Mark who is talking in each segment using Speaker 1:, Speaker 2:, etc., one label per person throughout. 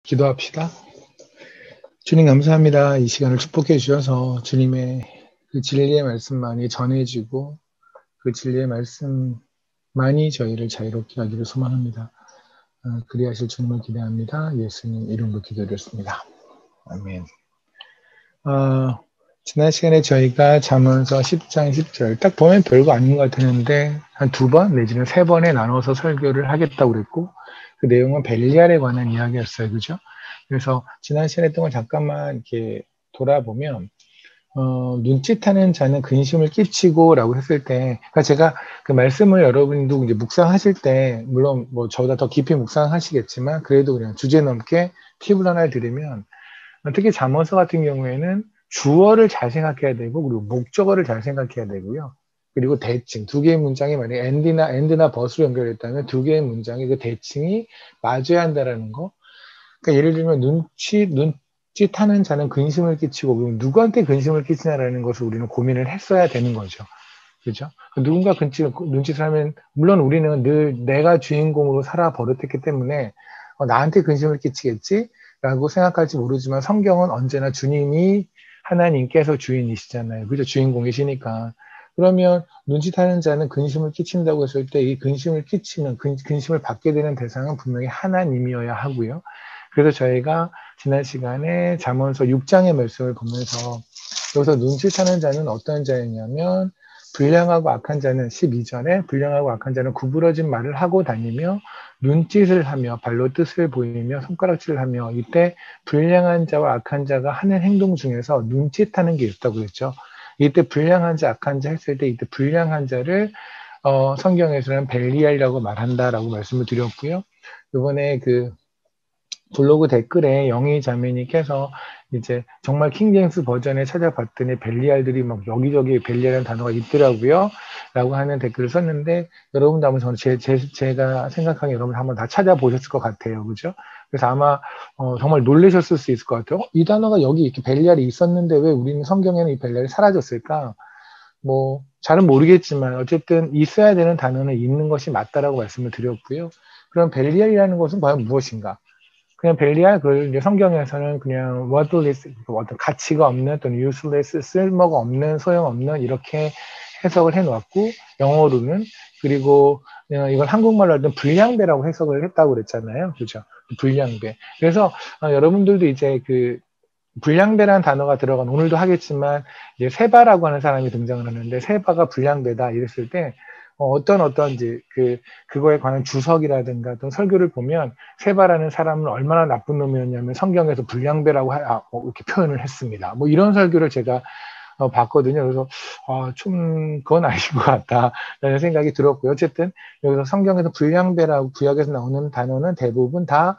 Speaker 1: 기도합시다. 주님 감사합니다. 이 시간을 축복해 주셔서 주님의 그 진리의 말씀만이 전해지고 그 진리의 말씀만이 저희를 자유롭게 하기를 소망합니다. 그리하실 주님을 기대합니다. 예수님 이름으로 기도드렸습니다. 아멘. 지난 시간에 저희가 잠언서 10장 10절 딱 보면 별거 아닌 것 같았는데 한 2번 내지는 3번에 나눠서 설교를 하겠다고 그랬고 그 내용은 벨리알에 관한 이야기였어요. 그죠? 그래서 지난 시간에 했던 걸 잠깐만 이렇게 돌아보면 눈짓하는 자는 근심을 끼치고 라고 했을 때, 그러니까 제가 그 말씀을 여러분도 이제 묵상하실 때, 물론 뭐 저보다 더 깊이 묵상하시겠지만, 그래도 그냥 주제 넘게 팁을 하나 드리면, 특히 잠언서 같은 경우에는 주어를 잘 생각해야 되고, 그리고 목적어를 잘 생각해야 되고요. 그리고 대칭, 두 개의 문장이 만약에 엔드나 버스로 연결했다면 두 개의 문장의 그 대칭이 맞아야 한다라는 거. 그러니까 예를 들면 눈짓하는 자는 근심을 끼치고 그럼 누구한테 근심을 끼치냐라는 것을 우리는 고민을 했어야 되는 거죠. 그죠? 누군가 눈짓을 하면 물론 우리는 늘 내가 주인공으로 살아 버릇했기 때문에 나한테 근심을 끼치겠지? 라고 생각할지 모르지만 성경은 언제나 주님이 하나님께서 주인이시잖아요. 그죠? 주인공이시니까. 그러면 눈짓하는 자는 근심을 끼친다고 했을 때 이 근심을 끼치는, 근심을 받게 되는 대상은 분명히 하나님이어야 하고요. 그래서 저희가 지난 시간에 잠언서 6장의 말씀을 보면서 여기서 눈짓하는 자는 어떤 자였냐면 불량하고 악한 자는 12절에 불량하고 악한 자는 구부러진 말을 하고 다니며 눈짓을 하며 발로 뜻을 보이며 손가락질을 하며 이때 불량한 자와 악한 자가 하는 행동 중에서 눈짓하는 게 있다고 그랬죠. 이때 불량한 자, 악한 자 했을 때 이때 불량한 자를 성경에서는 벨리알이라고 말한다라고 말씀을 드렸고요. 이번에 그 블로그 댓글에 영희 자매님께서 이제 정말 킹제임스 버전에 찾아봤더니 벨리알들이 막 여기저기 벨리알이라는 단어가 있더라고요. 라고 하는 댓글을 썼는데 여러분도 한번 저는 제가 생각하기에 여러분 한번 다 찾아보셨을 것 같아요. 그죠? 그래서 아마 정말 놀라셨을 수 있을 것 같아요. 이 단어가 여기 이렇게 벨리알이 있었는데 왜 우리는 성경에는 이 벨리알이 사라졌을까? 뭐 잘은 모르겠지만 어쨌든 있어야 되는 단어는 있는 것이 맞다라고 말씀을 드렸고요. 그럼 벨리알이라는 것은 과연 무엇인가? 그냥 벨리알 그걸 이제 성경에서는 그냥 worthless 어떤 가치가 없는 또는 useless 쓸모가 없는 소용없는 이렇게 해석을 해놓았고 영어로는 그리고 이걸 한국말로 하면 불량배라고 해석을 했다고 그랬잖아요. 그죠? 불량배. 그래서 여러분들도 이제 그 불량배라는 단어가 들어간 오늘도 하겠지만 이제 세바라고 하는 사람이 등장을 하는데 세바가 불량배다 이랬을 때 어떤 이제 그거에 관한 주석이라든가 어떤 설교를 보면 세바라는 사람은 얼마나 나쁜 놈이었냐면 성경에서 불량배라고 이렇게 표현을 했습니다. 뭐 이런 설교를 제가 봤거든요. 그래서 좀 그건 아닌 것 같다라는 생각이 들었고요. 어쨌든 여기서 성경에서 불량배라고 구약에서 나오는 단어는 대부분 다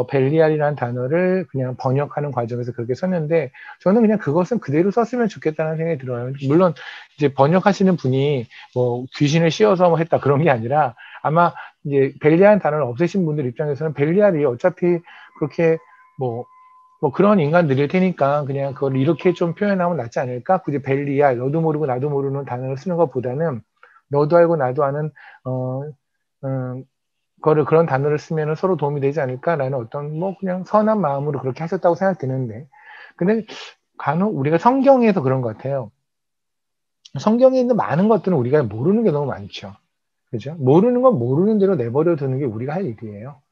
Speaker 1: 벨리알이라는 단어를 그냥 번역하는 과정에서 그렇게 썼는데 저는 그냥 그것은 그대로 썼으면 좋겠다는 생각이 들어요. 물론 이제 번역하시는 분이 뭐 귀신을 씌워서 뭐 했다 그런 게 아니라 아마 이제 벨리알 단어를 없애신 분들 입장에서는 벨리알이 어차피 그렇게 뭐 그런 인간들일 테니까 그냥 그걸 이렇게 좀 표현하면 낫지 않을까? 굳이 벨리알, 너도 모르고 나도 모르는 단어를 쓰는 것보다는 너도 알고 나도 아는 그런 단어를 쓰면 서로 도움이 되지 않을까라는 어떤 뭐 그냥 선한 마음으로 그렇게 하셨다고 생각되는데 근데 간혹 우리가 성경에서 그런 것 같아요. 성경에 있는 많은 것들은 우리가 모르는 게 너무 많죠. 그죠? 모르는 건 모르는 대로 내버려 두는 게 우리가 할 일이에요.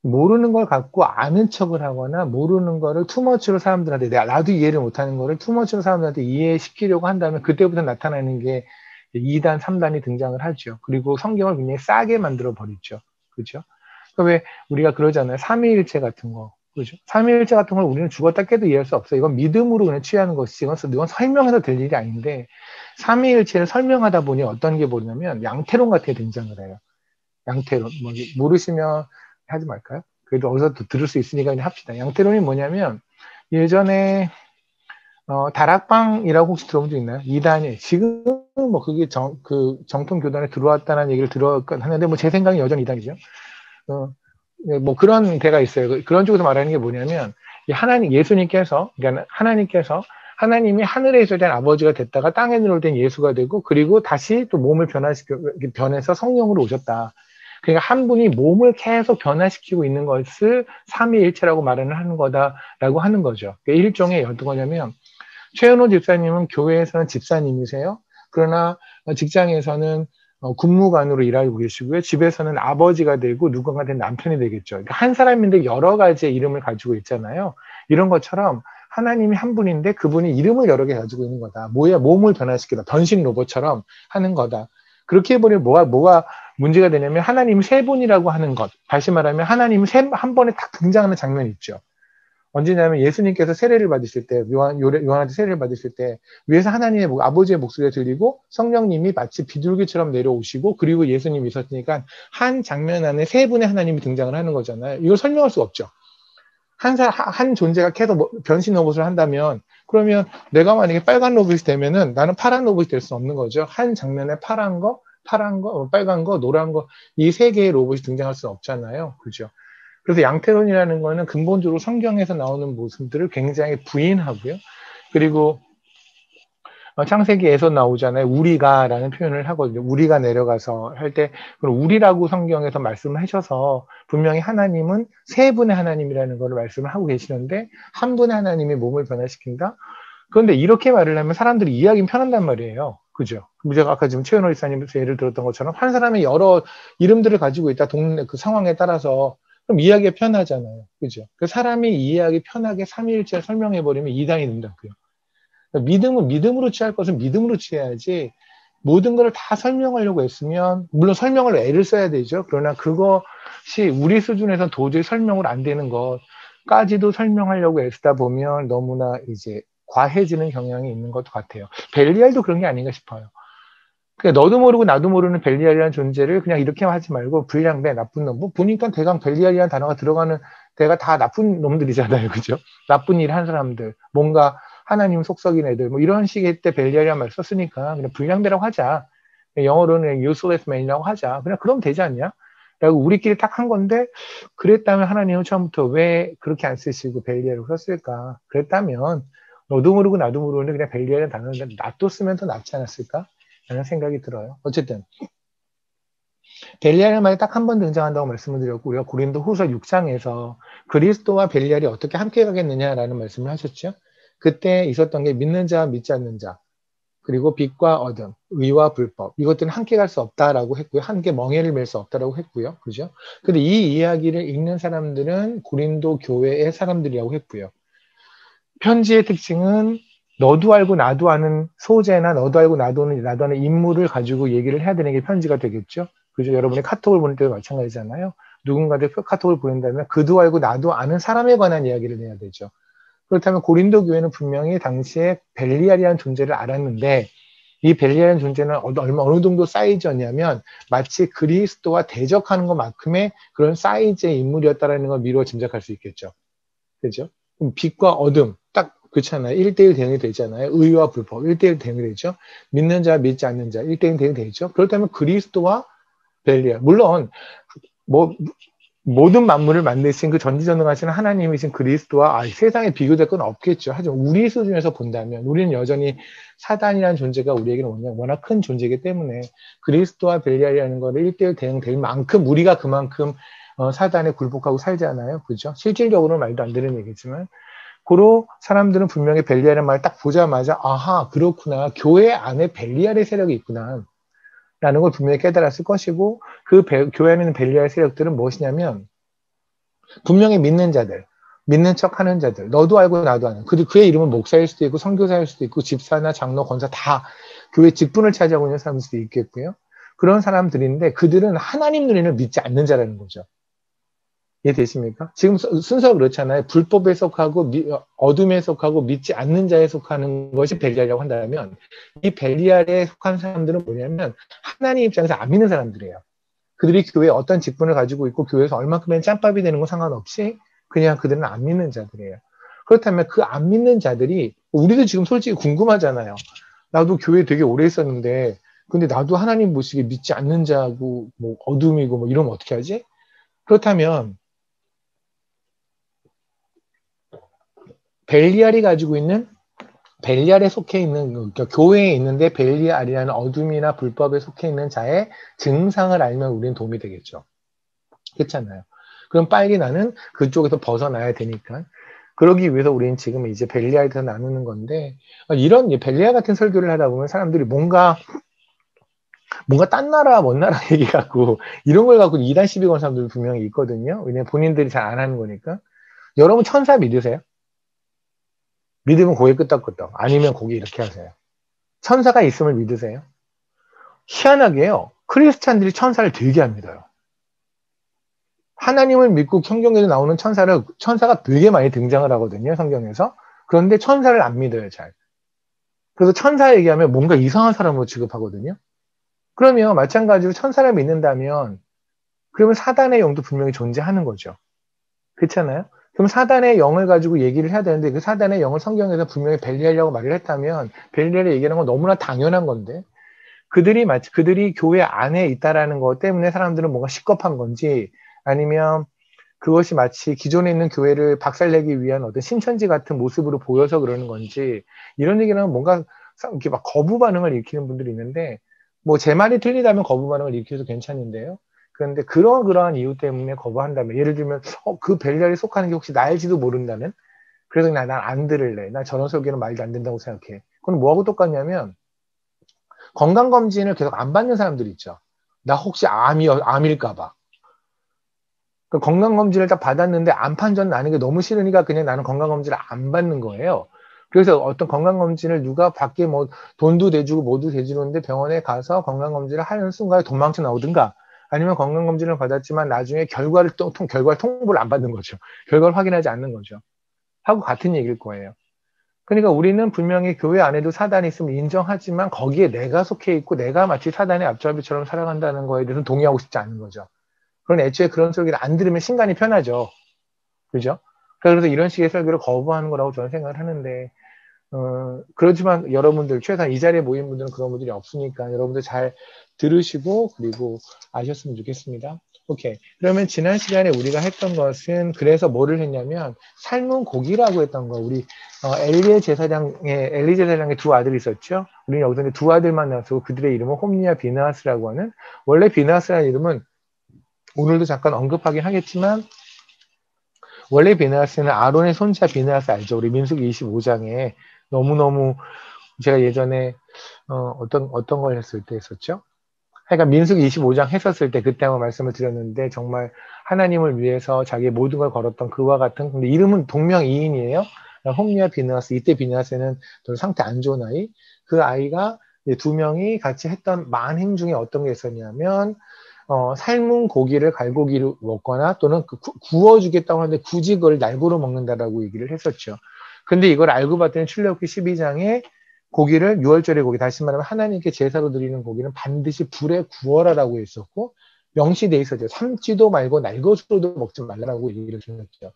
Speaker 1: 모르는 걸 갖고 아는 척을 하거나 모르는 거를 투머치로 사람들한테 나도 이해를 못하는 거를 투머치로 사람들한테 이해시키려고 한다면 그때부터 나타나는 게 2단, 3단이 등장을 하죠. 그리고 성경을 굉장히 싸게 만들어 버리죠. 그죠? 그러니까 왜 우리가 그러잖아요. 삼위일체 같은 거. 그죠? 삼위일체 같은 걸 우리는 죽었다 깨도 이해할 수 없어요. 이건 믿음으로 그냥 취하는 것이지 이건 설명해서 될 일이 아닌데 삼위일체를 설명하다 보니 어떤 게 보냐면 양태론 같은 게 등장을 해요. 양태론. 뭐 모르시면 하지 말까요? 그래도 어디서 들을 수 있으니까 그냥 합시다. 양태론이 뭐냐면 예전에 다락방이라고 혹시 들어본 적 있나요? 이단이 지금 뭐 그게 정통 교단에 들어왔다는 얘기를 하는데 뭐 제 생각엔 여전히 이단이죠. 뭐 그런 데가 있어요. 그런 쪽에서 말하는 게 뭐냐면 예수님께서 그러니까 하나님이 하늘에서 된 아버지가 됐다가 땅에 내려올 땐 예수가 되고 그리고 다시 또 몸을 변해서 성령으로 오셨다. 그러니까 한 분이 몸을 계속 변화시키고 있는 것을 삼위일체라고 말을 하는 거다라고 하는 거죠. 그러니까 일종의 어떤 거냐면 최은호 집사님은 교회에서는 집사님이세요. 그러나 직장에서는 군무관으로 일하고 계시고요. 집에서는 아버지가 되고 누군가한테 남편이 되겠죠. 그러니까 한 사람인데 여러 가지의 이름을 가지고 있잖아요. 이런 것처럼 하나님이 한 분인데 그분이 이름을 여러 개 가지고 있는 거다. 뭐야, 몸을 변화시키다. 변신 로봇처럼 하는 거다. 그렇게 해버리면 뭐가 문제가 되냐면 하나님 세 분이라고 하는 것. 다시 말하면 하나님 한 번에 딱 등장하는 장면이 있죠. 언제냐면 예수님께서 세례를 받으실 때, 요한한테 세례를 받으실 때, 위에서 하나님의, 아버지의 목소리가 들리고 성령님이 마치 비둘기처럼 내려오시고, 그리고 예수님이 있었으니까 한 장면 안에 세 분의 하나님이 등장을 하는 거잖아요. 이걸 설명할 수가 없죠. 한 존재가 계속 변신 로봇을 한다면, 그러면 내가 만약에 빨간 로봇이 되면은 나는 파란 로봇이 될 수 없는 거죠. 한 장면에 파란 거, 빨간 거, 노란 거, 이 세 개의 로봇이 등장할 수 없잖아요. 그죠? 그래서 양태론이라는 거는 근본적으로 성경에서 나오는 모습들을 굉장히 부인하고요. 그리고 창세기에서 나오잖아요. 우리가라는 표현을 하거든요. 우리가 내려가서 할 때 우리라고 성경에서 말씀을 하셔서 분명히 하나님은 세 분의 하나님이라는 것을 말씀을 하고 계시는데 한 분의 하나님이 몸을 변화시킨다? 그런데 이렇게 말을 하면 사람들이 이해하기는 편한단 말이에요. 그죠? 제가 아까 지금 최은호 이사님에서 예를 들었던 것처럼 한 사람이 여러 이름들을 가지고 있다. 동네 그 상황에 따라서 그럼 이해하기가 편하잖아요. 그죠? 그 사람이 이해하기 편하게 삼위일체를 설명해버리면 이단이 된다고요. 그러니까 믿음은 믿음으로 취할 것은 믿음으로 취해야지 모든 걸 다 설명하려고 했으면 물론 설명을 애를 써야 되죠. 그러나 그것이 우리 수준에서 도저히 설명을 안 되는 것까지도 설명하려고 애쓰다 보면 너무나 이제 과해지는 경향이 있는 것 같아요. 벨리알도 그런 게 아닌가 싶어요. 그러니까 너도 모르고 나도 모르는 벨리알이라는 존재를 그냥 이렇게 하지 말고 불량배, 나쁜 놈. 뭐 보니까 대강 벨리알이라는 단어가 들어가는 데가 다 나쁜 놈들이잖아요. 그죠? 나쁜 일 한 사람들. 뭔가 하나님 속썩인 애들. 뭐 이런 식의 때 벨리알이라는 말을 썼으니까 그냥 불량배라고 하자. 영어로는 useless man이라고 하자. 그냥 그러면 되지 않냐? 라고 우리끼리 딱 한 건데 그랬다면 하나님은 처음부터 왜 그렇게 안 쓰시고 벨리알을 썼을까? 그랬다면 너도 모르고 나도 모르는 그냥 벨리알이라는 단어를 놔뒀으면 더 낫지 않았을까? 라는 생각이 들어요. 어쨌든 벨리알의 말이 딱 한 번 등장한다고 말씀을 드렸고 우리가 고린도 후서 6장에서 그리스도와 벨리알이 어떻게 함께 가겠느냐라는 말씀을 하셨죠. 그때 있었던 게 믿는 자와 믿지 않는 자 그리고 빛과 어둠, 의와 불법 이것들은 함께 갈 수 없다라고 했고요. 함께 멍에를 맬 수 없다라고 했고요. 그죠? 근데 이 이야기를 읽는 사람들은 고린도 교회의 사람들이라고 했고요. 편지의 특징은 너도 알고 나도 아는 소재나 너도 알고 나도 아는 인물을 가지고 얘기를 해야 되는 게 편지가 되겠죠. 그죠? 여러분이 카톡을 보낼 때도 마찬가지잖아요. 누군가한테 카톡을 보낸다면 그도 알고 나도 아는 사람에 관한 이야기를 해야 되죠. 그렇다면 고린도 교회는 분명히 당시에 벨리알이라는 존재를 알았는데 이 벨리알이라는 존재는 어느 정도 사이즈였냐면 마치 그리스도와 대적하는 것만큼의 그런 사이즈의 인물이었다는 걸 미루어 짐작할 수 있겠죠. 그죠? 빛과 어둠 딱 그렇잖아요. 1대1 대응이 되잖아요. 의와 불법 1대1 대응이 되죠. 믿는 자 믿지 않는 자 1대1 대응이 되죠. 그렇다면 그리스도와 벨리알 물론 뭐 모든 만물을 만드신 그 전지전능하신 하나님이신 그리스도와 세상에 비교될 건 없겠죠. 하지만 우리 수준에서 본다면 우리는 여전히 사단이라는 존재가 우리에게는 워낙 큰 존재이기 때문에 그리스도와 벨리알이라는 거를 1대1 대응될 만큼 우리가 그만큼 사단에 굴복하고 살잖아요. 그죠? 실질적으로는 말도 안 되는 얘기지만 고로 사람들은 분명히 벨리알의 말을 딱 보자마자 아하 그렇구나. 교회 안에 벨리알의 세력이 있구나. 라는 걸 분명히 깨달았을 것이고 그 교회 안에 있는 벨리알 세력들은 무엇이냐면 분명히 믿는 자들, 믿는 척하는 자들, 너도 알고 나도 아는 그의 이름은 목사일 수도 있고 선교사일 수도 있고 집사나 장로, 권사 다 교회 직분을 차지하고 있는 사람일 수도 있겠고요. 그런 사람들인데 그들은 하나님 눈에는 믿지 않는 자라는 거죠. 이해되십니까? 지금 순서가 그렇잖아요. 불법에 속하고 어둠에 속하고 믿지 않는 자에 속하는 것이 벨리알이라고 한다면 이 벨리알에 속한 사람들은 뭐냐면 하나님 입장에서 안 믿는 사람들이에요. 그들이 교회에 어떤 직분을 가지고 있고 교회에서 얼만큼의 짬밥이 되는 건 상관없이 그냥 그들은 안 믿는 자들이에요. 그렇다면 그 안 믿는 자들이 우리도 지금 솔직히 궁금하잖아요. 나도 교회 되게 오래 있었는데 근데 나도 하나님 보시기에 믿지 않는 자고 뭐 어둠이고 뭐 이러면 어떻게 하지? 그렇다면 벨리알이 가지고 있는 벨리알에 속해 있는 그러니까 교회에 있는데 벨리알이라는 어둠이나 불법에 속해 있는 자의 증상을 알면 우리는 도움이 되겠죠. 그렇잖아요. 그럼 빨리 나는 그쪽에서 벗어나야 되니까. 그러기 위해서 우리는 지금 이제 벨리알에서 나누는 건데, 이런 벨리알 같은 설교를 하다 보면 사람들이 뭔가 딴 나라, 먼 나라 얘기 갖고, 이런 걸 갖고 이단 시비 건 사람들 분명히 있거든요. 왜냐면 본인들이 잘 안 하는 거니까. 여러분 천사 믿으세요? 믿으면 고개 끄덕끄덕. 아니면 고개 이렇게 하세요. 천사가 있음을 믿으세요? 희한하게요. 크리스찬들이 천사를 되게 안 믿어요. 하나님을 믿고 성경에서 나오는 천사가 되게 많이 등장을 하거든요. 성경에서. 그런데 천사를 안 믿어요, 잘. 그래서 천사 얘기하면 뭔가 이상한 사람으로 취급하거든요. 그러면 마찬가지로 천사를 믿는다면 그러면 사단의 영도 분명히 존재하는 거죠. 그렇잖아요? 그럼 사단의 영을 가지고 얘기를 해야 되는데 그 사단의 영을 성경에서 분명히 벨리알이라고 말을 했다면 벨리알이 얘기하는 건 너무나 당연한 건데 그들이 교회 안에 있다라는 것 때문에 사람들은 뭔가 식겁한 건지 아니면 그것이 마치 기존에 있는 교회를 박살내기 위한 어떤 신천지 같은 모습으로 보여서 그러는 건지 이런 얘기는 뭔가 이렇게 막 거부 반응을 일으키는 분들이 있는데 뭐 제 말이 틀리다면 거부 반응을 일으켜도 괜찮은데요. 그런데 그러한 이유 때문에 거부한다면 예를 들면 그 벨리알에 속하는 게 혹시 나일지도 모른다는 그래서 난 안 들을래. 나 저런 설교는 말도 안 된다고 생각해. 그건 뭐하고 똑같냐면 건강검진을 계속 안 받는 사람들 있죠. 나 혹시 암일까봐. 그 건강검진을 딱 받았는데 암 판정 나는 게 너무 싫으니까 그냥 나는 건강검진을 안 받는 거예요. 그래서 어떤 건강검진을 누가 밖에 뭐 돈도 대주고 뭐도 대주는데 병원에 가서 건강검진을 하는 순간에 도망쳐 나오든가 아니면 건강검진을 받았지만 나중에 결과를 통보를 안 받는 거죠. 결과를 확인하지 않는 거죠. 하고 같은 얘기일 거예요. 그러니까 우리는 분명히 교회 안에도 사단이 있음을 인정하지만 거기에 내가 속해 있고 내가 마치 사단의 앞잡이처럼 살아간다는 거에 대해서는 동의하고 싶지 않은 거죠. 그런 애초에 그런 설교를 안 들으면 신간이 편하죠. 그죠? 그래서 이런 식의 설교를 거부하는 거라고 저는 생각을 하는데 그렇지만 여러분들 최소한 이 자리에 모인 분들은 그런 분들이 없으니까 여러분들 잘 들으시고 그리고 아셨으면 좋겠습니다. 오케이. 그러면 지난 시간에 우리가 했던 것은 그래서 뭐를 했냐면 삶은 고기라고 했던 거. 우리 엘리 제사장의 두 아들이 있었죠. 우리는 여기서 두 아들만 나왔고 그들의 이름은 홈리와 비느하스라고 하는 원래 비느하스라는 이름은 오늘도 잠깐 언급하긴 하겠지만 원래 비느하스는 아론의 손자 비느하스 알죠? 우리 민수기 25장에 너무너무 제가 예전에 어떤 걸 했을 때 했었죠? 그러니까 민수기 25장 했었을 때 그때 한번 말씀을 드렸는데 정말 하나님을 위해서 자기의 모든 걸 걸었던 그와 같은 근데 이름은 동명이인이에요. 홈리와 비느하스 이때 비느하스는 상태 안 좋은 아이 그 아이가 두 명이 같이 했던 만행 중에 어떤 게 있었냐면 삶은 고기를 갈고기로 먹거나 또는 구워주겠다고 하는데 굳이 그걸 날고로 먹는다라고 얘기를 했었죠. 근데 이걸 알고 봤더니 출애굽기 12장에 고기를 6월절의 고기 다시 말하면 하나님께 제사로 드리는 고기는 반드시 불에 구워라라고 했었고 명시돼 있었죠. 삶지도 말고 날것으로도 먹지 말라라고 얘기를 주셨죠.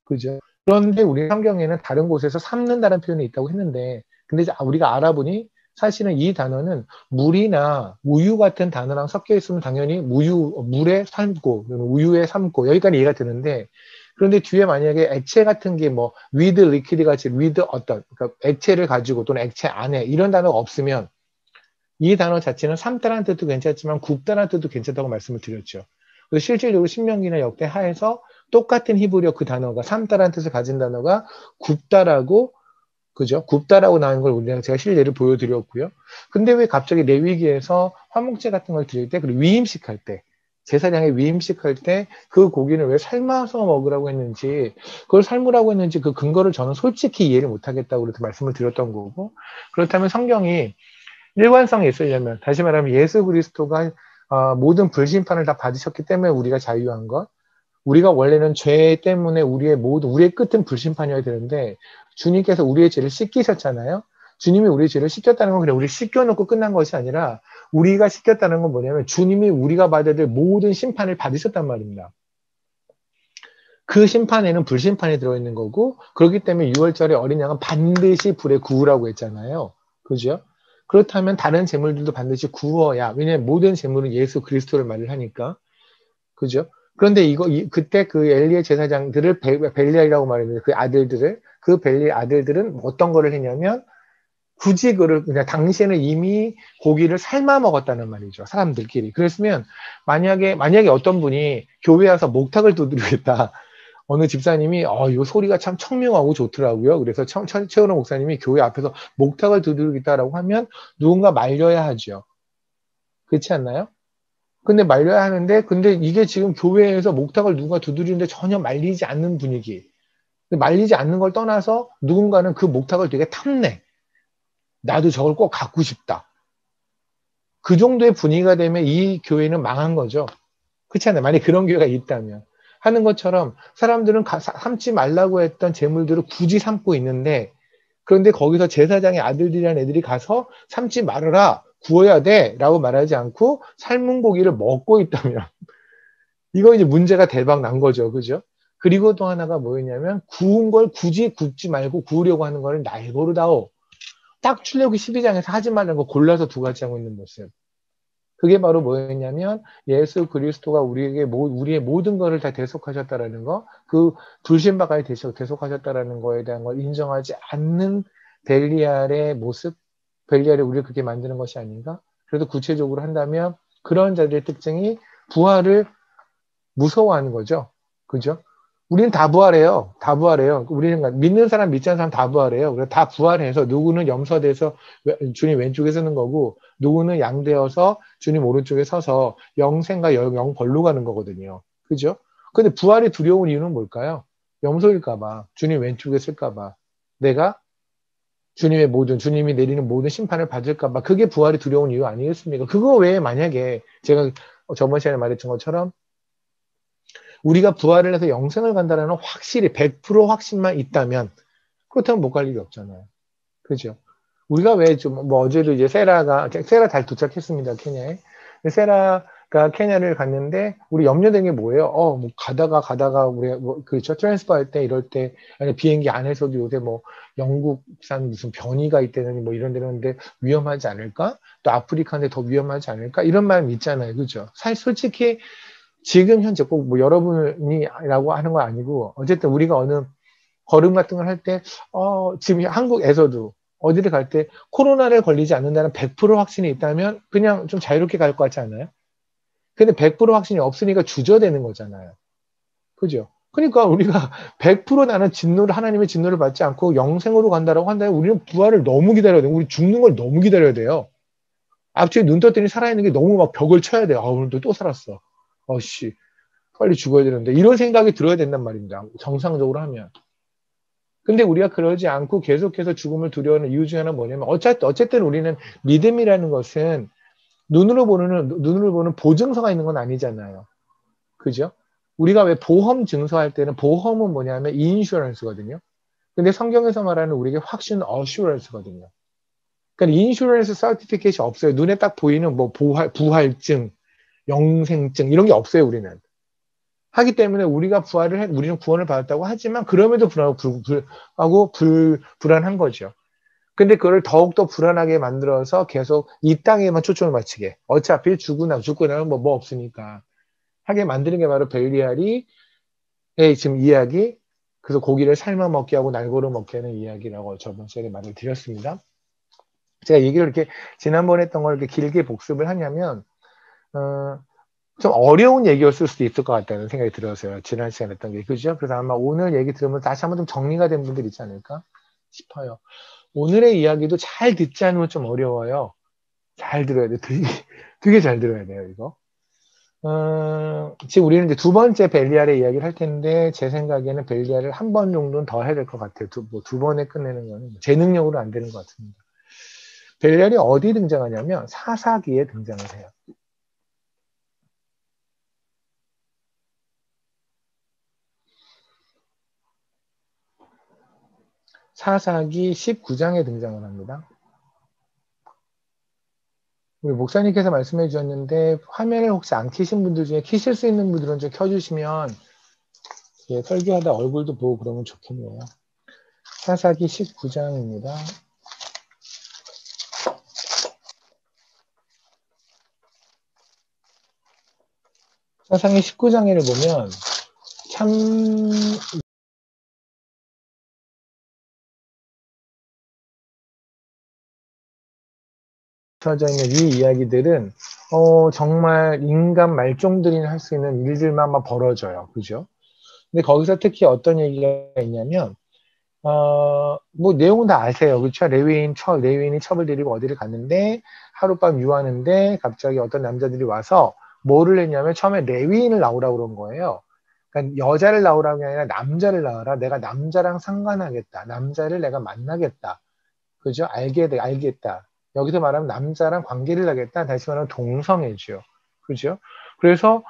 Speaker 1: 그죠? 그런데 우리 성경에는 다른 곳에서 삶는다는 표현이 있다고 했는데 근데 우리가 알아보니 사실은 이 단어는 물이나 우유 같은 단어랑 섞여 있으면 당연히 물에 삶고 우유에 삶고 여기까지 이해가 되는데 그런데 뒤에 만약에 액체 같은 게 뭐 with liquid 같이 with 어떤 그러니까 액체를 가지고 또는 액체 안에 이런 단어가 없으면 이 단어 자체는 삶다라는 뜻도 괜찮지만 굽다라는 뜻도 괜찮다고 말씀을 드렸죠. 그래서 실질적으로 신명기나 역대하에서 똑같은 히브리어 그 단어가 삶다라는 뜻을 가진 단어가 굽다라고 그죠? 굽다라고 나온 걸 제가 실례를 보여드렸고요. 근데 왜 갑자기 레위기에서 화목제 같은 걸 드릴 때 그리고 위임식 할 때 제사장의 위임식 할 때 그 고기는 왜 삶아서 먹으라고 했는지 그걸 삶으라고 했는지 그 근거를 저는 솔직히 이해를 못하겠다고 그렇게 말씀을 드렸던 거고 그렇다면 성경이 일관성이 있으려면 다시 말하면 예수 그리스도가 모든 불심판을 다 받으셨기 때문에 우리가 자유한 것 우리가 원래는 죄 때문에 우리의 끝은 불심판이어야 되는데 주님께서 우리의 죄를 씻기셨잖아요. 주님이 우리의 죄를 씻겼다는 건 그냥 우리 씻겨놓고 끝난 것이 아니라 우리가 씻겼다는 건 뭐냐면 주님이 우리가 받아야 될 모든 심판을 받으셨단 말입니다. 그 심판에는 불심판이 들어있는 거고 그렇기 때문에 6월절에 어린 양은 반드시 불에 구우라고 했잖아요. 그죠? 그렇다면 다른 제물들도 반드시 구워야 왜냐하면 모든 제물은 예수 그리스도를 말을 하니까 그죠? 그런데 그때 그 엘리의 제사장들을 벨리알이라고 말했는데 그 벨리 아들들은 어떤 거를 했냐면 굳이 그를 그냥 당시에는 이미 고기를 삶아 먹었다는 말이죠. 사람들끼리. 그랬으면 만약에 어떤 분이 교회 와서 목탁을 두드리겠다. 어느 집사님이 이 소리가 참 청명하고 좋더라고요. 그래서 최은호 목사님이 교회 앞에서 목탁을 두드리겠다라고 하면 누군가 말려야 하죠. 그렇지 않나요? 근데 말려야 하는데 근데 이게 지금 교회에서 목탁을 누가 두드리는데 전혀 말리지 않는 분위기. 말리지 않는 걸 떠나서 누군가는 그 목탁을 되게 탐내. 나도 저걸 꼭 갖고 싶다. 그 정도의 분위기가 되면 이 교회는 망한 거죠. 그렇지 않아요? 만약에 그런 교회가 있다면. 하는 것처럼 사람들은 삼지 말라고 했던 재물들을 굳이 삼고 있는데 그런데 거기서 제사장의 아들들이라는 애들이 가서 삼지 말아라. 구워야 돼. 라고 말하지 않고 삶은 고기를 먹고 있다면 이거 이제 문제가 대박 난 거죠. 그죠? 그리고 또 하나가 뭐였냐면 구운 걸 굳이 굽지 말고 구우려고 하는 거를 날고르다오. 딱 출애굽기 12장에서 하지 말라는 거 골라서 두 가지 하고 있는 모습. 그게 바로 뭐였냐면 예수 그리스도가 우리의 모든 것을 다 대속하셨다라는 거, 그 불신박하게 대속하셨다라는 거에 대한 걸 인정하지 않는 벨리알의 모습, 벨리알이 우리를 그렇게 만드는 것이 아닌가? 그래도 구체적으로 한다면 그런 자들의 특징이 부활을 무서워하는 거죠. 그죠? 우리는 다 부활해요. 다 부활해요. 우리는 믿는 사람, 믿지 않는 사람 다 부활해요. 그래서 다 부활해서 누구는 염소돼서 주님 왼쪽에 서는 거고 누구는 양되어서 주님 오른쪽에 서서 영생과 영벌로 가는 거거든요. 그죠? 근데 부활이 두려운 이유는 뭘까요? 염소일까봐, 주님 왼쪽에 쓸까봐, 내가 주님이 내리는 모든 심판을 받을까봐, 그게 부활이 두려운 이유 아니겠습니까? 그거 외에 만약에 제가 저번 시간에 말했던 것처럼 우리가 부활을 해서 영생을 간다는 확실히 100% 확신만 있다면 그렇다면 못 갈 일이 없잖아요. 그죠? 우리가 왜 뭐 어제도 이제 세라 잘 도착했습니다. 케냐에. 세라가 케냐를 갔는데 우리 염려된 게 뭐예요? 뭐 가다가 우리 그렇죠. 트랜스퍼 할 때 이럴 때 아니 비행기 안에서도 요새 뭐 영국산 무슨 변이가 있다느니 뭐 이런 데는데 위험하지 않을까? 또 아프리카인데 더 위험하지 않을까? 이런 마음 있잖아요. 그죠? 사실 솔직히 지금 현재 꼭 뭐 여러분이라고 하는 거 아니고 어쨌든 우리가 어느 걸음 같은 걸 할 때 지금 한국에서도 어디를 갈 때 코로나를 걸리지 않는다는 100% 확신이 있다면 그냥 좀 자유롭게 갈 것 같지 않아요? 근데 100% 확신이 없으니까 주저되는 거잖아요. 그죠? 그러니까 우리가 100% 나는 하나님의 진노를 받지 않고 영생으로 간다라고 한다면 우리는 부활을 너무 기다려야 돼요. 우리 죽는 걸 너무 기다려야 돼요. 앞뒤에 눈 떴더니 살아있는 게 너무 막 벽을 쳐야 돼요. 오늘도 또 살았어. 씨. 빨리 죽어야 되는데 이런 생각이 들어야 된단 말입니다. 정상적으로 하면. 근데 우리가 그러지 않고 계속해서 죽음을 두려워하는 이유 중에 하나는 뭐냐면 어쨌든 우리는 믿음이라는 것은 눈으로 보는 보증서가 있는 건 아니잖아요. 그죠? 우리가 왜 보험 증서할 때는 보험은 뭐냐면 인슈런스거든요. 근데 성경에서 말하는 우리에게 확신 어슈런스거든요. 그러니까 인슈런스 서티피케이트 없어요. 눈에 딱 보이는 뭐 부활증, 영생증 이런 게 없어요, 우리는. 하기 때문에 우리는 구원을 받았다고 하지만 그럼에도 불안한 거죠. 근데 그걸 더욱더 불안하게 만들어서 계속 이 땅에만 초점을 맞추게. 어차피 죽고 나면 뭐 없으니까. 하게 만드는 게 바로 벨리알이 지금 이야기, 그래서 고기를 삶아 먹게 하고 날고를 먹게 하는 이야기라고 저번 시간에 말을 드렸습니다. 제가 얘기를 이렇게 지난번에 했던 걸 이렇게 길게 복습을 하냐면, 좀 어려운 얘기였을 수도 있을 것 같다는 생각이 들었어요. 지난 시간에 했던 게. 그죠? 그래서 아마 오늘 얘기 들으면 다시 한번 좀 정리가 된 분들 있지 않을까 싶어요. 오늘의 이야기도 잘 듣지 않으면 좀 어려워요. 잘 들어야 돼요. 되게 잘 들어야 돼요, 이거. 지금 우리는 이제 두 번째 벨리알의 이야기를 할 텐데, 제 생각에는 벨리알을 한 번 정도는 더 해야 될 것 같아요. 두 번에 끝내는 거는 제 능력으로 안 되는 것 같습니다. 벨리알이 어디 등장하냐면, 사사기에 등장을 해요. 사사기 19장에 등장을 합니다. 우리 목사님께서 말씀해 주셨는데 화면을 혹시 안 켜신 분들 중에 켜실 수 있는 분들은 좀 켜주시면 설교하다 얼굴도 보고 그러면 좋겠네요. 사사기 19장입니다. 사사기 19장에를 보면 참 펼쳐져 있는 이 이야기들은 정말 인간 말종들이 할 수 있는 일들만 막 벌어져요. 그죠? 근데 거기서 특히 어떤 얘기가 있냐면 뭐 내용은 다 아세요. 그렇죠? 레위인이 첩을 데리고 어디를 갔는데 하룻밤 유하는데 갑자기 어떤 남자들이 와서 뭐를 했냐면 처음에 레위인을 나오라고 그런 거예요. 그러니까 여자를 나오라는 게 아니라 남자를 나와라. 내가 남자랑 상관하겠다. 남자를 내가 만나겠다. 그죠? 알겠다. 여기서 말하면 남자랑 관계를 하겠다. 다시 말하면 동성애죠. 그죠? 그래서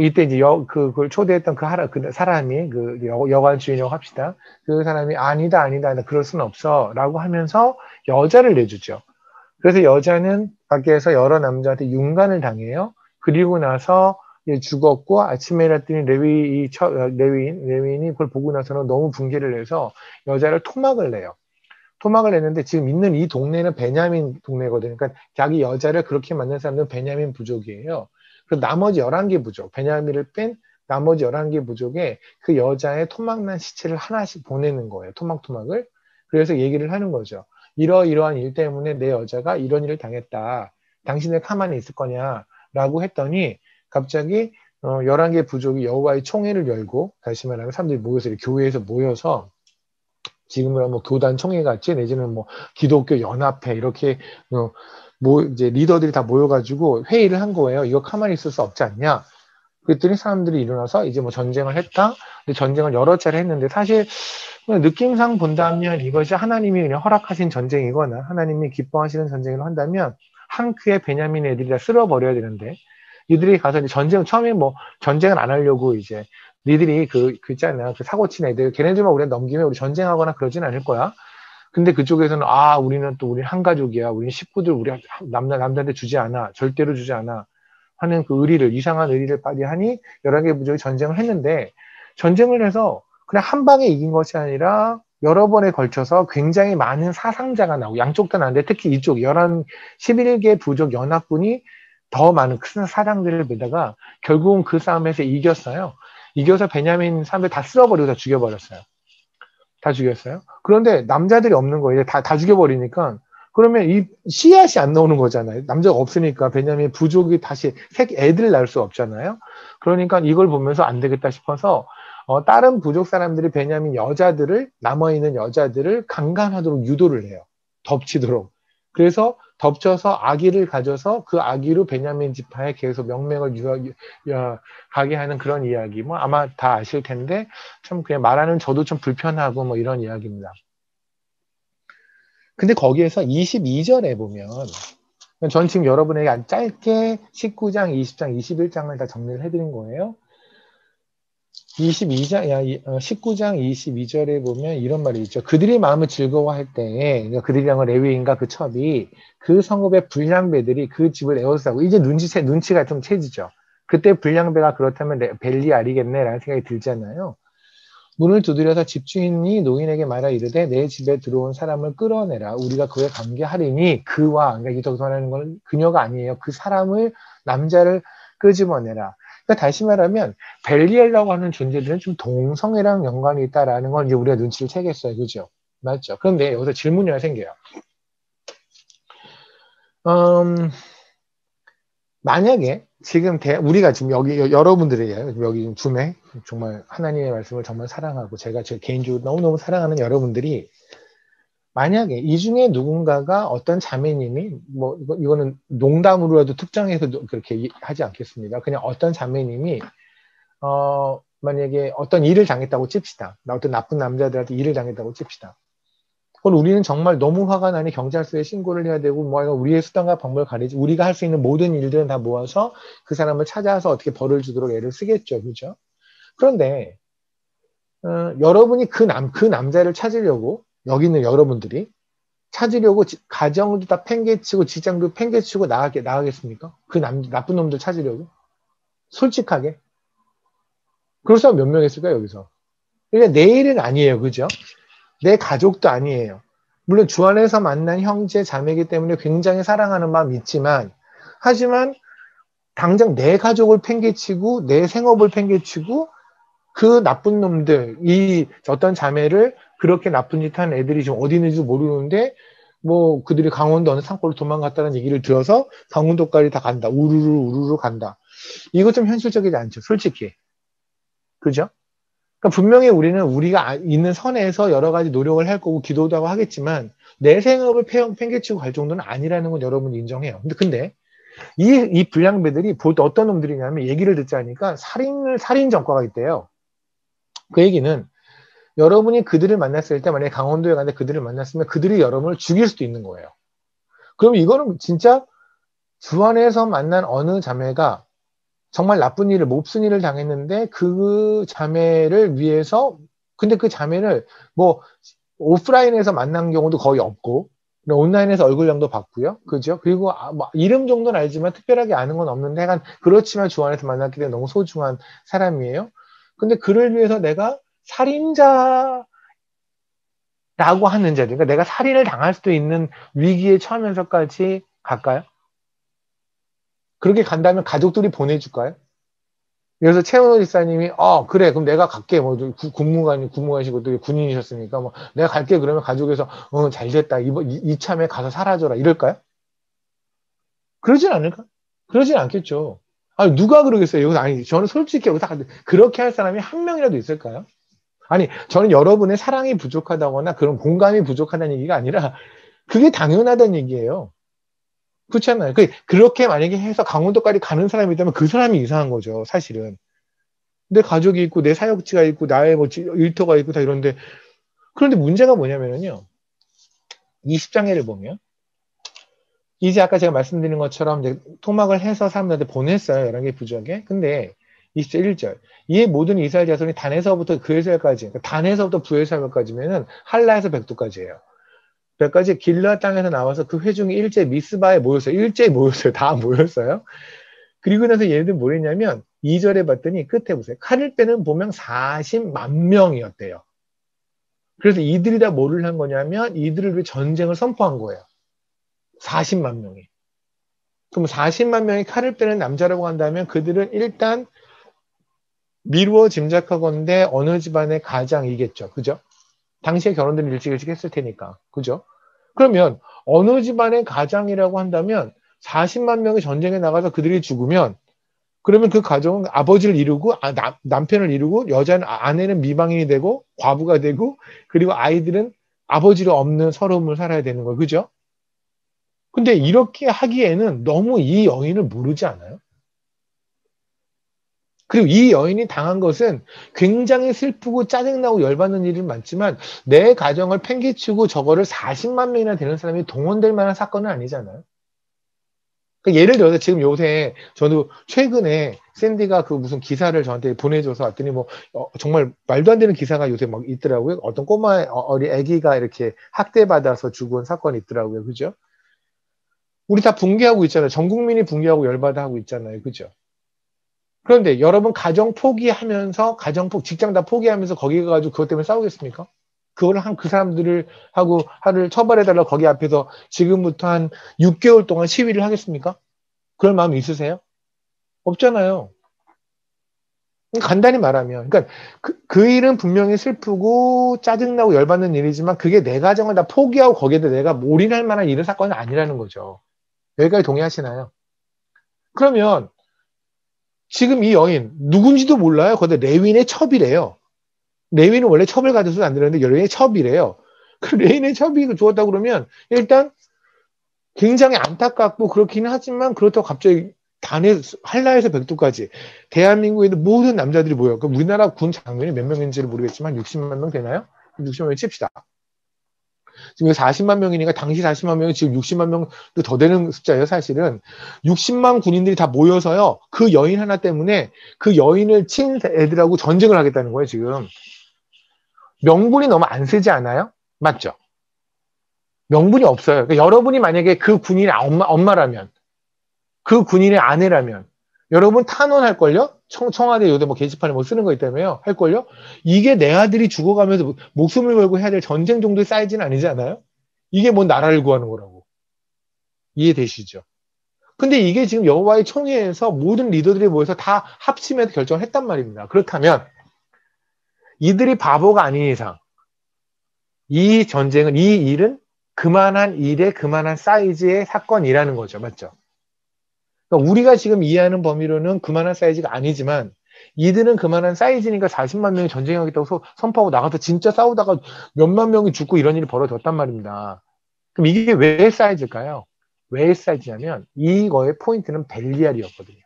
Speaker 1: 이때 이제 그걸 초대했던 그 사람이, 여관 주인이라고 합시다. 그 사람이, 아니다. 그럴 수는 없어. 라고 하면서 여자를 내주죠. 그래서 여자는 밖에서 여러 남자한테 윤관을 당해요. 그리고 나서 죽었고, 아침에 일어났더니 레위인이 그걸 보고 나서는 너무 분개를 해서 여자를 토막을 내요. 토막을 냈는데 지금 있는 이 동네는 베냐민 동네거든요. 그러니까 자기 여자를 그렇게 만든 사람들은 베냐민 부족이에요. 그래서 나머지 11개 부족, 베냐민을 뺀 나머지 11개 부족에 그 여자의 토막난 시체를 하나씩 보내는 거예요. 토막을. 그래서 얘기를 하는 거죠. 이러이러한 일 때문에 내 여자가 이런 일을 당했다. 당신은 가만히 있을 거냐? 라고 했더니 갑자기 11개 부족이 여호와의 총회를 열고, 다시 말하면 사람들이 모여서, 교회에서 모여서 지금은 뭐 교단 총회 같이 내지는 뭐 기독교 연합회 이렇게 이제 리더들이 다 모여가지고 회의를 한 거예요. 이거 가만히 있을 수 없지 않냐? 그랬더니 사람들이 일어나서 이제 뭐 전쟁을 했다. 근데 전쟁을 여러 차례 했는데 사실 느낌상 본다면 이것이 하나님이 그냥 허락하신 전쟁이거나 하나님이 기뻐하시는 전쟁을 한다면 한 큐에 베냐민 애들이 다 쓸어버려야 되는데 이들이 가서 이제 처음에 뭐 전쟁을 안 하려고 이제 니들이 있잖아요. 그 사고친 애들, 걔네들만 우리가 넘기면 우리 전쟁하거나 그러진 않을 거야. 근데 그쪽에서는, 우리는 한 가족이야. 우리는 식구들, 우리 남자한테 주지 않아. 절대로 주지 않아. 하는 이상한 의리를 발휘하니, 11개 부족이 전쟁을 했는데, 전쟁을 해서 그냥 한 방에 이긴 것이 아니라, 여러 번에 걸쳐서 굉장히 많은 사상자가 나오고, 양쪽 다 나는데, 특히 이쪽 11개 부족 연합군이 더 많은 큰 사상들을 보다가, 결국은 그 싸움에서 이겼어요. 이겨서 베냐민 사람들 다 쓸어버리고 다 죽여버렸어요. 다 죽였어요. 그런데 남자들이 없는 거예요. 다 죽여버리니까. 그러면 이 씨앗이 안 나오는 거잖아요. 남자가 없으니까 베냐민 부족이 다시 애들을 낳을 수 없잖아요. 그러니까 이걸 보면서 안 되겠다 싶어서 다른 부족 사람들이 베냐민 남아있는 여자들을 강간하도록 유도를 해요. 덮치도록. 그래서 덮쳐서 아기를 가져서 그 아기로 베냐민 지파에 계속 명맥을 가게 하는 그런 이야기. 뭐 아마 다 아실 텐데 참 그냥 말하는 저도 좀 불편하고 뭐 이런 이야기입니다. 근데 거기에서 22절에 보면 전 지금 여러분에게 짧게 19장, 20장, 21장을 다 정리를 해드린 거예요. 19장 22절에 보면 이런 말이 있죠. 그들이 마음을 즐거워할 때에, 그러니까 그들이란 건 레위인과 그 첩이 그 성읍의 불량배들이 그 집을 에워싸고, 이제 눈치가 좀 채지죠. 그때 불량배가 그렇다면 벨리알이겠네 라는 생각이 들잖아요. 문을 두드려서 집주인이 노인에게 말하 이르되 내 집에 들어온 사람을 끌어내라. 우리가 그에 관계하리니 그러니까 여기서 말하는 건 그녀가 아니에요. 그 남자를 끄집어내라. 그러니까 다시 말하면 벨리알이라고 하는 존재들은 좀 동성애랑 연관이 있다라는 건 이제 우리가 눈치를 채겠어요. 그죠? 맞죠? 그런데 여기서 질문이 하나 생겨요. 만약에 지금 우리가 지금 여기 여러분들이에요. 여기 지금 줌에 정말 하나님의 말씀을 정말 사랑하고 제가 제 개인적으로 너무너무 사랑하는 여러분들이 만약에 이 중에 누군가가 어떤 자매님이 뭐 이거는 농담으로라도 특정해서 그렇게 하지 않겠습니다. 그냥 어떤 자매님이 만약에 어떤 일을 당했다고 칩시다. 어떤 나쁜 남자들한테 일을 당했다고 칩시다. 그건 우리는 정말 너무 화가 나니 경찰서에 신고를 해야 되고 우리의 수단과 방법을 가리지 우리가 할 수 있는 모든 일들은 다 모아서 그 사람을 찾아서 어떻게 벌을 주도록 애를 쓰겠죠. 그죠? 그런데 여러분이 그 남자를 찾으려고 여기 있는 여러분들이 찾으려고 가정도 다 팽개치고 직장도 팽개치고 나가겠습니까? 그 나쁜 놈들 찾으려고? 솔직하게? 그럴 사람 몇 명 있을까요, 여기서? 그러니까 내 일은 아니에요. 그죠? 내 가족도 아니에요. 물론 주 안에서 만난 형제, 자매이기 때문에 굉장히 사랑하는 마음이 있지만, 하지만 당장 내 가족을 팽개치고 내 생업을 팽개치고 그 나쁜 놈들, 이 어떤 자매를 그렇게 나쁜 짓 하는 애들이 지금 어디 있는지도 모르는데 뭐 그들이 강원도 어느 산골로 도망갔다는 얘기를 들어서 강원도까지 다 간다. 우르르 우르르 간다. 이거 좀 현실적이지 않죠. 솔직히. 그죠? 그러니까 분명히 우리는 우리가 있는 선에서 여러 가지 노력을 할 거고 기도도 하고 하겠지만 내 생업을 팽개치고 갈 정도는 아니라는 건 여러분 인정해요. 근데 이 불량배들이 어떤 놈들이냐면 얘기를 듣자니까 살인 전과가 있대요. 그 얘기는 여러분이 그들을 만났을 때 만약에 강원도에 갔는데 그들을 만났으면 그들이 여러분을 죽일 수도 있는 거예요. 그럼 이거는 진짜 주안에서 만난 어느 자매가 정말 나쁜 일을, 몹쓸 일을 당했는데 그 자매를 위해서, 근데 그 자매를 뭐 오프라인에서 만난 경우도 거의 없고, 온라인에서 얼굴형도 봤고요. 그죠? 그리고 뭐 이름 정도는 알지만 특별하게 아는 건 없는데, 약간 그렇지만 주안에서 만났기 때문에 너무 소중한 사람이에요. 근데 그를 위해서 내가 살인자라고 하는 자들, 그러니까 내가 살인을 당할 수도 있는 위기에 처하면서까지 갈까요? 그렇게 간다면 가족들이 보내줄까요? 그래서 최은호 지사님이 그래 그럼 내가 갈게 뭐 국무관이시고 또 군인이셨으니까 뭐 내가 갈게 그러면 가족에서 잘 됐다 이참에 가서 사라져라 이럴까요? 그러진 않을까? 그러진 않겠죠. 아니 누가 그러겠어요? 여기서 아니 저는 솔직히 여기서 그렇게 할 사람이 한 명이라도 있을까요? 아니 저는 여러분의 사랑이 부족하다거나 그런 공감이 부족하다는 얘기가 아니라 그게 당연하다는 얘기예요. 그렇잖아요. 그렇게 만약에 해서 강원도까지 가는 사람이 있다면 그 사람이 이상한 거죠, 사실은. 내 가족이 있고, 내 사역지가 있고, 나의 뭐 일터가 있고, 다 이런데. 그런데 문제가 뭐냐면요. 20장애를 보면, 이제 아까 제가 말씀드린 것처럼 이제 토막을 해서 사람들한테 보냈어요. 11개 부족에. 근데 20절 1절. 이에 모든 이스라엘 자손이 단에서부터 그에서까지, 그러니까 단에서부터 부에서까지면은 할라에서 백두까지예요. 백까지 길라 땅에서 나와서 그 회중이 일제 미스바에 모였어요. 일제에 모였어요. 다 모였어요. 그리고 나서 얘네들 뭘 했냐면 2절에 봤더니 끝에 보세요. 칼을 빼는 보명 40만 명이었대요. 그래서 이들이 다 뭐를 한 거냐면 이들을 위해 전쟁을 선포한 거예요. 40만 명이. 그럼 40만 명이 칼을 빼는 남자라고 한다면 그들은 일단 미루어 짐작하건대 어느 집안의 가장이겠죠. 그죠? 당시에 결혼들을 일찍 했을 테니까. 그죠? 그러면 어느 집안의 가장이라고 한다면 40만 명이 전쟁에 나가서 그들이 죽으면 그러면 그 가정은 아버지를 이루고 남편을 이루고 여자는 아내는 미방인이 되고 과부가 되고 그리고 아이들은 아버지로 없는 서러움을 살아야 되는 거예요. 그죠? 근데 이렇게 하기에는 너무 이 여인을 모르지 않아요? 그리고 이 여인이 당한 것은 굉장히 슬프고 짜증나고 열받는 일이 많지만 내 가정을 팽개치고 저거를 40만 명이나 되는 사람이 동원될 만한 사건은 아니잖아요. 그러니까 예를 들어서 지금 요새 저도 최근에 샌디가 그 무슨 기사를 저한테 보내줘서 왔더니 뭐 정말 말도 안 되는 기사가 요새 막 있더라고요. 어떤 꼬마 애기가 이렇게 학대받아서 죽은 사건이 있더라고요. 그죠? 우리 다 붕괴하고 있잖아요. 전 국민이 붕괴하고 열받아 하고 있잖아요. 그죠? 그런데 여러분 가정 포기하면서 직장 다 포기하면서 거기 가가지고 그것 때문에 싸우겠습니까? 그거를 한 그 사람들을 하고 하를 처벌해달라고 거기 앞에서 지금부터 한 6개월 동안 시위를 하겠습니까? 그럴 마음 있으세요? 없잖아요. 간단히 말하면, 그러니까 그 일은 분명히 슬프고 짜증나고 열받는 일이지만 그게 내 가정을 다 포기하고 거기에다 내가 올인할 만한 일은 사건은 아니라는 거죠. 여기까지 동의하시나요? 그러면 지금 이 여인 누군지도 몰라요. 거기다 레윈의 첩이래요. 레윈은 원래 첩을 가져서는 안 되는데 레윈의 첩이래요. 그 레윈의 첩이 죽었다 그러면 일단 굉장히 안타깝고 그렇기는 하지만 그렇다고 갑자기 한라에서 백두까지 대한민국에 있는 모든 남자들이 모여. 그럼 우리나라 군 장병이 몇 명인지를 모르겠지만 60만 명 되나요? 60만 명 칩시다. 지금 40만 명이니까 당시 40만 명이 지금 60만 명도 더 되는 숫자예요, 사실은. 60만 군인들이 다 모여서요. 그 여인 하나 때문에 그 여인을 친 애들하고 전쟁을 하겠다는 거예요, 지금. 명분이 너무 안 세지 않아요? 맞죠? 명분이 없어요. 그러니까 여러분이 만약에 그 군인의 엄마라면 그 군인의 아내라면 여러분 탄원할걸요? 청와대 요새 뭐 게시판에 뭐 쓰는 거 있다며요? 할걸요? 이게 내 아들이 죽어가면서 목숨을 걸고 해야 될 전쟁 정도의 사이즈는 아니지 않아요? 이게 뭔 나라를 구하는 거라고. 이해되시죠? 근데 이게 지금 여호와의 총회에서 모든 리더들이 모여서 다 합심해서 결정을 했단 말입니다. 그렇다면 이들이 바보가 아닌 이상 이 전쟁은 이 일은 그만한 일에 그만한 사이즈의 사건이라는 거죠. 맞죠? 그러니까 우리가 지금 이해하는 범위로는 그만한 사이즈가 아니지만 이들은 그만한 사이즈니까 40만 명이 전쟁하겠다고 선포하고 나가서 진짜 싸우다가 몇만 명이 죽고 이런 일이 벌어졌단 말입니다. 그럼 이게 왜 사이즈일까요? 왜 사이즈냐면 이거의 포인트는 벨리알이었거든요.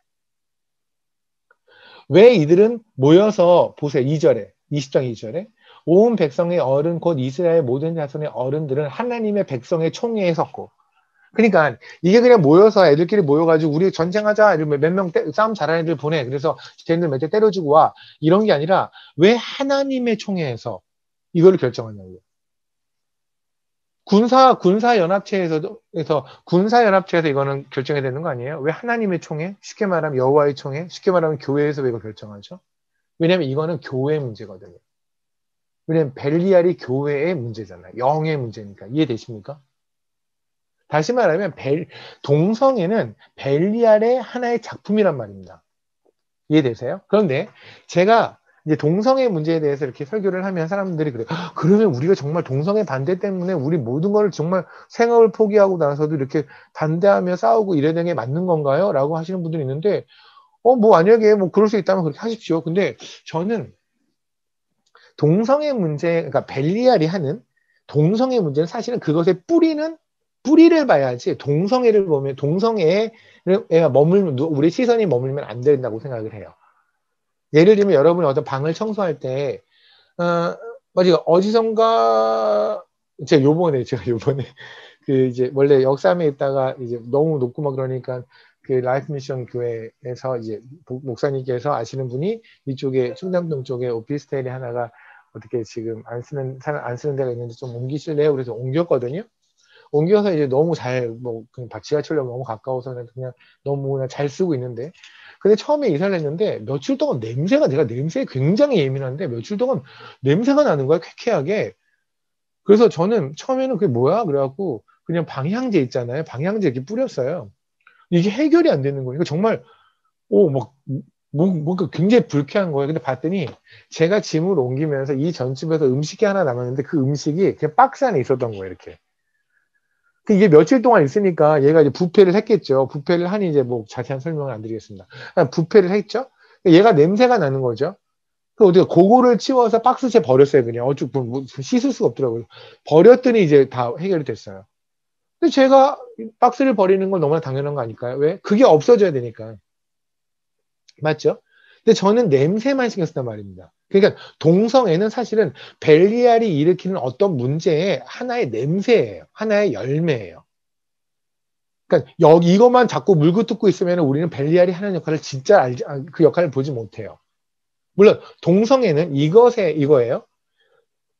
Speaker 1: 왜 이들은 모여서 보세요. 2절에 20장 2절에 온 백성의 어른 곧 이스라엘 모든 자손의 어른들은 하나님의 백성의 총회에 섰고 그러니까 이게 그냥 모여서 애들끼리 모여가지고 우리 전쟁하자 몇 명 싸움 잘하는 애들 보내 그래서 쟤네들 몇 대 때려주고 와 이런 게 아니라 왜 하나님의 총회에서 이걸 결정하냐고요. 군사연합체에서 이거는 결정해야 되는 거 아니에요? 왜 하나님의 총회? 쉽게 말하면 여호와의 총회? 쉽게 말하면 교회에서 왜 이걸 결정하죠? 왜냐면 이거는 교회 문제거든요. 왜냐면 벨리알이 교회의 문제잖아요. 영의 문제니까. 이해되십니까? 다시 말하면 동성애는 벨리알의 하나의 작품이란 말입니다. 이해되세요? 그런데 제가 이제 동성애 문제에 대해서 이렇게 설교를 하면 사람들이 그래요. 그러면 우리가 정말 동성애 반대 때문에 우리 모든 걸 정말 생업을 포기하고 나서도 이렇게 반대하며 싸우고 이래야 되는 게 맞는 건가요? 라고 하시는 분들이 있는데 뭐 만약에 뭐 그럴 수 있다면 그렇게 하십시오. 근데 저는 동성애 문제, 그러니까 벨리알이 하는 동성애 문제는 사실은 그것의 뿌리를 봐야지 동성애를 보면 동성애에 머물면 우리 시선이 머물면 안 된다고 생각을 해요. 예를 들면 여러분이 어떤 방을 청소할 때 맞아요. 어디선가 제가 요번에 그 이제 원래 역삼에 있다가 이제 너무 높고 막 그러니까 그 라이프 미션 교회에서 이제 목사님께서 아시는 분이 이쪽에 충남동 쪽에 오피스텔이 하나가 어떻게 지금 안 쓰는 데가 있는데 좀 옮기실래요? 그래서 옮겼거든요. 옮겨서 이제 너무 그냥 지하철역 너무 가까워서는 너무 그냥 잘 쓰고 있는데. 근데 처음에 이사를 했는데 며칠 동안 내가 냄새에 굉장히 예민한데 며칠 동안 냄새가 나는 거야, 쾌쾌하게. 그래서 저는 처음에는 그게 뭐야? 그래갖고 그냥 방향제 있잖아요. 방향제 이렇게 뿌렸어요. 이게 해결이 안 되는 거예요. 정말, 뭔가 굉장히 불쾌한 거예요. 근데 봤더니 제가 짐을 옮기면서 이 전집에서 음식이 하나 남았는데 그 음식이 그냥 박스 안에 있었던 거예요, 이렇게. 이게 며칠 동안 있으니까 얘가 이제 부패를 했겠죠. 부패를 하니 이제 뭐 자세한 설명을 안 드리겠습니다. 부패를 했죠. 얘가 냄새가 나는 거죠. 그 어디가 그거를 치워서 박스째 버렸어요. 그냥 뭐 씻을 수가 없더라고요. 버렸더니 이제 다 해결이 됐어요. 근데 제가 박스를 버리는 건 너무나 당연한 거 아닐까요? 왜? 그게 없어져야 되니까. 맞죠? 근데 저는 냄새만 신경 쓴단 말입니다. 그러니까 동성애는 사실은 벨리알이 일으키는 어떤 문제의 하나의 냄새예요. 하나의 열매예요. 그러니까 이것만 자꾸 물고 뜯고 있으면 우리는 벨리알이 하는 역할을 진짜 그 역할을 보지 못해요. 물론 동성애는 이거예요.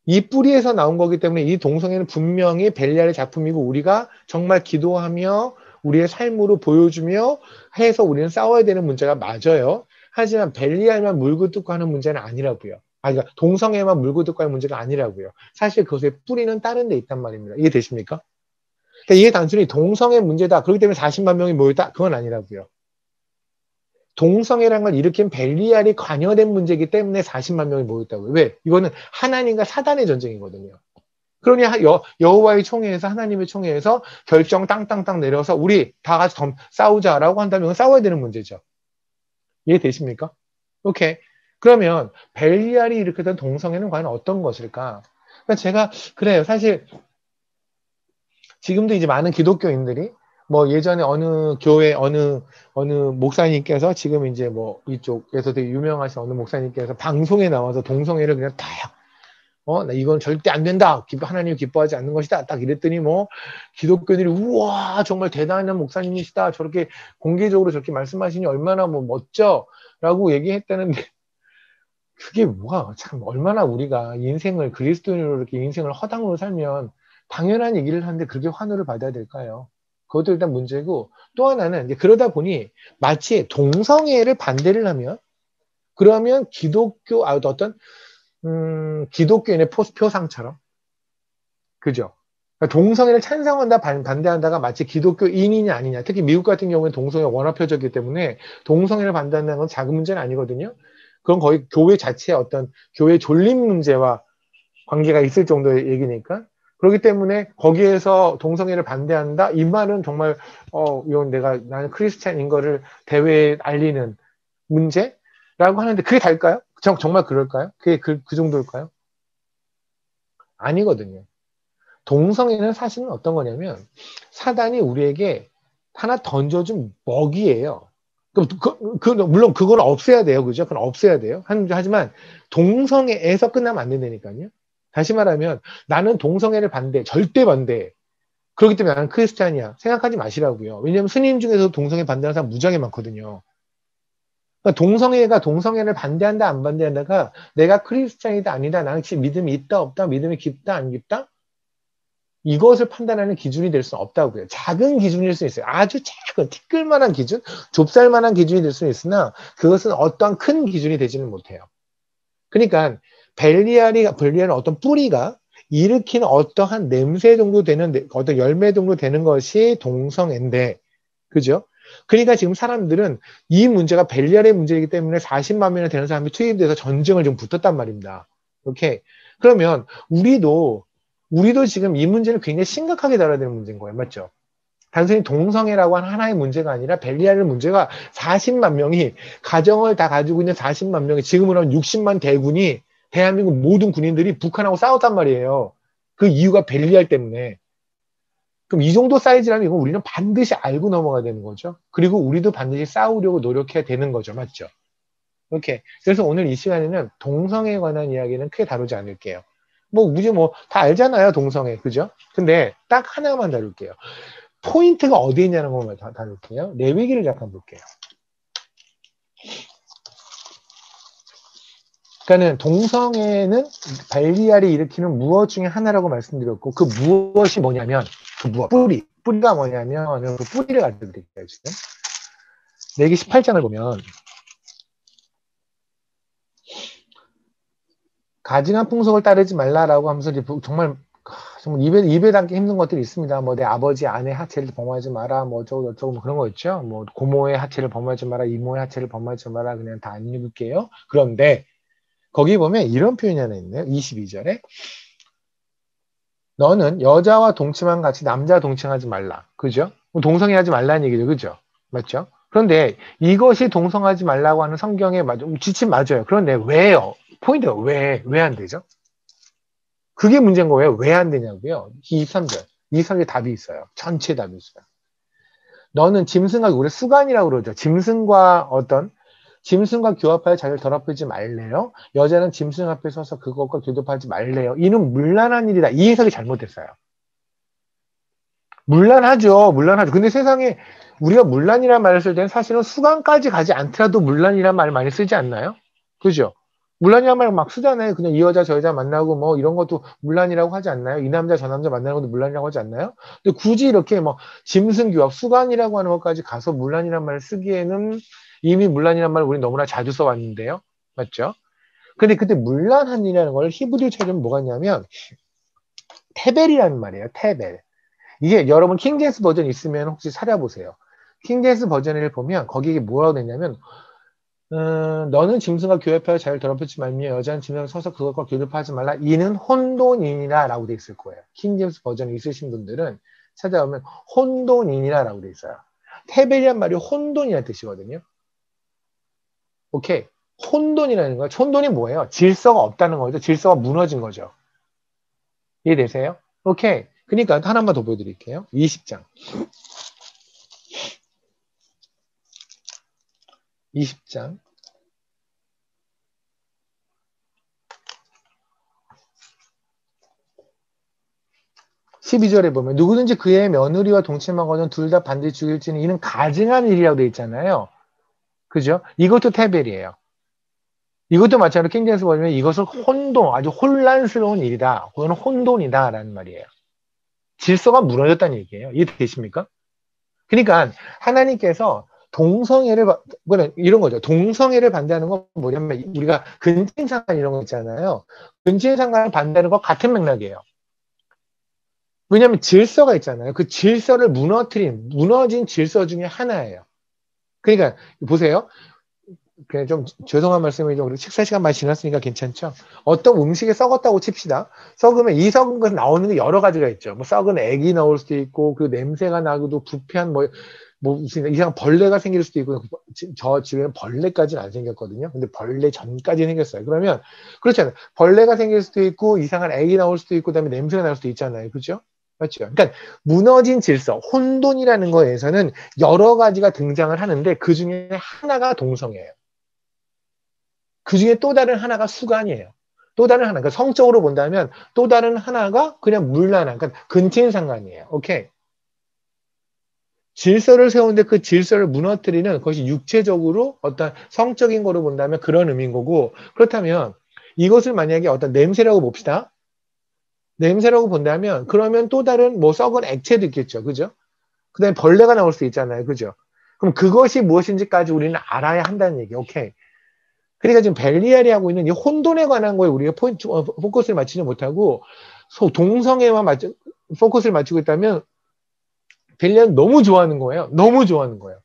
Speaker 1: 이 뿌리에서 나온 거기 때문에 이 동성애는 분명히 벨리알의 작품이고 우리가 정말 기도하며 우리의 삶으로 보여주며 해서 우리는 싸워야 되는 문제가 맞아요. 하지만 벨리알만 물고 뜯고 하는 문제는 아니라고요. 그러니까 동성애만 물고 뜯고 하는 문제가 아니라고요. 사실 그것의 뿌리는 다른 데 있단 말입니다. 이해 되십니까? 그러니까 이게 단순히 동성애 문제다. 그렇기 때문에 40만 명이 모였다. 그건 아니라고요. 동성애라는 걸 일으킨 벨리알이 관여된 문제이기 때문에 40만 명이 모였다고요. 왜? 이거는 하나님과 사단의 전쟁이거든요. 그러니 여호와의 총회에서 하나님의 총회에서 결정 땅땅땅 내려서 우리 다 같이 싸우자라고 한다면 싸워야 되는 문제죠. 이해되십니까? 오케이. 그러면 벨리알이 일으켰던 동성애는 과연 어떤 것일까? 그러니까 제가 그래요. 사실 지금도 이제 많은 기독교인들이 뭐 예전에 어느 교회 어느 목사님께서 지금 이제 뭐 이쪽에서 되게 유명하신 어느 목사님께서 방송에 나와서 동성애를 그냥 나 이건 절대 안 된다. 하나님 기뻐하지 않는 것이다. 딱 이랬더니 뭐 기독교인들이 우와 정말 대단한 목사님이시다. 저렇게 공개적으로 저렇게 말씀하시니 얼마나 뭐 멋져. 라고 얘기했다는데 그게 뭐가 참 얼마나 우리가 인생을 그리스도인으로 이렇게 인생을 허당으로 살면 당연한 얘기를 하는데 그렇게 환호를 받아야 될까요? 그것도 일단 문제고 또 하나는 이제 그러다 보니 마치 동성애를 반대를 하면 그러면 어떤 기독교인의 표상처럼 그죠? 그러니까 동성애를 찬성한다 반대한다가 마치 기독교인이냐 아니냐 특히 미국 같은 경우는 동성애가 워낙 펴졌기 때문에 동성애를 반대한다는 건 작은 문제는 아니거든요. 그건 거의 교회 자체의 어떤 교회 존립 문제와 관계가 있을 정도의 얘기니까 그렇기 때문에 거기에서 동성애를 반대한다? 이 말은 정말 이건 나는 크리스찬인 거를 대외에 알리는 문제라고 하는데 그게 다일까요? 정말 그럴까요? 그게 그 정도일까요? 아니거든요. 동성애는 사실은 어떤 거냐면 사단이 우리에게 하나 던져준 먹이에요. 물론 그걸 없애야 돼요. 그죠? 그건 없애야 돼요. 하지만 동성애에서 끝나면 안 된다니까요. 다시 말하면 나는 동성애를 절대 반대. 그렇기 때문에 나는 크리스찬이야. 생각하지 마시라고요. 왜냐하면 스님 중에서 동성애 반대하는 사람 무지하게 많거든요. 그러니까 동성애가 동성애를 반대한다 안 반대한다가 내가 크리스찬이다 아니다. 나는 믿음이 있다 없다. 믿음이 깊다 안 깊다. 이것을 판단하는 기준이 될 수는 없다고요. 작은 기준일 수 있어요. 아주 작은 티끌만한 기준, 좁쌀만한 기준이 될 수는 있으나 그것은 어떠한 큰 기준이 되지는 못해요. 그러니까 벨리알은 어떤 뿌리가 일으키는 어떠한 냄새 정도 되는 어떤 열매 정도 되는 것이 동성애인데, 그죠? 그러니까 지금 사람들은 이 문제가 벨리알의 문제이기 때문에 40만 명이 되는 사람이 투입돼서 전쟁을 좀 붙었단 말입니다. 오케이. 그러면 우리도 지금 이 문제를 굉장히 심각하게 다뤄야 되는 문제인 거예요. 맞죠? 단순히 동성애라고 하는 하나의 문제가 아니라 벨리알의 문제가 40만 명이 가정을 다 가지고 있는 40만 명이 지금으로 한 60만 대군이 대한민국 모든 군인들이 북한하고 싸웠단 말이에요. 그 이유가 벨리알 때문에. 그럼 이 정도 사이즈라면 이건 우리는 반드시 알고 넘어가야 되는 거죠. 그리고 우리도 반드시 싸우려고 노력해야 되는 거죠. 맞죠? 이렇게. 그래서 오늘 이 시간에는 동성애에 관한 이야기는 크게 다루지 않을게요. 굳이 다 알잖아요. 동성애. 그죠? 근데 딱 하나만 다룰게요. 포인트가 어디에 있냐는 것만 다룰게요. 레위기를 잠깐 볼게요. 그러니까는 동성애는 벨리알이 일으키는 무엇 중에 하나라고 말씀드렸고 그 무엇이 뭐냐면 뿌리가 뭐냐면 그 뿌리를 알려드릴게요. 지금 레위기 18장을 보면 가증한 풍속을 따르지 말라라고 하면서 정말 입에 담기 힘든 것들이 있습니다. 내 아버지 아내 하체를 범하지 마라, 어쩌고 그런 거 있죠. 고모의 하체를 범하지 마라, 이모의 하체를 범하지 마라, 그냥 다 안 읽을게요. 그런데 거기 보면 이런 표현이 하나 있네요. 22절에 너는 여자와 동침한 같이 남자 동침하지 말라. 그죠? 동성애 하지 말라는 얘기죠. 그죠? 맞죠? 그런데 이것이 동성하지 말라고 하는 성경의 지침 맞아요. 그런데 왜요? 포인트가 왜 안 되죠? 그게 문제인 거예요. 왜 안 되냐고요? 23절. 23절에 답이 있어요. 전체 답이 있어요. 너는 짐승과 우리 수간이라고 그러죠. 짐승과 교합하여 자기를 더럽히지 말래요. 여자는 짐승 앞에 서서 그것과 교접하지 말래요. 이는 문란한 일이다. 이 해석이 잘못됐어요. 문란하죠. 근데 세상에 우리가 문란이라는 말을 쓸 때는 사실은 수간까지 가지 않더라도 문란이라는 말 많이 쓰지 않나요? 그죠? 문란이라는 말 막 쓰잖아요. 그냥 이 여자 저 여자 만나고 이런 것도 문란이라고 하지 않나요? 이 남자 저 남자 만나는 것도 문란이라고 하지 않나요? 근데 굳이 이렇게 짐승 교합 수간이라고 하는 것까지 가서 문란이라는 말을 쓰기에는 이미 문란이라는 말을 우리 너무나 자주 써왔는데요. 맞죠? 근데 그때 문란한이라는 걸 히브리어 찾으면 뭐가 있냐면 테벨이라는 말이에요. 테벨. 이게 여러분 킹제임스 버전 있으면 혹시 찾아보세요. 킹제임스 버전을 보면 거기에 뭐라고 되냐면 너는 짐승과 교합하여 자기를 더럽히지 말며 여자는 짐승과 서서 그것과 교합하지 말라. 이는 혼돈이니라 라고 돼 있을 거예요. 킹제임스 버전 있으신 분들은 찾아보면 혼돈이니라 라고 돼 있어요. 테벨이란 말이 혼돈이라는 뜻이거든요. 오케이. 혼돈이라는 거야. 혼돈이 뭐예요? 질서가 없다는 거죠. 질서가 무너진 거죠. 이해되세요? 오케이. 그러니까 하나만 더 보여드릴게요. 20장. 20장. 12절에 보면 누구든지 그의 며느리와 동침하거든 둘 다 반드시 죽일지는 이는 가증한 일이라고 되어 있잖아요. 그죠? 이것도 테벨이에요. 이것도 마찬가지로 킹제임스 버전에 이것은 아주 혼란스러운 일이다. 그거는 혼돈이다 라는 말이에요. 질서가 무너졌다는 얘기예요. 이해되십니까? 그러니까 하나님께서 이런 거죠. 동성애를 반대하는 건 뭐냐면 우리가 근친상간 이런 거 있잖아요. 근친상간을 반대하는 건 같은 맥락이에요. 왜냐하면 질서가 있잖아요. 그 질서를 무너진 질서 중에 하나예요. 그러니까 보세요. 그냥 좀 죄송한 말씀이 좀 식사 시간 많이 지났으니까 괜찮죠? 어떤 음식이 썩었다고 칩시다. 썩으면 이 썩은 것 나오는 게 여러 가지가 있죠. 뭐 썩은 액이 나올 수도 있고 그 냄새가 나고도 부패한 뭐 무슨 이상한 벌레가 생길 수도 있고 저 집에는 벌레까지는 안 생겼거든요. 근데 벌레 전까지 생겼어요. 그러면 그렇잖아요. 벌레가 생길 수도 있고 이상한 액이 나올 수도 있고 그다음에 냄새가 날 수도 있잖아요. 그렇죠? 맞죠? 그러니까 무너진 질서, 혼돈이라는 거에서는 여러 가지가 등장을 하는데 그 중에 하나가 동성애예요. 그 중에 또 다른 하나가 수간이에요. 또 다른 하나, 그러니까 성적으로 본다면 또 다른 하나가 그냥 물란한, 그러니까 근친상간이에요. 오케이. 질서를 세우는데 그 질서를 무너뜨리는 그것이 육체적으로 어떤 성적인 거로 본다면 그런 의미인 거고, 그렇다면 이것을 만약에 어떤 냄새라고 봅시다. 냄새라고 본다면 그러면 또 다른 뭐 썩은 액체도 있겠죠. 그죠? 그 다음에 벌레가 나올 수 있잖아요. 그죠? 그럼 그것이 무엇인지까지 우리는 알아야 한다는 얘기. 오케이. 그러니까 지금 벨리알이 하고 있는 이 혼돈에 관한 거에 우리가 포커스를 맞추지 못하고 동성애만 포커스를 맞추고 있다면 벨리알은 너무 좋아하는 거예요. 너무 좋아하는 거예요.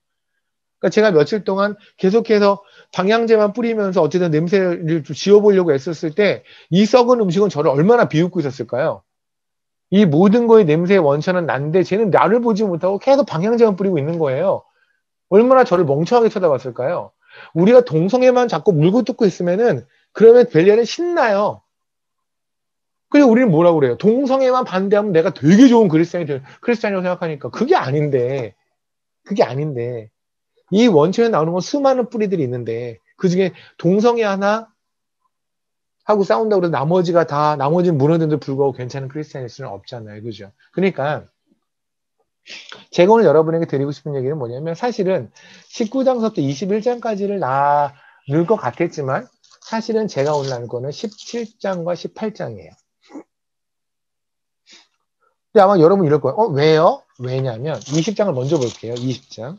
Speaker 1: 그러니까 제가 며칠 동안 계속해서 방향제만 뿌리면서 어쨌든 냄새를 좀 지워보려고 애썼을 때 이 썩은 음식은 저를 얼마나 비웃고 있었을까요? 이 모든 거의 냄새의 원천은 난데 쟤는 나를 보지 못하고 계속 방향제만 뿌리고 있는 거예요. 얼마나 저를 멍청하게 쳐다봤을까요? 우리가 동성애만 자꾸 물고 뜯고 있으면은 그러면 벨리알은 신나요. 그리고 우리는 뭐라고 그래요? 동성애만 반대하면 내가 되게 좋은 크리스찬이라고 생각하니까 그게 아닌데 이 원천에 나오는 건 수많은 뿌리들이 있는데 그 중에 동성애 하나 하고 싸운다고 해서 나머지는 무너진데도 불구하고 괜찮은 크리스찬일 수는 없잖아요. 그죠? 그러니까 제가 오늘 여러분에게 드리고 싶은 얘기는 뭐냐면 사실은 19장부터 21장까지를 나눌 것 같았지만 사실은 제가 오늘 나눌 거는 17장과 18장이에요. 근데 아마 여러분 이럴 거예요. 왜요? 왜냐면 20장을 먼저 볼게요. 20장.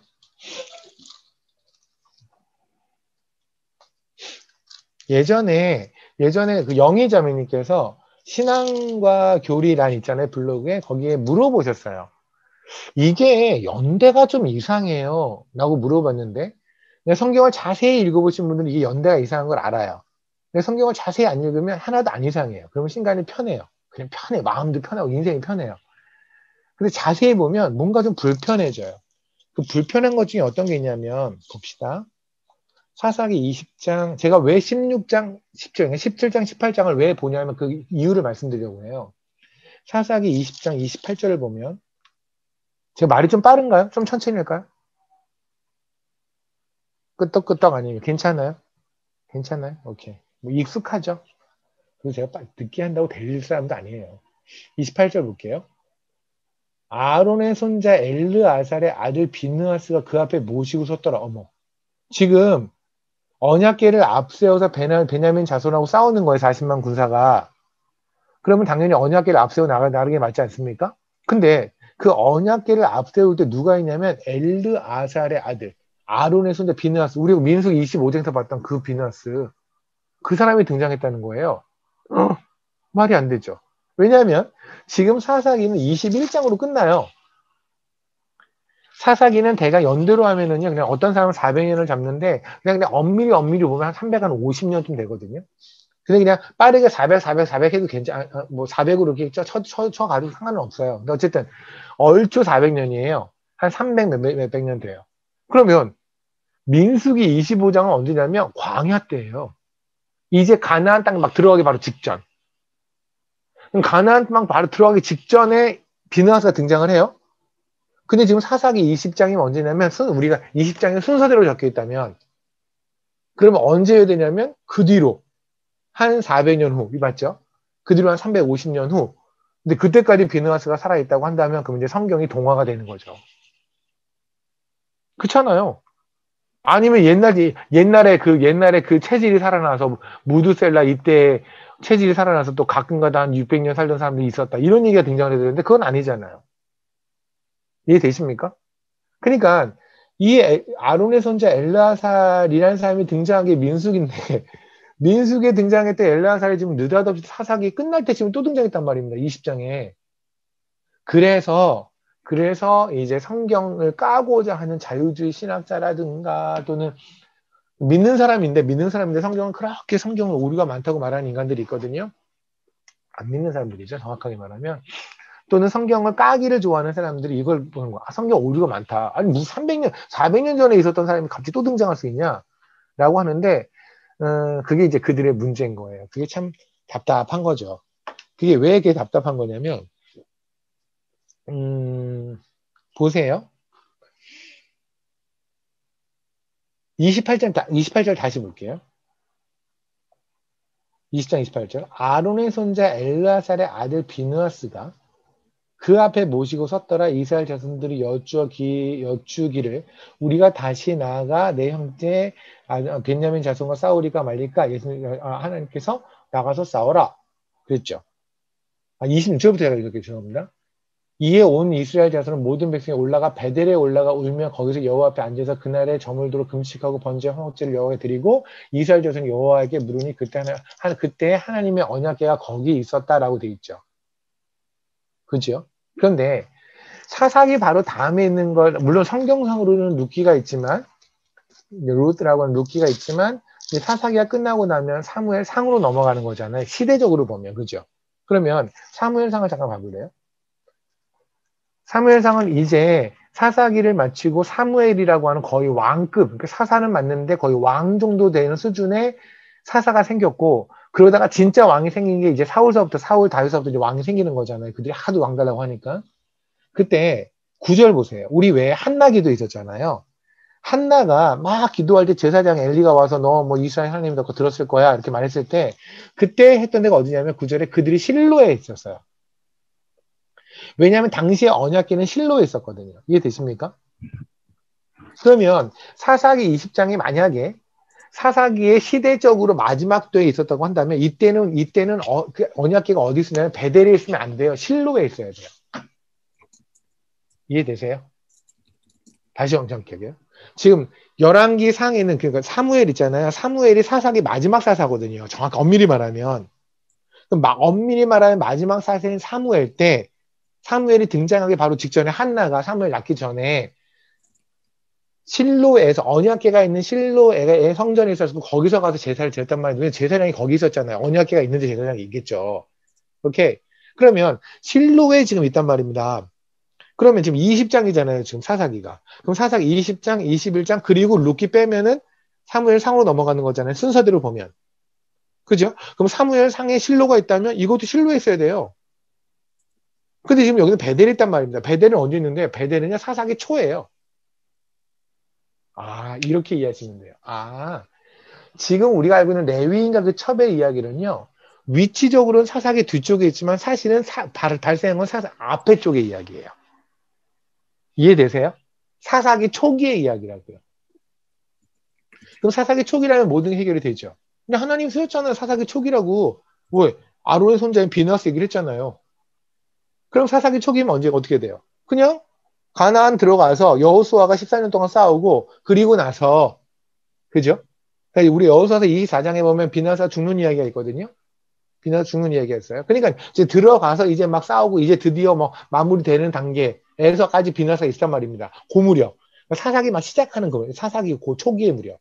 Speaker 1: 예전에 그 영희자매님께서 신앙과 교리란 있잖아요. 블로그에 거기에 물어보셨어요. 이게 연대가 좀 이상해요. 라고 물어봤는데 성경을 자세히 읽어보신 분들은 이게 연대가 이상한 걸 알아요. 근데 성경을 자세히 안 읽으면 하나도 안 이상해요. 그러면 신간이 편해요. 그냥 편해. 마음도 편하고 인생이 편해요. 근데 자세히 보면 뭔가 좀 불편해져요. 그 불편한 것 중에 어떤 게 있냐면 봅시다. 사사기 20장, 제가 왜 16장, 17장, 17장, 18장을 왜 보냐면 그 이유를 말씀드리려고 해요. 사사기 20장 28절을 보면 제가 말이 좀 빠른가요? 좀 천천히 할까요? 끄떡끄떡 아니면 괜찮아요? 괜찮아요? 오케이. 뭐 익숙하죠? 그리고 제가 늦게 한다고 될 사람도 아니에요. 28절 볼게요. 아론의 손자 엘르아살의 아들 비느하스가 그 앞에 모시고 섰더라. 어머. 지금 언약궤를 앞세워서 베냐민 자손하고 싸우는 거예요. 40만 군사가. 그러면 당연히 언약궤를 앞세워 나가는 게 맞지 않습니까? 근데 그 언약궤를 앞세울 때 누가 있냐면 엘르아살의 아들 아론의 손자 비느하스. 우리가 민수기 25장에서 봤던 그 비느하스. 그 사람이 등장했다는 거예요. 말이 안 되죠. 왜냐하면 지금 사사기는 21장으로 끝나요. 사사기는 대강 연대로 하면은요, 그냥 어떤 사람은 400년을 잡는데, 그냥 엄밀히 보면 한 350년쯤 되거든요. 근데 그냥 빠르게 400 해도 뭐 400으로 이렇게 쳐가도 상관은 없어요. 근데 어쨌든, 얼추 400년이에요. 한 300 몇백 년 돼요. 그러면, 민수기 25장은 언제냐면, 광야 때예요. 이제 가나안 땅 막 들어가기 바로 직전. 그럼 가나안 땅 바로 들어가기 직전에 비느하스가 등장을 해요. 근데 지금 사사기 20장이 언제냐면 우리가 20장에 순서대로 적혀 있다면 그러면 언제 해야 되냐면 그 뒤로 한 400년 후 맞죠? 그 뒤로 한 350년 후 근데 그때까지 비느하스가 살아있다고 한다면 그럼 이제 성경이 동화가 되는 거죠. 그렇잖아요. 아니면 옛날에 그 체질이 살아나서 무드셀라 이때 체질이 살아나서 또 가끔가다 한 600년 살던 사람들이 있었다 이런 얘기가 등장을 해야 되는데 그건 아니잖아요. 이해되십니까? 그러니까 이 아론의 손자 엘르아살이라는 사람이 등장한 게 민수기인데 민수기에 등장했던 엘르아살이 지금 느닷없이 사사기 끝날 때 지금 또 등장했단 말입니다. 20장에. 그래서 이제 성경을 까고자 하는 자유주의 신학자라든가 또는 믿는 사람인데 성경은 그렇게 성경을 오류가 많다고 말하는 인간들이 있거든요. 안 믿는 사람들이죠. 정확하게 말하면. 또는 성경을 까기를 좋아하는 사람들이 이걸 보는 거야. 아, 성경 오류가 많다. 아니, 무슨 300년, 400년 전에 있었던 사람이 갑자기 또 등장할 수 있냐? 라고 하는데, 그게 이제 그들의 문제인 거예요. 그게 참 답답한 거죠. 그게 왜 이렇게 답답한 거냐면, 보세요. 28절 다시 볼게요. 20장 28절. 아론의 손자 엘르아살의 아들 비느하스가 그 앞에 모시고 섰더라. 이스라엘 자손들이 여쭈기를 우리가 다시 나아가 내 형제 벤야민 자손과 싸우리까 말리까 하나님께서 나가서 싸워라 그랬죠. 26절부터 이렇게 죄송합니다. 이에 온 이스라엘 자손은 모든 백성이 올라가 베델에 올라가 울며 거기서 여호와 앞에 앉아서 그날에 저물도록 금식하고 번제 화목제를 여호와에 드리고 이스라엘 자손이 여호와에게 물으니 그때 하나님의 언약궤가 거기 있었다라고 돼 있죠. 그죠? 그런데 사사기 바로 다음에 있는 걸 물론 성경상으로는 룻기가 있지만 룻이라고 하는 룻기가 있지만 사사기가 끝나고 나면 사무엘상으로 넘어가는 거잖아요. 시대적으로 보면 그죠? 그러면 사무엘상을 잠깐 봐볼래요? 사무엘상은 이제 사사기를 마치고 사무엘이라고 하는 거의 왕급, 그러니까 사사는 맞는데 거의 왕 정도 되는 수준의 사사가 생겼고, 그러다가 진짜 왕이 생긴 게 이제 사울, 다윗서부터 이제 왕이 생기는 거잖아요. 그들이 하도 왕 달라고 하니까. 그때 구절 보세요. 우리 외에 한나기도 있었잖아요. 한나가 막 기도할 때 제사장 엘리가 와서 너 뭐 이스라엘 하나님 듣고 들었을 거야 이렇게 말했을 때 그때 했던 데가 어디냐면 구절에 그들이 실로에 있었어요. 왜냐하면 당시에 언약궤는 실로에 있었거든요. 이해되십니까? 그러면 사사기 20장이 만약에 사사기의 시대적으로 마지막 때에 있었다고 한다면 이때는 언약궤가 어디 있으냐면 베델에 있으면 안 돼요. 실로에 있어야 돼요. 이해되세요? 다시 정정할게요. 지금 열왕기 상에는 그러니까 사무엘 있잖아요. 사무엘이 사사기 마지막 사사거든요. 정확히 엄밀히 말하면. 엄밀히 말하면 마지막 사사인 사무엘 때 사무엘이 등장하기 바로 직전에 한나가 사무엘 낳기 전에 실로에서 언약궤가 있는 실로의 성전에 있어서 거기서 가서 제사를 드렸단 말이에요. 왜 제사장이 거기 있었잖아요. 언약궤가 있는데 제사장이 있겠죠. 오케이. 그러면 실로에 지금 있단 말입니다. 그러면 지금 20장이잖아요. 지금 사사기가. 그럼 사사기 20장, 21장 그리고 룻기 빼면은 사무엘 상으로 넘어가는 거잖아요. 순서대로 보면. 그죠? 그럼 사무엘 상에 실로가 있다면 이것도 실로에 있어야 돼요. 근데 지금 여기는 베델이 있단 말입니다. 베델은 언제 있는데 베델은요 사사기 초예요. 아, 이렇게 이해하시면 돼요. 아, 지금 우리가 알고 있는 레위인과 그 첩의 이야기는요, 위치적으로는 사사기 뒤쪽에 있지만 사실은 발생한 건 사사 앞에 쪽의 이야기예요. 이해되세요? 사사기 초기의 이야기라고요. 그럼 사사기 초기라면 모든 해결이 되죠. 근데 하나님 쓰였잖아요. 사사기 초기라고. 왜? 아론의 손자인 비느하스 얘기를 했잖아요. 그럼 사사기 초기면 언제 어떻게 돼요? 그냥 가나안 들어가서 여호수아가 14년 동안 싸우고 그리고 나서 그죠? 그러니까 우리 여호수아서 24장에 보면 비나사 죽는 이야기가 있거든요. 비나사 죽는 이야기가 있어요. 그러니까 이제 들어가서 이제 막 싸우고 이제 드디어 뭐 마무리되는 단계에서까지 비나사가 있단 말입니다. 그 무렵. 사사기 막 시작하는 거예요. 사사기 그 초기의 무렵.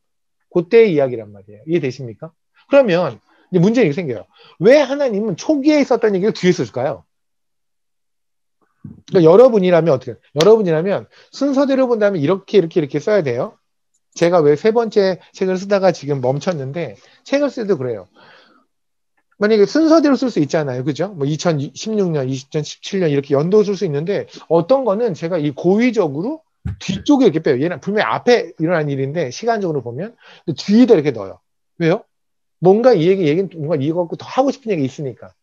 Speaker 1: 그때의 이야기란 말이에요. 이해되십니까? 그러면 이제 문제가 이렇게 생겨요. 왜 하나님은 초기에 있었던 얘기를 뒤에 썼을까요? 그러니까 여러분이라면 어떻게? 여러분이라면 순서대로 본다면 이렇게 써야 돼요. 제가 왜 세 번째 책을 쓰다가 지금 멈췄는데 책을 쓸 때도 그래요. 만약에 순서대로 쓸 수 있잖아요. 그죠? 뭐 2016년, 2017년 이렇게 연도 쓸 수 있는데 어떤 거는 제가 이 고의적으로 뒤쪽에 이렇게 빼요. 얘는 분명히 앞에 일어난 일인데 시간적으로 보면 뒤에다 이렇게 넣어요. 왜요? 뭔가 얘기는 뭔가 이거 갖고 더 하고 싶은 얘기 있으니까.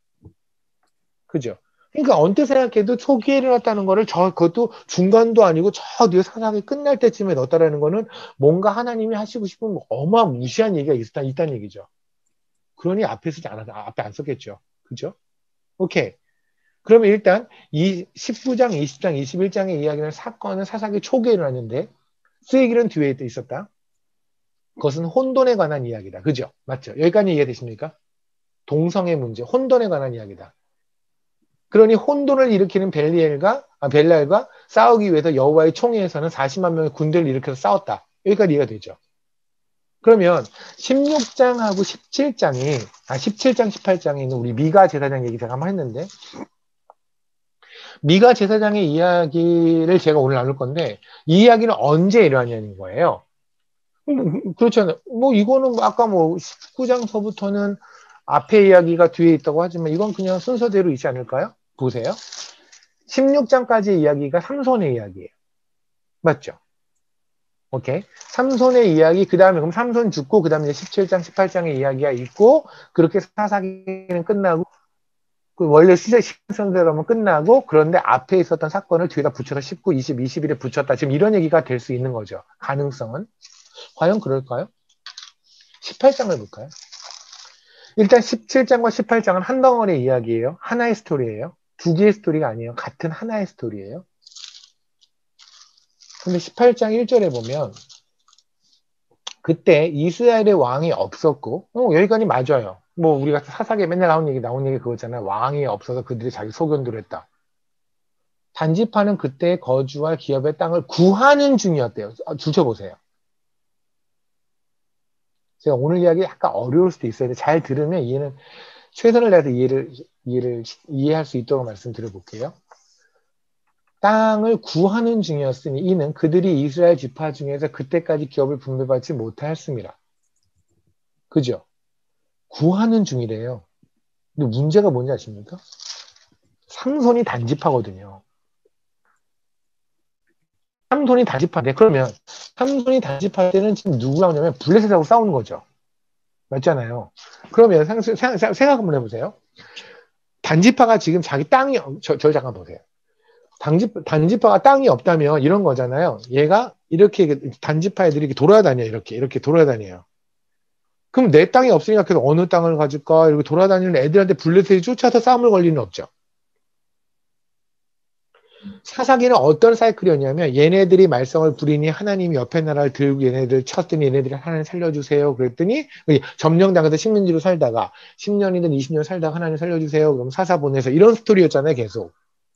Speaker 1: 그죠? 그러니까 언뜻 생각해도 초기에 일어났다는 거를 그것도 중간도 아니고 저 뒤에 사사기 끝날 때쯤에 넣었다라는 거는 뭔가 하나님이 하시고 싶은 어마무시한 얘기가 있다는 얘기죠. 그러니 앞에 쓰지 않아서 앞에 안 썼겠죠. 그죠? 오케이. 그러면 일단 이 19장, 20장, 21장의 이야기는 사건은 사사기 초기에 일어났는데 쓰이기는 뒤에 있었다. 그것은 혼돈에 관한 이야기다. 그죠? 맞죠? 여기까지 이해되십니까? 동성의 문제, 혼돈에 관한 이야기다. 그러니 혼돈을 일으키는 벨랄과 싸우기 위해서 여호와의 총회에서는 40만 명의 군대를 일으켜서 싸웠다. 여기까지 이해가 되죠. 그러면 16장하고 17장이, 17장, 18장에 있는 우리 미가 제사장 얘기 제가 한번 했는데, 미가 제사장의 이야기를 제가 오늘 나눌 건데, 이 이야기는 언제 일어나냐는 거예요. 그렇잖아요. 뭐, 이거는 아까 뭐, 19장서부터는 앞에 이야기가 뒤에 있다고 하지만, 이건 그냥 순서대로 있지 않을까요? 보세요. 16장까지의 이야기가 삼손의 이야기예요. 맞죠? 오케이. 삼손의 이야기, 그 다음에 그럼 삼손 죽고, 그 다음에 17장, 18장의 이야기가 있고, 그렇게 사사기는 끝나고, 그 원래 시작선대로 하면 끝나고, 그런데 앞에 있었던 사건을 뒤에다 붙여서 19, 20, 21에 붙였다. 지금 이런 얘기가 될 수 있는 거죠. 가능성은. 과연 그럴까요? 18장을 볼까요? 일단 17장과 18장은 한 덩어리 이야기예요. 하나의 스토리예요. 두 개의 스토리가 아니에요. 같은 하나의 스토리예요. 근데 18장 1절에 보면 그때 이스라엘의 왕이 없었고 여기까지 맞아요. 뭐 우리가 사사기에 맨날 나온 얘기 그거잖아요. 왕이 없어서 그들이 자기 소견대로 했다. 단지파는 그때 거주할 기업의 땅을 구하는 중이었대요. 줄쳐보세요. 제가 오늘 이야기 약간 어려울 수도 있어요. 잘 들으면 이해는 최선을 다해서 이해할 수 있도록 말씀드려볼게요. 땅을 구하는 중이었으니 이는 그들이 이스라엘 지파 중에서 그때까지 기업을 분배받지 못하였습니다. 그죠? 구하는 중이래요. 근데 문제가 뭔지 아십니까? 삼손이 단지파거든요. 삼손이 단지파인데 그러면 삼손이 단지파 때는 지금 누구랑 오냐면 블레셋하고 싸우는 거죠. 맞잖아요. 그러면 생각 한번 해보세요. 단지파가 지금 자기 땅이 저 잠깐 보세요. 단지파가 땅이 없다면 이런 거잖아요. 얘가 이렇게 단지파 애들이 이렇게 돌아다녀요. 이렇게 돌아다녀요. 그럼 내 땅이 없으니까 계속 어느 땅을 가질까? 이렇게 돌아다니는 애들한테 블레셋이 쫓아서 싸움을 걸 리는 없죠. 사사기는 어떤 사이클이었냐면 얘네들이 말썽을 부리니 하나님이 옆에 나라를 들고 얘네들 쳤더니 얘네들이 하나님 살려주세요. 그랬더니 점령당해서 식민지로 살다가 10년이든 20년 살다가 하나님 살려주세요. 그럼 사사 보내서 이런 스토리였잖아요. 계속.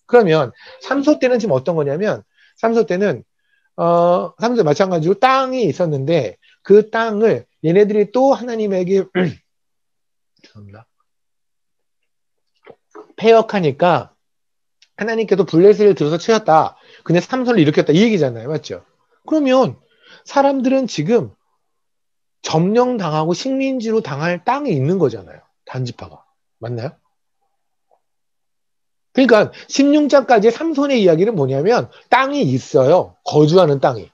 Speaker 1: 그러면 삼소 때는 지금 어떤 거냐면 삼소 때는 삼소 마찬가지로 땅이 있었는데 그 땅을 얘네들이 또 하나님에게 죄송합니다. 폐역하니까 하나님께서 블레셋을 들어서 치셨다. 근데 삼손을 일으켰다. 이 얘기잖아요. 맞죠? 그러면 사람들은 지금 점령당하고 식민지로 당할 땅이 있는 거잖아요. 단지파가. 맞나요? 그러니까 16장까지 삼손의 이야기는 뭐냐면 땅이 있어요. 거주하는 땅이.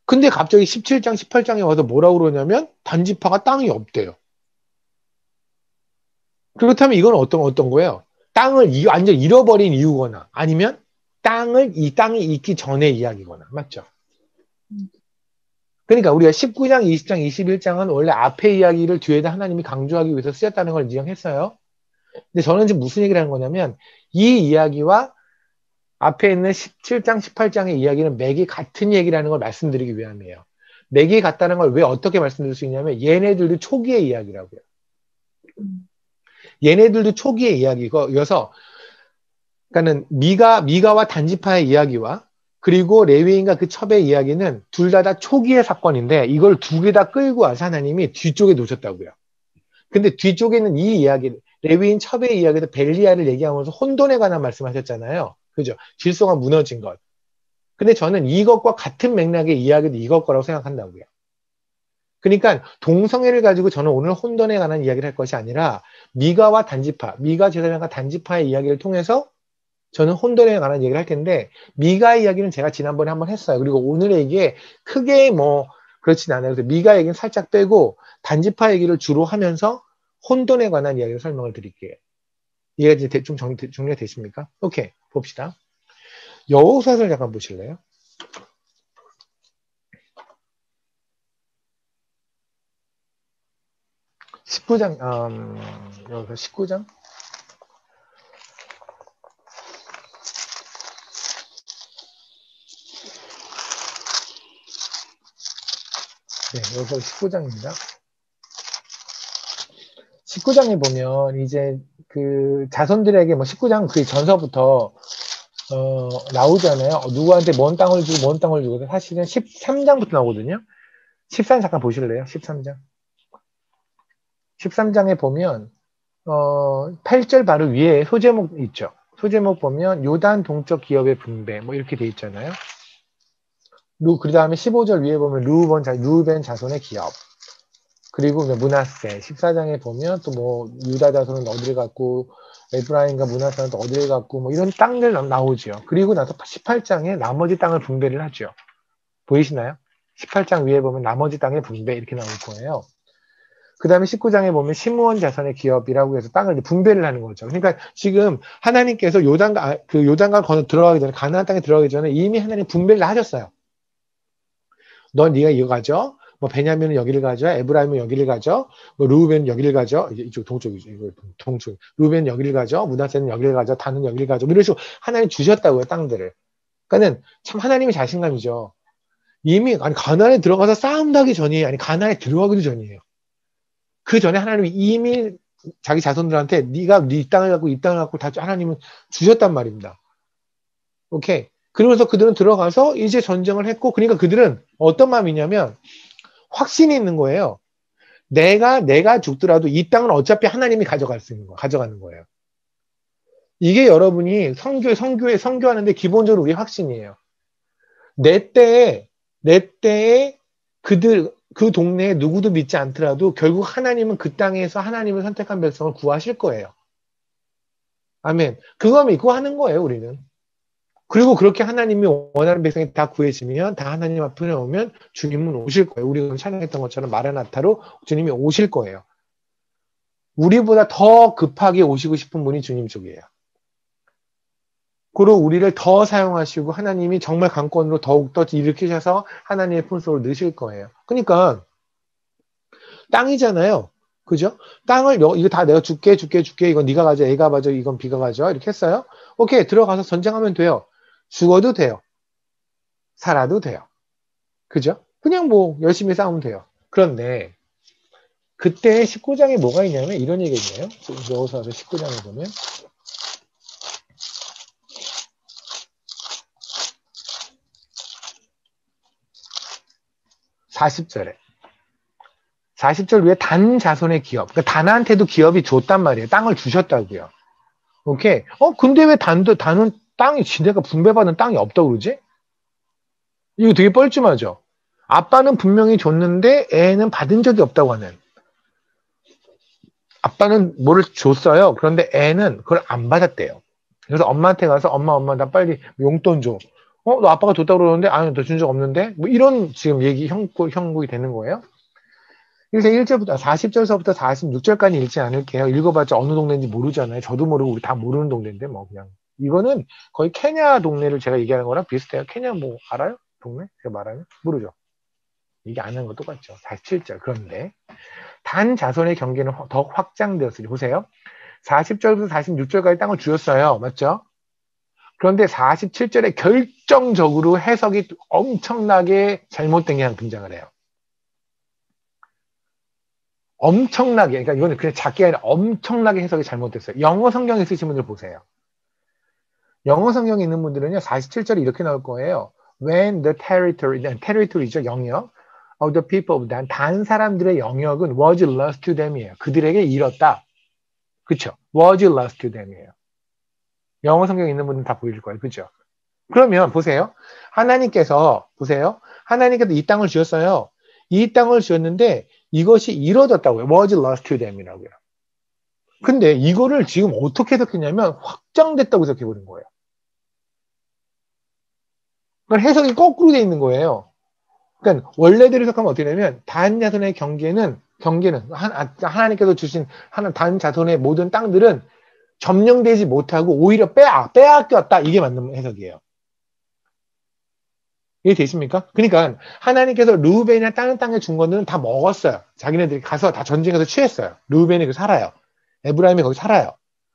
Speaker 1: 근데 갑자기 17장, 18장에 와서 뭐라고 그러냐면 단지파가 땅이 없대요. 그렇다면 이건 어떤 거예요? 땅을 완전 잃어버린 이유거나 아니면 이 땅이 있기 전의 이야기거나 맞죠? 그러니까 우리가 19장, 20장, 21장은 원래 앞의 이야기를 뒤에다 하나님이 강조하기 위해서 쓰였다는 걸 인정했어요. 근데 저는 지금 무슨 얘기를 하는 거냐면 이 이야기와 앞에 있는 17장, 18장의 이야기는 맥이 같은 얘기라는 걸 말씀드리기 위함이에요. 맥이 같다는 걸 왜 어떻게 말씀드릴 수 있냐면 얘네들도 초기의 이야기라고요. 얘네들도 초기의 이야기여서 그러니까는 미가와 단지파의 이야기와 그리고 레위인과 그 첩의 이야기는 둘 다 초기의 사건인데 이걸 두 개 다 끌고 와서 하나님이 뒤쪽에 놓으셨다고요. 근데 뒤쪽에 있는 이 이야기, 레위인 첩의 이야기도 벨리알을 얘기하면서 혼돈에 관한 말씀하셨잖아요. 그죠? 질서가 무너진 것. 근데 저는 이것과 같은 맥락의 이야기도 이것 거라고 생각한다고요. 그러니까 동성애를 가지고 저는 오늘 혼돈에 관한 이야기를 할 것이 아니라 미가와 단지파, 미가 제사장과 단지파의 이야기를 통해서 저는 혼돈에 관한 얘기를 할 텐데 미가 이야기는 제가 지난번에 한번 했어요. 그리고 오늘의 이게 크게 뭐 그렇진 않아요. 그래서 미가 얘기는 살짝 빼고 단지파 얘기를 주로 하면서 혼돈에 관한 이야기를 설명을 드릴게요. 이해가 이제 좀 정리가 되십니까? 오케이, 봅시다. 여호수아서를 잠깐 보실래요? 19장, 여기서 19장? 네, 여기서 19장입니다. 19장에 보면 이제 그 자손들에게 뭐 19장 그 전서부터 나오잖아요. 누구한테 뭔 땅을 주고 사실은 13장부터 나오거든요. 13 잠깐 보실래요? 13장. 13장에 보면 8절 바로 위에 소제목 있죠. 소제목 보면 요단 동쪽 기업의 분배 뭐 이렇게 돼 있잖아요. 그 다음에 15절 위에 보면 루벤 자손의 기업. 그리고 므낫세 14장에 보면 또 뭐 유다 자손은 어디를 갖고 에브라임과 므낫세는 또 어디를 갖고 뭐 이런 땅들 나오죠. 그리고 나서 18장에 나머지 땅을 분배를 하죠. 보이시나요? 18장 위에 보면 나머지 땅의 분배 이렇게 나올 거예요. 그 다음에 19장에 보면 시므온 자손의 기업이라고 해서 땅을 분배를 하는 거죠. 그러니까 지금 하나님께서 요단강 건너 들어가기 전에 가나안 땅에 들어가기 전에 이미 하나님 분배를 하셨어요. 넌 네가 이거 가져. 뭐 베냐민은 여기를 가져. 에브라임은 여기를 가져. 뭐 루벤은 여기를 가져. 이쪽 동쪽이죠. 이거 동쪽. 루벤은 여기를 가져. 므낫세는 여기를 가져. 단은 여기를 가져. 이런 식으로 하나님 주셨다고요. 땅들을. 그러니까는 참 하나님의 자신감이죠. 이미 가나안에 들어가서 싸움도 하기 전이에요. 가나안에 들어가기도 전이에요. 그 전에 하나님이 이미 자기 자손들한테 네가 네 땅을 갖고 이 땅을 갖고 다 하나님은 주셨단 말입니다. 오케이. 그러면서 그들은 들어가서 이제 전쟁을 했고, 그러니까 그들은 어떤 마음이냐면 확신이 있는 거예요. 내가 죽더라도 이 땅은 어차피 하나님이 가져가는 거예요. 이게 여러분이 선교하는데 기본적으로 우리 확신이에요. 내 때에 그 동네에 누구도 믿지 않더라도 결국 하나님은 그 땅에서 하나님을 선택한 백성을 구하실 거예요. 아멘. 그거 믿고 하는 거예요, 우리는. 그리고 그렇게 하나님이 원하는 백성이 다 구해지면, 다 하나님 앞에 오면 주님은 오실 거예요. 우리가 찬양했던 것처럼 마라나타로 주님이 오실 거예요. 우리보다 더 급하게 오시고 싶은 분이 주님 쪽이에요. 그리고 우리를 더 사용하시고 하나님이 정말 강권으로 더욱더 일으키셔서 하나님의 품속으로 넣으실 거예요. 그러니까 땅이잖아요. 그죠? 땅을 이거 다 내가 줄게. 이건 네가 가져, A가 가져, 이건 B가 가져. 이렇게 했어요. 오케이, 들어가서 전쟁하면 돼요. 죽어도 돼요. 살아도 돼요. 그죠? 그냥 뭐 열심히 싸우면 돼요. 그런데 그때 19장에 뭐가 있냐면 이런 얘기가 있네요. 여호수아 19장에 보면 40절 위에 단 자손의 기업. 그러니까 단한테도 기업이 줬단 말이에요. 땅을 주셨다고요. 오케이. 근데 왜 단은 땅이 지네가 분배받은 땅이 없다고 그러지? 이거 되게 뻘쭘하죠. 아빠는 분명히 줬는데 애는 받은 적이 없다고 하는. 아빠는 뭐를 줬어요. 그런데 애는 그걸 안 받았대요. 그래서 엄마한테 가서 엄마 나 빨리 용돈 줘. 너 아빠가 줬다고 그러는데 아니 너 준 적 없는데? 뭐 이런 지금 형국이 되는 거예요. 그래서 40절서부터 46절까지 읽지 않을게요. 읽어봤자 어느 동네인지 모르잖아요. 저도 모르고 우리 다 모르는 동네인데 뭐 그냥 이거는 거의 케냐 동네를 제가 얘기하는 거랑 비슷해요. 케냐 뭐 알아요? 동네? 제가 말하면? 모르죠. 이게 아는 거 똑같죠. 47절. 그런데 단 자손의 경계는 더 확장되었으니 보세요. 40절부터 46절까지 땅을 주셨어요. 맞죠? 그런데 47절에 결정적으로 해석이 엄청나게 잘못된 게 하나 등장을 해요. 엄청나게, 그러니까 이거는 그냥 작게 아니라 엄청나게 해석이 잘못됐어요. 영어 성경에 쓰신 분들 보세요. 영어 성경에 있는 분들은요, 47절이 이렇게 나올 거예요. When the territory죠, 영역. of the people of 단 사람들의 영역은 was lost to them이에요. 그들에게 잃었다. 그쵸? was lost to them이에요. 영어 성경에 있는 분들은 다 보일 거예요. 그죠? 그러면 보세요. 하나님께서 이 땅을 주셨어요. 이 땅을 주었는데 이것이 이루어졌다고요. was lost to them이라고요. 근데 이거를 지금 어떻게 해석했냐면 확장됐다고 해석해버린 거예요. 그러니까 해석이 거꾸로 돼 있는 거예요. 그러니까 원래대로 해석하면 어떻게 되냐면 단 자손의 경계는 하나님께서 주신 단 자손의 모든 땅들은 점령되지 못하고 오히려 빼앗겼다. 이게 맞는 해석이에요. 이해 되십니까? 그러니까 하나님께서 루벤이나 다른 땅에 준 것들은 다 먹었어요. 자기네들이 가서 다 전쟁에서 취했어요. 루벤이 거기 살아요. 에브라임이 거기 살아요.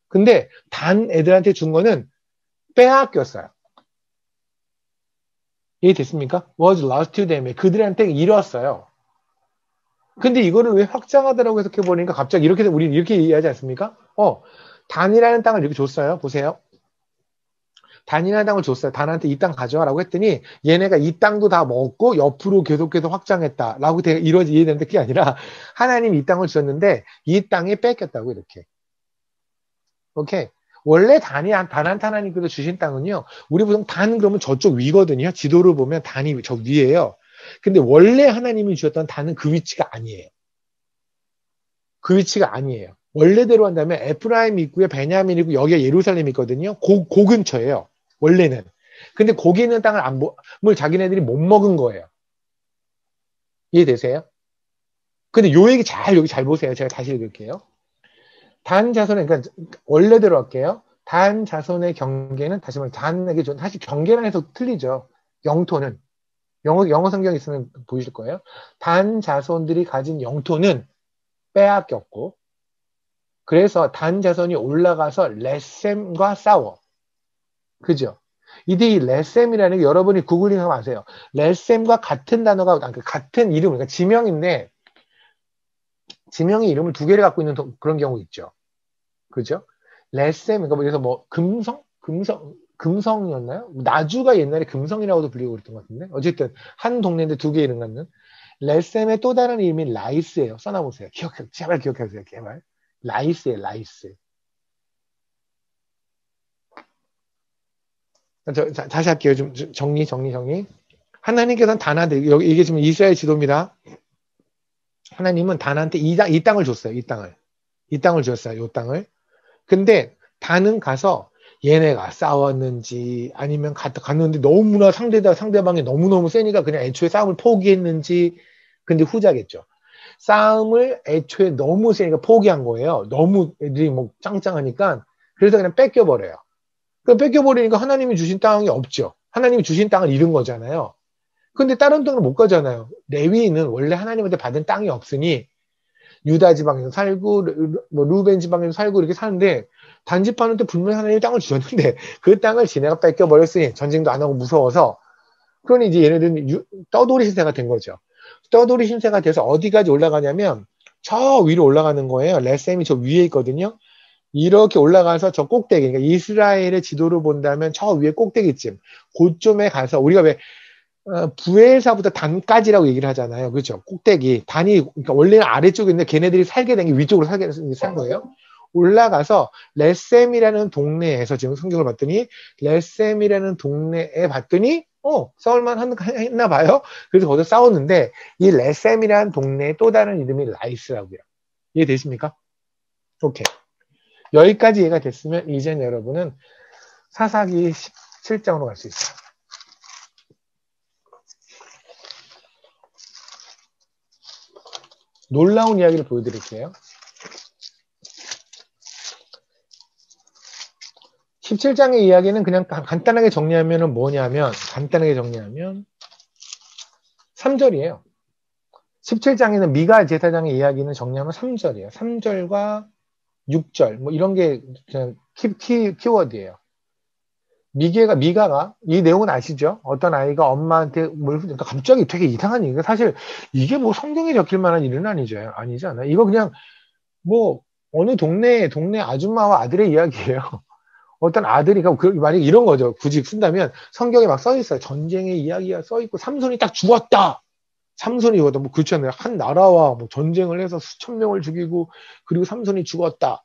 Speaker 1: 근데 단 애들한테 준 거는 빼앗겼어요. 이해 됐습니까? was lost to them. 그들한테 잃었어요. 근데 이거를 왜 확장하다라고 해석해버리니까 갑자기 우리 이렇게 이해하지 않습니까? 단이라는 땅을 이렇게 줬어요. 보세요. 단이라는 땅을 줬어요. 단한테 이 땅 가져와라고 했더니 얘네가 이 땅도 다 먹고 옆으로 계속해서 확장했다라고 이해되는데 그게 아니라 하나님이 이 땅을 주셨는데 이 땅이 뺏겼다고 이렇게. 오케이. 원래 단한테 하나님께서 주신 땅은요. 우리 보통 단 그러면 저쪽 위거든요. 지도를 보면 단이 저 위에요. 근데 원래 하나님이 주셨던 단은 그 위치가 아니에요. 그 위치가 아니에요. 원래대로 한다면 에프라임 있고요. 베냐민 있고 여기가 예루살렘 있거든요. 그 근처예요. 원래는. 근데 거기 있는 땅을 뭘 자기네들이 못 먹은 거예요. 이해되세요? 근데 요 얘기 여기 잘 보세요. 제가 다시 읽을게요. 단 자손의, 그러니까 원래대로 할게요. 단 자손의 경계는 다시 말해 단에게 좀 사실 경계란 해서 틀리죠. 영토는 영어 성경 있으면 보이실 거예요. 단 자손들이 가진 영토는 빼앗겼고 그래서 단 자손이 올라가서 렛셈과 싸워. 그죠? 이제 이 렛셈이라는 게 여러분이 구글링하면 아세요. 렛셈과 같은 단어가 같은 이름, 그러니까 지명인데 지명의 이름을 두 개를 갖고 있는 그런 경우 있죠. 그죠? 렛셈, 그러니까 그래서 뭐 금성이었나요? 나주가 옛날에 금성이라고도 불리고 그랬던 것 같은데 어쨌든 한 동네인데 두 개 이름 갖는 렛셈의 또 다른 이름이 라이스예요. 써놔보세요. 제발 기억해주세요. 제발. 라이스예요. 라이스. 다시 할게요. 좀 정리. 하나님께서는 단한테 이게 지금 이스라엘 지도입니다. 하나님은 단한테 이 땅을 줬어요. 이 땅을 줬어요. 이 땅을. 근데 단은 가서 얘네가 싸웠는지 아니면 갔는데 너무나 상대방이 너무너무 세니까 그냥 애초에 싸움을 포기했는지 근데 후자겠죠. 싸움을 애초에 너무 세니까 포기한 거예요. 너무 애들이 뭐 짱짱하니까 그래서 그냥 뺏겨버려요. 그럼 뺏겨버리니까 하나님이 주신 땅이 없죠. 하나님이 주신 땅을 잃은 거잖아요. 근데 다른 땅을 못 가잖아요. 레위인은 원래 하나님한테 받은 땅이 없으니 유다 지방에서 살고 뭐 루벤 지방에서 살고 이렇게 사는데 단집하는 때 분명히 하나님이 땅을 주셨는데 그 땅을 지네가 뺏겨버렸으니 전쟁도 안 하고 무서워서 그러니 이제 얘네들은 떠돌이 신세가 된 거죠. 떠돌이 신세가 돼서 어디까지 올라가냐면 저 위로 올라가는 거예요. 렛셈이 저 위에 있거든요. 이렇게 올라가서 저 꼭대기, 그러니까 이스라엘의 지도를 본다면 저 위에 꼭대기쯤, 그쯤에 가서 우리가 왜 부엘사부터 단까지라고 얘기를 하잖아요. 그렇죠? 꼭대기, 단이, 그러니까 원래는 아래쪽에 있는데 걔네들이 살게 된 게 위쪽으로 산 거예요. 올라가서 렛셈이라는 동네에서 지금 성경을 봤더니 렛셈이라는 동네에 봤더니 싸울만 했나 봐요. 그래서 거기서 싸웠는데 이 렛셈이라는 동네의 또 다른 이름이 라이스라고요. 이해되십니까? 오케이. 여기까지 이해가 됐으면 이제는 여러분은 사사기 17장으로 갈 수 있어요. 놀라운 이야기를 보여드릴게요. 17장의 이야기는 그냥 간단하게 정리하면 뭐냐면 3절이에요. 17장에는 미가 제사장의 이야기는 정리하면 3절이에요. 3절과 6절 뭐 이런 게 그냥 키워드예요. 미가가 이 내용은 아시죠? 어떤 아이가 엄마한테 그러니까 갑자기 되게 이상한 얘기가 사실 이게 뭐 성경에 적힐 만한 일은 아니잖아요. 이거 그냥 뭐 어느 동네 아줌마와 아들의 이야기예요. 어떤 아들이 만약에 이런 거죠. 굳이 쓴다면 성경에 막 써 있어요. 전쟁의 이야기가 써 있고 삼손이 딱 죽었다. 삼손이 죽었다. 뭐 그렇지 않나요? 한 나라와 뭐 전쟁을 해서 수천 명을 죽이고 그리고 삼손이 죽었다.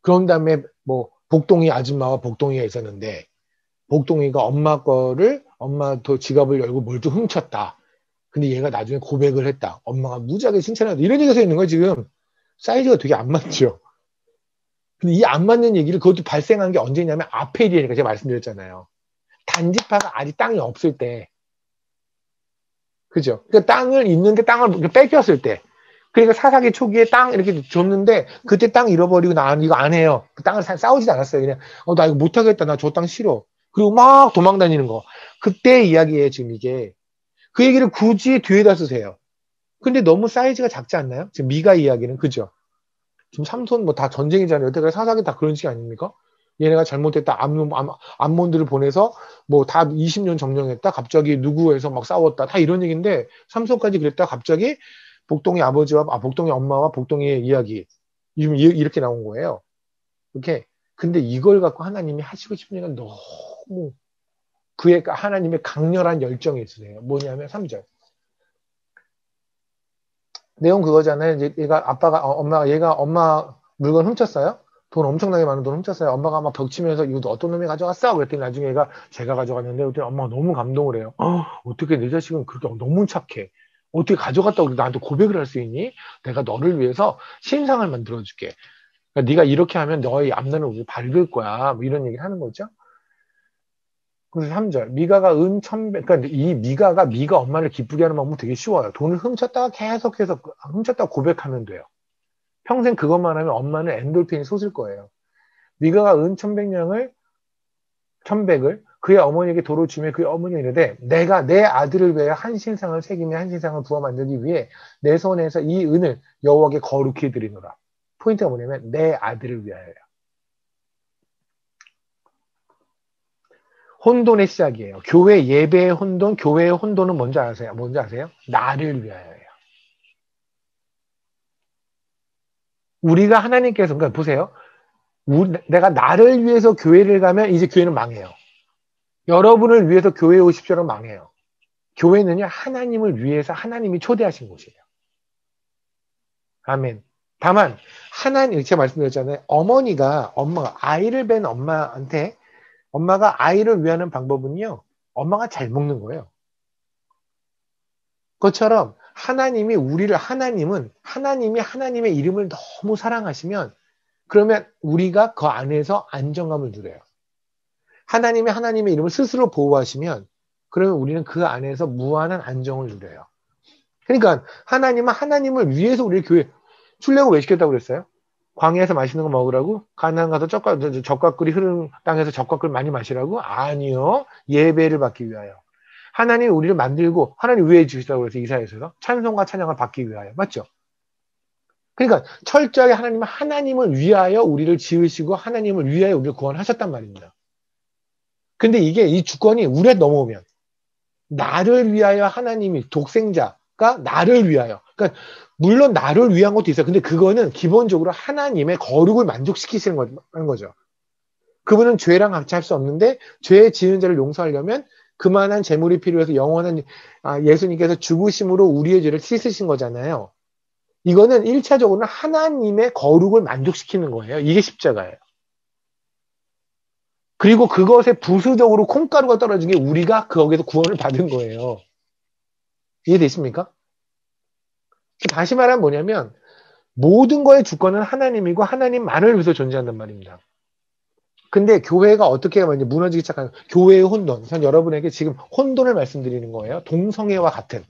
Speaker 1: 그런 다음에 뭐 복동이 아줌마와 복동이가 있었는데 복동이가 엄마 지갑을 열고 뭘 좀 훔쳤다. 근데 얘가 나중에 고백을 했다. 엄마가 무지하게 칭찬했다. 이런 얘기가 써 있는 거예요. 지금 사이즈가 되게 안 맞죠. 근데 이 안 맞는 얘기를 그것도 발생한 게 언제냐면 앞에 일이니까 제가 말씀드렸잖아요. 단지파가 아직 땅이 없을 때. 그죠? 그러니까 땅을 있는데 땅을 뺏겼을 때. 그러니까 사사기 초기에 땅 이렇게 줬는데 그때 땅 잃어버리고 나 이거 안 해요. 그 땅을 싸우지도 않았어요. 그냥 나 이거 못하겠다. 나 저 땅 싫어. 그리고 막 도망 다니는 거. 그때 이야기예요. 지금 이게. 그 얘기를 굳이 뒤에다 쓰세요. 근데 너무 사이즈가 작지 않나요? 지금 미가 이야기는 그죠? 지금 삼손 뭐 다 전쟁이잖아요. 여태까지 사사기 다 그런 식이 아닙니까? 얘네가 잘못했다. 암몬들을 보내서 뭐 다 20년 점령했다. 갑자기 누구에서 막 싸웠다. 다 이런 얘기인데 삼손까지 그랬다. 갑자기 복동이 아버지와 복동이 엄마와 복동이의 이야기 이렇게 나온 거예요. 이렇게 근데 이걸 갖고 하나님이 하시고 싶은 얘기가 너무 하나님의 강렬한 열정이 있으세요. 뭐냐면 3절. 내용 그거잖아요. 이제 얘가 엄마 물건 훔쳤어요. 돈 엄청나게 많은 돈 훔쳤어요. 엄마가 막 벽치면서 이거 어떤 놈이 가져갔어? 그랬더니 나중에 얘가 제가 가져갔는데 그랬더니 엄마가 너무 감동을 해요. 어떻게 내 자식은 그렇게 너무 착해. 어떻게 가져갔다고 나한테 고백을 할 수 있니? 내가 너를 위해서 신상을 만들어줄게. 그러니까 네가 이렇게 하면 너의 앞날은 밝을 거야. 뭐 이런 얘기를 하는 거죠. 그래서 3절. 미가가 은 1,100, 그러니까 이 미가 엄마를 기쁘게 하는 방법은 되게 쉬워요. 돈을 훔쳤다가 계속해서 훔쳤다가 고백하면 돼요. 평생 그것만 하면 엄마는 엔돌핀이 솟을 거예요. 미가가 은 1,100을 그의 어머니에게 도로 주며 그의 어머니가 이르되 내가 내 아들을 위하여 한 신상을 새기며 한 신상을 부어 만들기 위해 내 손에서 이 은을 여호와께 거룩히 드리노라. 포인트가 뭐냐면 내 아들을 위하여요. 혼돈의 시작이에요. 교회 예배의 혼돈, 교회의 혼돈은 뭔지 아세요? 뭔지 아세요? 나를 위하여요. 우리가 하나님께서, 그러니까 보세요. 내가 나를 위해서 교회를 가면 이제 교회는 망해요. 여러분을 위해서 교회에 오십시오는 망해요. 교회는요, 하나님을 위해서 하나님이 초대하신 곳이에요. 아멘. 다만, 제가 말씀드렸잖아요. 엄마가 아이를 뵌 엄마한테, 엄마가 아이를 위하는 방법은요, 엄마가 잘 먹는 거예요. 그것처럼 하나님이 하나님이 하나님의 이름을 너무 사랑하시면, 그러면 우리가 그 안에서 안정감을 누려요. 하나님의 이름을 스스로 보호하시면, 그러면 우리는 그 안에서 무한한 안정을 누려요. 그러니까 하나님은 하나님을 위해서 우리를 교회 출애굽 왜 시켰다고 그랬어요? 광야에서 맛있는 거 먹으라고? 가나안 가서 젖과꿀이 흐르는 땅에서 젖과꿀 많이 마시라고? 아니요. 예배를 받기 위하여. 하나님이 우리를 만들고 하나님 위해 주시다고 그래서 이사야서에서 찬송과 찬양을 받기 위하여. 맞죠? 그러니까 철저하게 하나님을 위하여 우리를 지으시고 하나님을 위하여 우리를 구원하셨단 말입니다. 근데 이 주권이 우리한테 넘어오면 나를 위하여 하나님이 독생자가 나를 위하여. 그러니까 물론 나를 위한 것도 있어요. 근데 그거는 기본적으로 하나님의 거룩을 만족시키시는 거죠. 그분은 죄랑 같이 할 수 없는데 죄 지은 자를 용서하려면 그만한 재물이 필요해서 영원한 예수님께서 죽으심으로 우리의 죄를 씻으신 거잖아요. 이거는 1차적으로는 하나님의 거룩을 만족시키는 거예요. 이게 십자가예요. 그리고 그것에 부수적으로 콩가루가 떨어진 게 우리가 거기서 구원을 받은 거예요. 이해되십니까? 다시 말하면 뭐냐면 모든 거의 주권은 하나님이고 하나님만을 위해서 존재한단 말입니다. 근데 교회가 어떻게 무너지기 시작하는 교회의 혼돈. 전 여러분에게 지금 혼돈을 말씀드리는 거예요. 동성애와 같은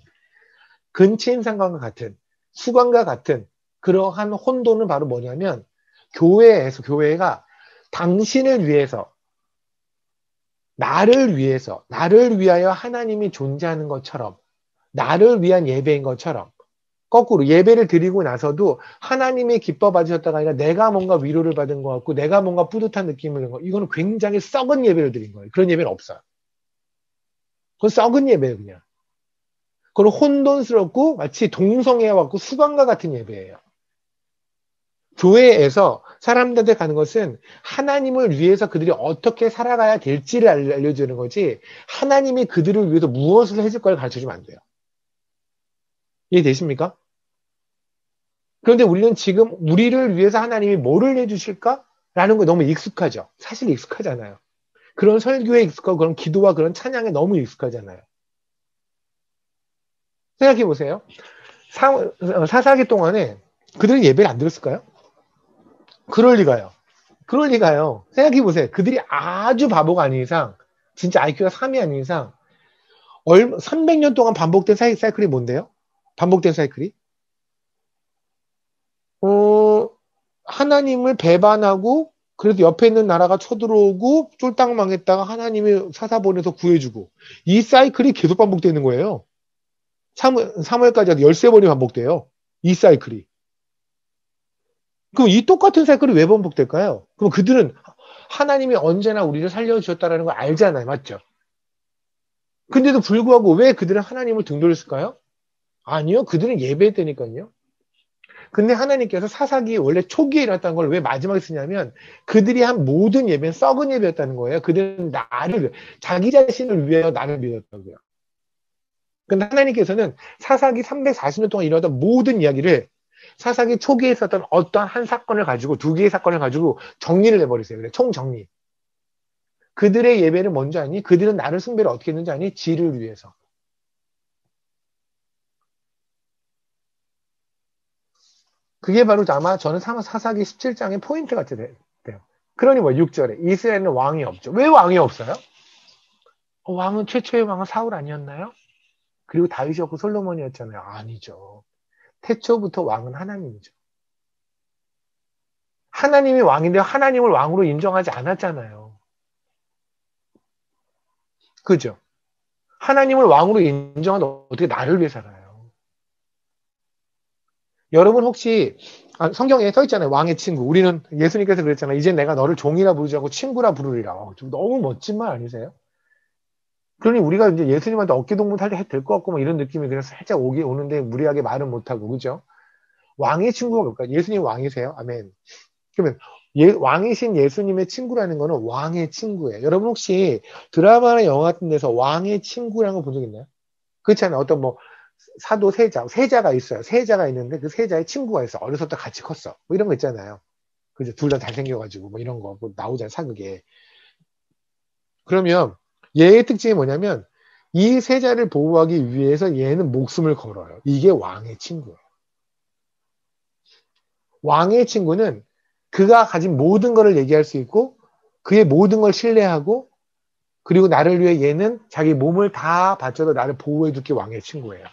Speaker 1: 근친상간과 같은 수관과 같은 그러한 혼돈은 바로 뭐냐면 교회가 당신을 위해서 나를 위하여 하나님이 존재하는 것처럼 나를 위한 예배인 것처럼 거꾸로 예배를 드리고 나서도 하나님이 기뻐 받으셨다가 아니라 내가 뭔가 위로를 받은 것 같고 내가 뭔가 뿌듯한 느낌을 받은 것 같고 이거는 굉장히 썩은 예배를 드린 거예요. 그런 예배는 없어요. 그건 썩은 예배예요. 그냥. 그건 혼돈스럽고 마치 동성애와 같고 수관과 같은 예배예요. 교회에서 사람들한테 가는 것은 하나님을 위해서 그들이 어떻게 살아가야 될지를 알려주는 거지 하나님이 그들을 위해서 무엇을 해줄 걸 가르쳐주면 안 돼요. 이해되십니까? 그런데 우리는 지금 우리를 위해서 하나님이 뭐를 해주실까? 라는 거 너무 익숙하죠. 사실 익숙하잖아요. 그런 설교에 익숙하고 그런 기도와 그런 찬양에 너무 익숙하잖아요. 생각해 보세요. 사사기 동안에 그들은 예배를 안 드렸을까요? 그럴 리가요. 생각해 보세요. 그들이 아주 바보가 아닌 이상, 진짜 IQ가 3이 아닌 이상, 300년 동안 반복된 사이클이 뭔데요? 반복된 사이클이? 하나님을 배반하고, 그래도 옆에 있는 나라가 쳐들어오고, 쫄딱 망했다가 하나님이 사사 보내서 구해주고, 이 사이클이 계속 반복되는 거예요. 3월까지 13번이 반복돼요. 이 사이클이. 그럼 이 똑같은 사이클이 왜 반복될까요? 그럼 그들은 하나님이 언제나 우리를 살려주셨다는 걸 알잖아요. 맞죠? 근데도 불구하고 왜 그들은 하나님을 등돌렸을까요? 아니요. 그들은 예배했다니까요.
Speaker 2: 근데 하나님께서 사사기 원래 초기에 일어났다는 걸 왜 마지막에 쓰냐면 그들이 한 모든 예배는 썩은 예배였다는 거예요. 그들은 자기 자신을 위하여 나를 믿었다고요. 근데 하나님께서는 사사기 340년 동안 일어났던 모든 이야기를 사사기 초기에 있었던 어떤 한 사건을 가지고 두 개의 사건을 가지고 정리를 해버리세요. 그래, 총정리. 그들의 예배를 먼저 하니 그들은 나를 숭배를 어떻게 했는지 아니? 지를 위해서. 그게 바로 아마 저는 사사기 17장의 포인트 같이 돼요. 그러니 뭐 6절에 이스라엘은 왕이 없죠. 왜 왕이 없어요? 왕은 최초의 왕은 사울 아니었나요? 그리고 다윗이었고 솔로몬이었잖아요. 아니죠. 태초부터 왕은 하나님이죠. 하나님이 왕인데 하나님을 왕으로 인정하지 않았잖아요. 그죠? 하나님을 왕으로 인정하는데 어떻게 나를 위해 살아요? 여러분 혹시 성경에 써 있잖아요. 왕의 친구. 우리는 예수님께서 그랬잖아요. 이제 내가 너를 종이라 부르지 않고 친구라 부르리라. 좀 너무 멋진 말 아니세요? 그러니 우리가 이제 예수님한테 어깨동무 할 때 해도 될 것 같고 뭐 이런 느낌이 그냥 살짝 오는데 무리하게 말은 못하고 그죠? 왕의 친구가 뭘까요? 예수님 왕이세요? 아멘. 그러면 왕이신 예수님의 친구라는 거는 왕의 친구예요. 여러분 혹시 드라마나 영화 같은 데서 왕의 친구라는 거 본 적 있나요? 그렇잖아요. 어떤 뭐 사도 세자가 있어요. 세자가 있는데 그 세자의 친구가 있어. 어렸을 때 같이 컸어. 뭐 이런 거 있잖아요. 그죠? 둘 다 잘생겨가지고 뭐 이런 거 뭐 나오잖아요. 사극에. 그러면 얘의 특징이 뭐냐면 이 세자를 보호하기 위해서 얘는 목숨을 걸어요. 이게 왕의 친구예요. 왕의 친구는 그가 가진 모든 것을 얘기할 수 있고 그의 모든 걸 신뢰하고 그리고 나를 위해 얘는 자기 몸을 다 바쳐도 나를 보호해 줄 게 왕의 친구예요.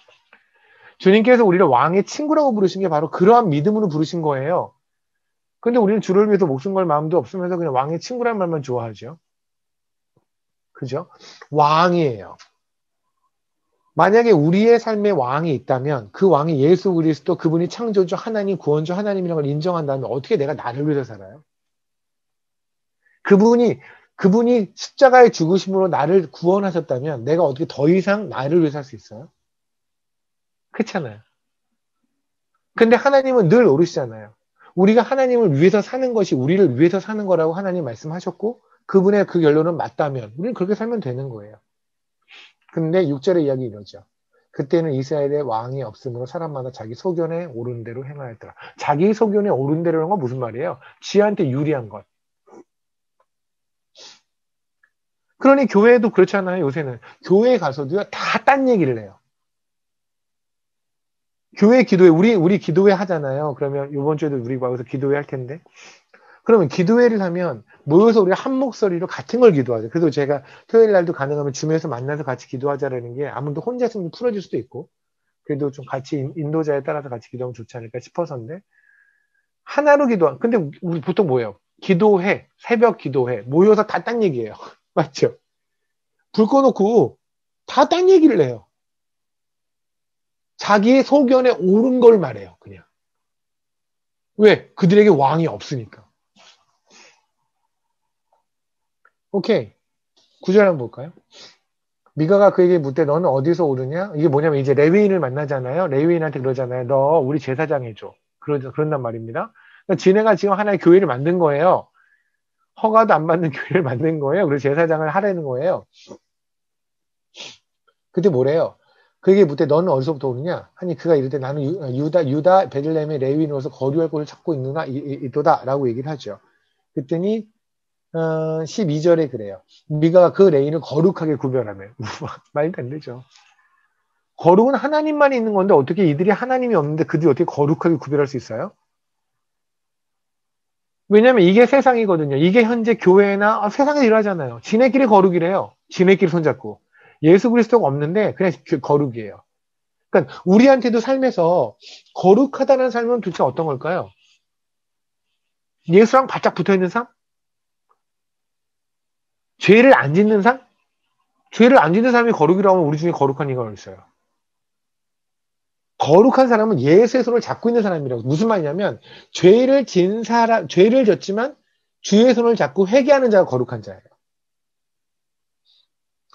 Speaker 2: 주님께서 우리를 왕의 친구라고 부르신 게 바로 그러한 믿음으로 부르신 거예요. 근데 우리는 주를 위해서 목숨 걸 마음도 없으면서 그냥 왕의 친구란 말만 좋아하죠. 그죠? 왕이에요. 만약에 우리의 삶에 왕이 있다면 그 왕이 예수 그리스도 그분이 창조주 하나님 구원주 하나님이라는 걸 인정한다면 어떻게 내가 나를 위해서 살아요? 그분이 십자가의 죽으심으로 나를 구원하셨다면 내가 어떻게 더 이상 나를 위해 살 수 있어요? 그렇잖아요. 근데 하나님은 늘 오르시잖아요. 우리가 하나님을 위해서 사는 것이 우리를 위해서 사는 거라고 하나님 말씀하셨고 그분의 그 결론은 맞다면 우리는 그렇게 살면 되는 거예요. 근데 6절의 이야기 이러죠. 그때는 이스라엘의 왕이 없으므로 사람마다 자기 소견에 오른 대로 행하였더라. 자기 소견에 오른 대로라는 건 무슨 말이에요? 지한테 유리한 것. 그러니 교회도 그렇잖아요. 요새는. 교회에 가서도요. 다 딴 얘기를 해요. 교회 기도회 우리 기도회 하잖아요. 그러면 이번 주에도 우리 모여서 기도회 할 텐데. 그러면 기도회를 하면 모여서 우리가 한 목소리로 같은 걸 기도하죠. 그래서 제가 토요일 날도 가능하면 줌에서 만나서 같이 기도하자라는 게 아무도 혼자 있으면 풀어질 수도 있고 그래도 좀 같이 인도자에 따라서 같이 기도하면 좋지 않을까 싶어서인데 하나로 근데 우리 보통 뭐예요? 기도회, 새벽 기도회 모여서 다 딴 얘기예요. 맞죠? 불 꺼놓고 다 딴 얘기를 해요. 자기의 소견에 옳은 걸 말해요. 그냥. 왜? 그들에게 왕이 없으니까. 오케이. 9절 한번 볼까요? 미가가 그에게 묻되 너는 어디서 오르냐? 이게 뭐냐면 이제 레위인을 만나잖아요. 레위인한테 그러잖아요. 너 우리 제사장 해줘. 그런단 말입니다. 그러니까 지네가 지금 하나의 교회를 만든 거예요. 허가도 안 받는 교회를 만든 거예요. 그래서 제사장을 하라는 거예요. 그때 뭐래요? 그에게 묻되 너는 어디서부터 오느냐? 하니 그가 이르되 나는 유다 베들레헴의 레위인으로서 거류할 곳을 찾고 있느나 이도다 라고 얘기를 하죠. 그랬더니 12절에 그래요. 미가가 그 레인을 거룩하게 구별하며 말도 안 되죠. 거룩은 하나님만 있는 건데 어떻게 이들이 하나님이 없는데 그들이 어떻게 거룩하게 구별할 수 있어요? 왜냐면 이게 세상이거든요. 이게 현재 교회나 세상에 일하잖아요. 지네끼리 거룩이래요. 지네끼리 손잡고. 예수 그리스도가 없는데 그냥 거룩이에요. 그러니까 우리한테도 삶에서 거룩하다는 삶은 도대체 어떤 걸까요? 예수랑 바짝 붙어있는 삶? 죄를 안 짓는 삶? 죄를 안 짓는 사람이 거룩이라고 하면 우리 중에 거룩한 이가 있어요. 거룩한 사람은 예수의 손을 잡고 있는 사람이라고. 무슨 말이냐면 죄를 졌지만 주의 손을 잡고 회개하는 자가 거룩한 자예요.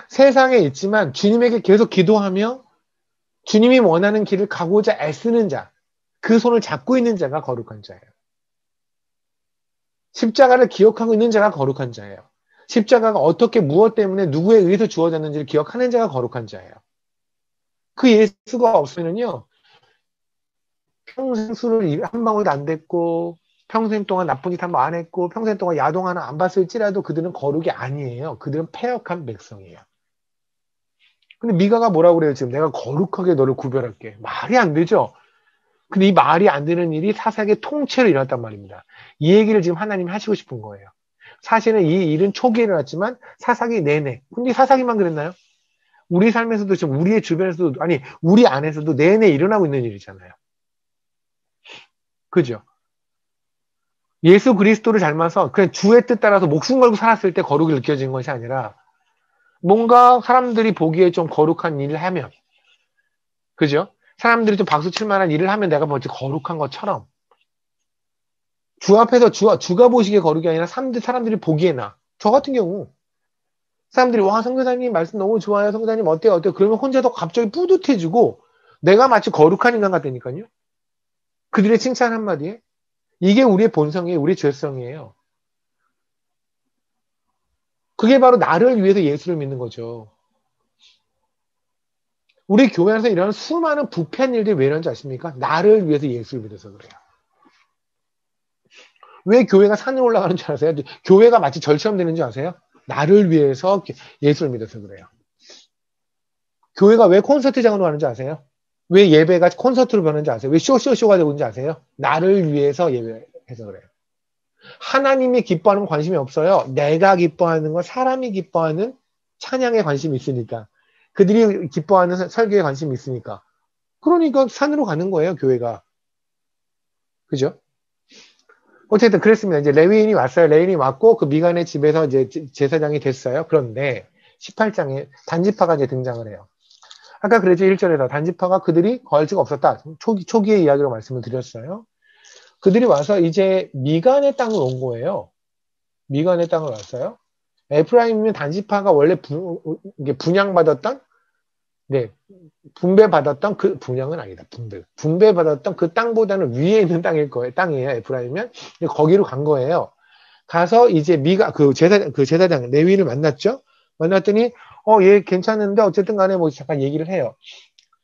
Speaker 2: 세상에 있지만 주님에게 계속 기도하며 주님이 원하는 길을 가고자 애쓰는 자. 그 손을 잡고 있는 자가 거룩한 자예요. 십자가를 기억하고 있는 자가 거룩한 자예요. 십자가가 어떻게 무엇 때문에 누구에 의해서 주어졌는지를 기억하는 자가 거룩한 자예요. 그 예수가 없으면요, 평생 술을 한 방울도 안 댔고, 평생 동안 나쁜 짓 한 번 안 했고, 평생 동안 야동 하나 안 봤을지라도 그들은 거룩이 아니에요. 그들은 패역한 백성이에요. 근데 미가가 뭐라고 그래요? 지금 내가 거룩하게 너를 구별할게. 말이 안 되죠? 근데 이 말이 안 되는 일이 사사기의 통째로 일어났단 말입니다. 이 얘기를 지금 하나님이 하시고 싶은 거예요. 사실은 이 일은 초기에 일어났지만 사사기 내내. 근데 사사기만 그랬나요? 우리 삶에서도 지금 우리의 주변에서도, 아니 우리 안에서도 내내 일어나고 있는 일이잖아요. 그죠? 예수 그리스도를 닮아서 그냥 주의 뜻 따라서 목숨 걸고 살았을 때 거룩이 느껴진 것이 아니라 뭔가 사람들이 보기에 좀 거룩한 일을 하면, 그죠? 사람들이 좀 박수 칠 만한 일을 하면 내가 뭐지 거룩한 것처럼, 주 앞에서 주가 보시기에 거룩이 아니라 사람들이 보기에나, 저 같은 경우 사람들이 와 성교사님 말씀 너무 좋아요, 성교사님 어때요 그러면 혼자도 갑자기 뿌듯해지고 내가 마치 거룩한 인간 같다니까요. 그들의 칭찬 한마디에. 이게 우리의 본성이에요. 우리의 죄성이에요. 그게 바로 나를 위해서 예수를 믿는 거죠. 우리 교회 안에서 이런 수많은 부패한 일들이 왜 이런지 아십니까? 나를 위해서 예수를 믿어서 그래요. 왜 교회가 산에 올라가는 줄 아세요? 교회가 마치 절처럼 되는 줄 아세요? 나를 위해서 예수를 믿어서 그래요. 교회가 왜 콘서트장으로 가는 줄 아세요? 왜 예배가 콘서트로 변하는지 아세요? 왜 쇼가 되고 있는지 아세요? 나를 위해서 예배해서 그래요. 하나님이 기뻐하는 건 관심이 없어요. 내가 기뻐하는 건, 사람이 기뻐하는 찬양에 관심이 있으니까. 그들이 기뻐하는 설교에 관심이 있으니까. 그러니까 산으로 가는 거예요, 교회가. 그죠? 어쨌든 그랬습니다. 이제 레위인이 왔어요. 레위인이 왔고 그 미간의 집에서 이제 제사장이 됐어요. 그런데 18장에 단지파가 이제 등장을 해요. 아까 그랬죠. 1절에서 단지파가 그들이 거할 수가 없었다. 초기의 이야기로 말씀을 드렸어요. 그들이 와서 이제 미간의 땅을 온 거예요. 미간의 땅을 왔어요. 에프라임이면 단지파가 원래 분양받았던, 네, 분배받았던 그 분양은 아니다. 분배받았던 그 땅보다는 위에 있는 땅이에요. 에프라임이면 거기로 간 거예요. 가서 이제 그 제사장 레위를 만났죠. 만났더니 얘 괜찮은데 어쨌든 간에 뭐 잠깐 얘기를 해요.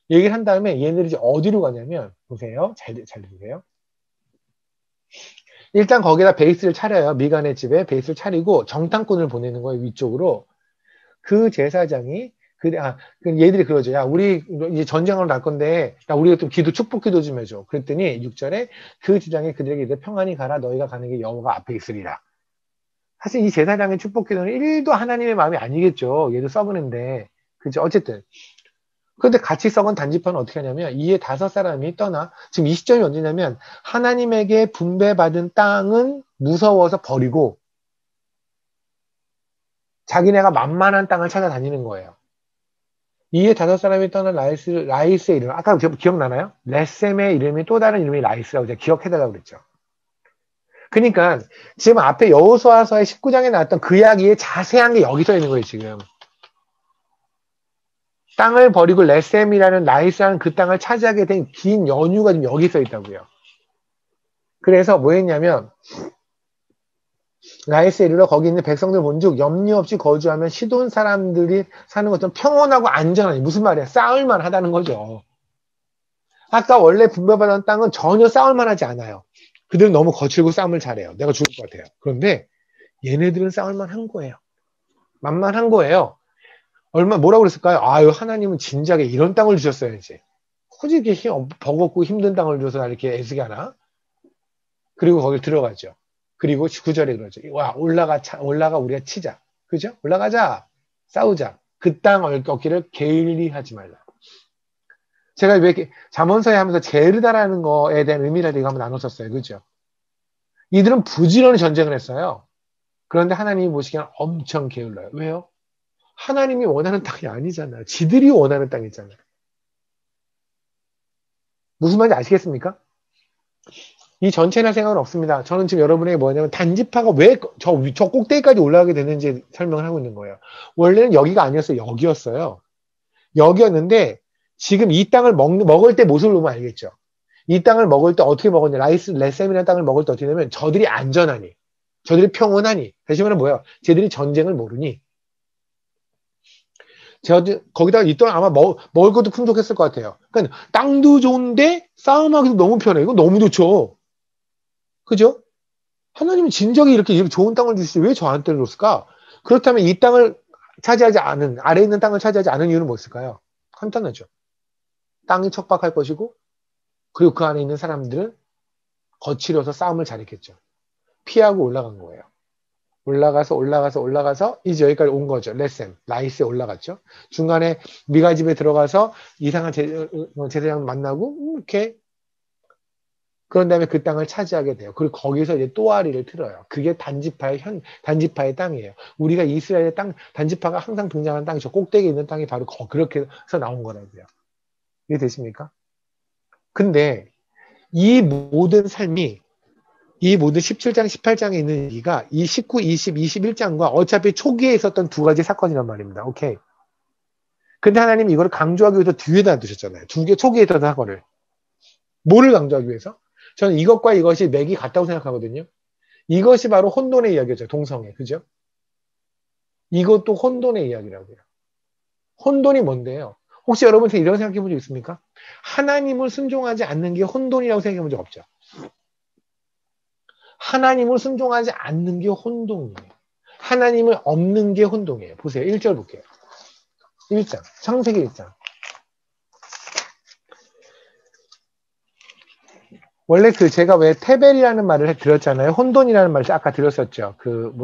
Speaker 2: 얘기를 한 다음에 얘네들이 이제 어디로 가냐면, 보세요. 잘 보세요. 일단 거기다 베이스를 차려요. 미간의 집에 베이스를 차리고 정탐꾼을 보내는 거예요. 위쪽으로. 그 제사장이 얘들이 그러죠. 야, 우리 이제 전쟁하러 날 건데, 야, 우리가 좀 축복 기도 좀 해줘. 그랬더니 6절에 그 제사장이 그들에게 이제 평안히 가라. 너희가 가는 게 여호와가 앞에 있으리라. 사실 이 제사장의 축복 기도는 1도 하나님의 마음이 아니겠죠. 얘도 썩으는데. 그죠? 어쨌든. 그런데 같이 썩은 단지파는 어떻게 하냐면, 이에 5사람이 떠나, 지금 20절이 언제냐면, 하나님에게 분배받은 땅은 무서워서 버리고, 자기네가 만만한 땅을 찾아다니는 거예요. 이에 5사람이 떠난 라이스의 이름, 아까 기억나나요? 레셈의 이름이 또 다른 이름이 라이스라고 제가 기억해달라고 그랬죠. 그러니까 지금 앞에 여호수아서의 19장에 나왔던 그 이야기의 자세한 게 여기 서 있는 거예요, 지금. 땅을 버리고 레셈이라는 라이스라는 그 땅을 차지하게 된 긴 연유가 지금 여기 서 있다고요. 그래서 뭐 했냐면, 라이스에 이르러 거기 있는 백성들 본즉 염려 없이 거주하면 시돈 사람들이 사는 것처럼 평온하고 안전하니, 무슨 말이야? 싸울만 하다는 거죠. 아까 원래 분배받은 땅은 전혀 싸울만 하지 않아요. 그들은 너무 거칠고 싸움을 잘해요. 내가 죽을 것 같아요. 그런데 얘네들은 싸울만 한 거예요. 만만한 거예요. 뭐라고 그랬을까요? 아유, 하나님은 진작에 이런 땅을 주셨어야지. 굳이 이렇게 버겁고 힘든 땅을 줘서 이렇게 애쓰게 하나? 그리고 거길 들어가죠. 그리고 9절에 그러죠. 와, 올라가 우리가 치자. 그죠? 올라가자. 싸우자. 그 땅 얻기를 게을리하지 말라. 제가 왜 이렇게 잠언서에 하면서 게으르다라는 거에 대한 의미를 한번 나눴었어요. 그죠? 이들은 부지런히 전쟁을 했어요. 그런데 하나님이 보시기에는 엄청 게을러요. 왜요? 하나님이 원하는 땅이 아니잖아요. 지들이 원하는 땅이잖아요. 무슨 말인지 아시겠습니까? 이 전체나 생각은 없습니다. 저는 지금 여러분에게 뭐냐면 단지파가 왜 저 꼭대기까지 올라가게 되는지 설명을 하고 있는 거예요. 원래는 여기가 아니었어요. 여기였어요. 여기였는데 지금 이 땅을 먹을 때 모습을 보면 알겠죠. 이 땅을 먹을 때 어떻게 먹었냐. 라이스 레셈이라는 땅을 먹을 때 어떻게 되냐면 저들이 안전하니, 저들이 평온하니, 다시 말하면 뭐예요? 쟤들이 전쟁을 모르니, 거기다가 이 땅 아마 먹을 것도 풍족했을 것 같아요. 그러니까 땅도 좋은데 싸움하기도 너무 편해. 이거 너무 좋죠. 그죠? 하나님은 진작에 이렇게 좋은 땅을 주시지 왜 저한테 줬을까? 그렇다면 이 땅을 차지하지 않은, 아래에 있는 땅을 차지하지 않은 이유는 무엇일까요? 간단하죠. 땅이 척박할 것이고, 그리고 그 안에 있는 사람들은 거칠어서 싸움을 잘했겠죠. 피하고 올라간 거예요. 올라가서 이제 여기까지 온 거죠. 레셈, 라이스에 올라갔죠. 중간에 미가 집에 들어가서 이상한 제사장 만나고 이렇게, 그런 다음에 그 땅을 차지하게 돼요. 그리고 거기서 이제 또아리를 틀어요. 그게 단지파의 땅이에요. 우리가 이스라엘의 땅, 단지파가 항상 등장하는 땅이 저 꼭대기에 있는 땅이 바로 그렇게 해서 나온 거라고요. 이해되십니까? 근데 이 모든 삶이, 이 모든 17장, 18장에 있는 얘기가 이 19, 20, 21장과 어차피 초기에 있었던 두 가지 사건이란 말입니다. 오케이. 근데 하나님 이거를 강조하기 위해서 뒤에다 두셨잖아요. 두 개 초기에 있던 사건을. 뭐를 강조하기 위해서? 저는 이것과 이것이 맥이 같다고 생각하거든요. 이것이 바로 혼돈의 이야기죠. 동성애. 그죠? 이것도 혼돈의 이야기라고요. 혼돈이 뭔데요? 혹시 여러분 이런 생각해 본 적 있습니까? 하나님을 순종하지 않는 게 혼돈이라고 생각해 본 적 없죠? 하나님을 순종하지 않는 게 혼돈이에요. 하나님을 없는 게 혼돈이에요. 보세요. 1절 볼게요. 1장. 창세기 1장. 원래 제가 왜 테벨이라는 말을 드렸잖아요. 혼돈이라는 말을 아까 드렸었죠.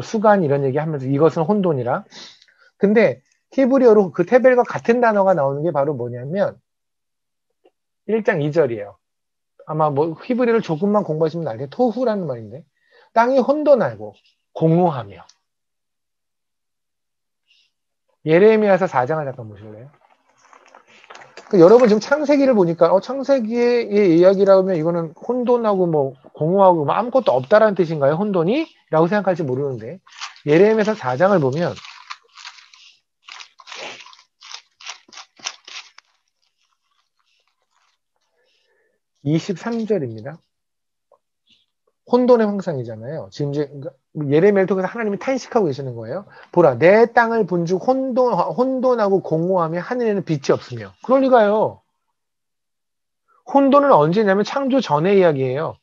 Speaker 2: 수간 이런 얘기 하면서 이것은 혼돈이라. 근데 히브리어로 그 테벨과 같은 단어가 나오는 게 바로 뭐냐면 1장 2절이에요. 아마 히브리어를 조금만 공부하시면 알겠어요. 토후라는 말인데 땅이 혼돈하고 공허하며. 예레미야서 4장을 잠깐 보실래요? 여러분 지금 창세기를 보니까 창세기의 이야기라면 이거는 혼돈하고 공허하고 아무것도 없다라는 뜻인가요? 혼돈이? 라고 생각할지 모르는데 예레미야서 4장을 보면 23절입니다. 혼돈의 황상이잖아요. 지금 이제 예레미야를 통해서 하나님이 탄식하고 계시는 거예요. 보라, 내 땅을 본즉 혼돈하고 공허하며 하늘에는 빛이 없으며. 그럴 리가요. 혼돈은 언제냐면 창조 전의 이야기예요.